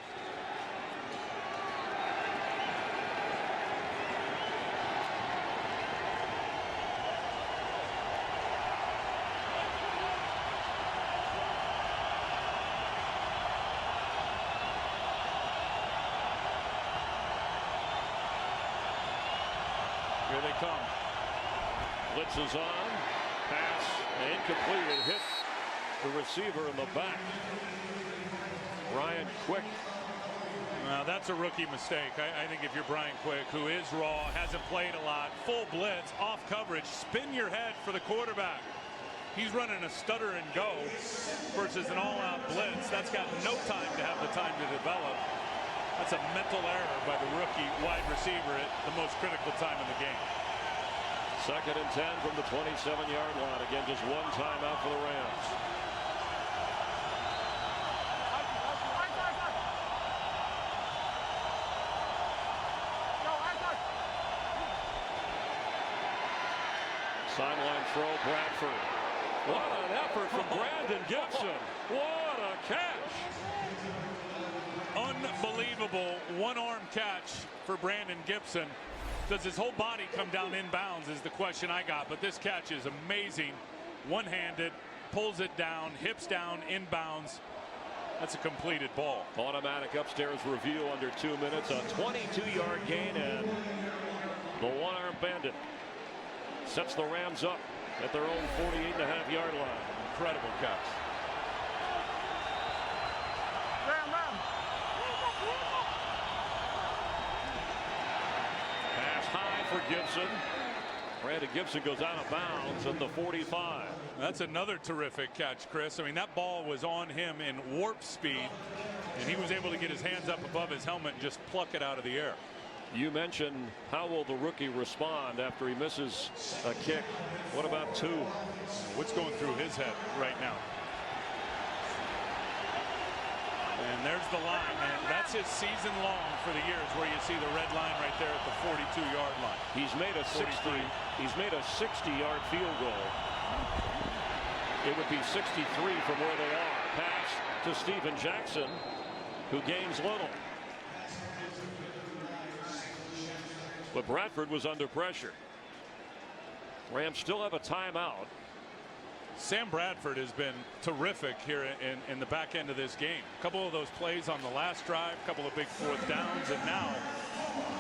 Here they come. Blitz is on. Pass incomplete. It hit the receiver in the back. Ryan Quick. Now that's a rookie mistake. I think if you're Brian Quick, who is raw, hasn't played a lot, full blitz, off coverage, spin your head for the quarterback. He's running a stutter and go versus an all-out blitz. That's got no time to have the time to develop. That's a mental error by the rookie wide receiver at the most critical time in the game. 2nd and 10 from the 27-yard line. Again, just one timeout for the Rams. Sideline throw, Bradford. What an effort from Brandon Gibson. What a catch. Unbelievable one-arm catch for Brandon Gibson. Does his whole body come down inbounds is the question I got, but this catch is amazing. One-handed, pulls it down, hips down, inbounds. That's a completed ball. Automatic upstairs review under 2 minutes. A 22-yard gain, and the one-arm bandit sets the Rams up at their own 48.5-yard line. Incredible catch. Pass high for Gibson. Brandon Gibson goes out of bounds at the 45. That's another terrific catch, Chris. I mean, that ball was on him in warp speed, and he was able to get his hands up above his helmet and just pluck it out of the air. You mentioned how will the rookie respond after he misses a kick. What about 2? What's going through his head right now? And there's the line, and that's his season long for the years, where you see the red line right there at the 42-yard line. He's made a 60-yard field goal. It would be 63 from where they are. Pass to Steven Jackson, who gains little. But Bradford was under pressure. Rams still have a timeout. Sam Bradford has been terrific here in the back end of this game. A couple of those plays on the last drive, a couple of big 4th downs, and now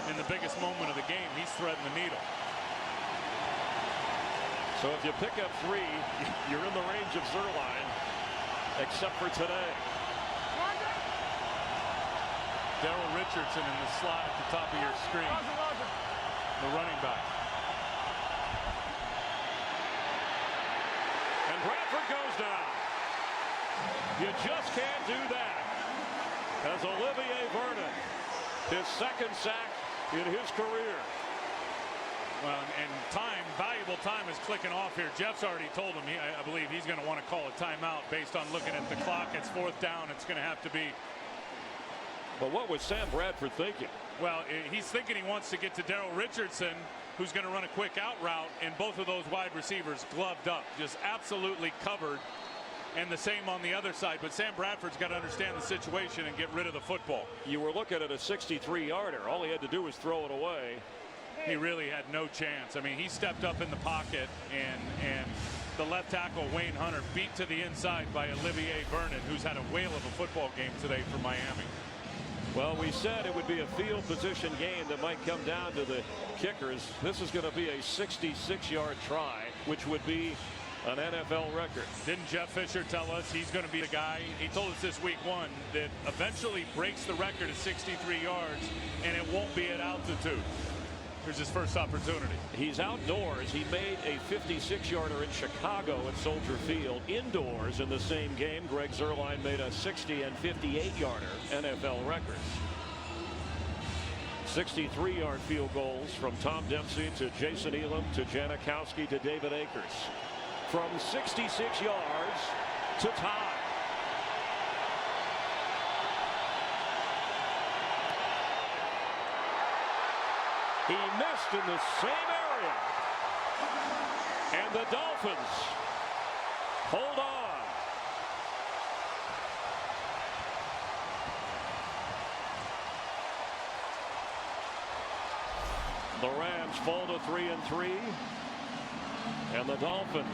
in the biggest moment of the game, he's threading the needle. So if you pick up 3, you're in the range of Zuerlein, except for today. Daryl Richardson in the slot at the top of your screen. The running back. And And Bradford goes down. You just can't do that. As Olivier Vernon, his second sack in his career. Well, and time, valuable time is clicking off here. Jeff's already told him, I believe he's going to want to call a timeout based on looking at the clock. It's fourth down. It's going to have to be. But what was Sam Bradford thinking? Well, he's thinking he wants to get to Daryl Richardson, who's going to run a quick out route, and both of those wide receivers gloved up, just absolutely covered. And the same on the other side. But Sam Bradford's got to understand the situation and get rid of the football. You were looking at a 63-yarder. All he had to do was throw it away. He really had no chance. I mean, he stepped up in the pocket, and the left tackle, Wayne Hunter, beat to the inside by Olivier Vernon, who's had a whale of a football game today for Miami. Well, we said it would be a field position game that might come down to the kickers. This is going to be a 66-yard try, which would be an NFL record. Didn't Jeff Fisher tell us he's going to be the guy? He told us this week one that eventually breaks the record at 63 yards, and it won't be at altitude. Here's his first opportunity. He's outdoors. He made a 56-yarder in Chicago at Soldier Field. Indoors in the same game, Greg Zuerlein made a 60 and 58-yarder NFL records. 63-yard field goals from Tom Dempsey to Jason Elam to Janikowski to David Akers. From 66 yards to tie. He missed in the same area. And the Dolphins hold on. The Rams fall to 3-3. And the Dolphins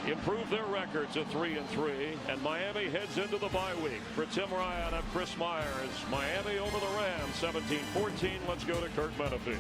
improve their record to 3-3, and Miami heads into the bye week. For Tim Ryan, I'm Chris Myers. Miami over the Rams, 17-14. Let's go to Kirk Menefee.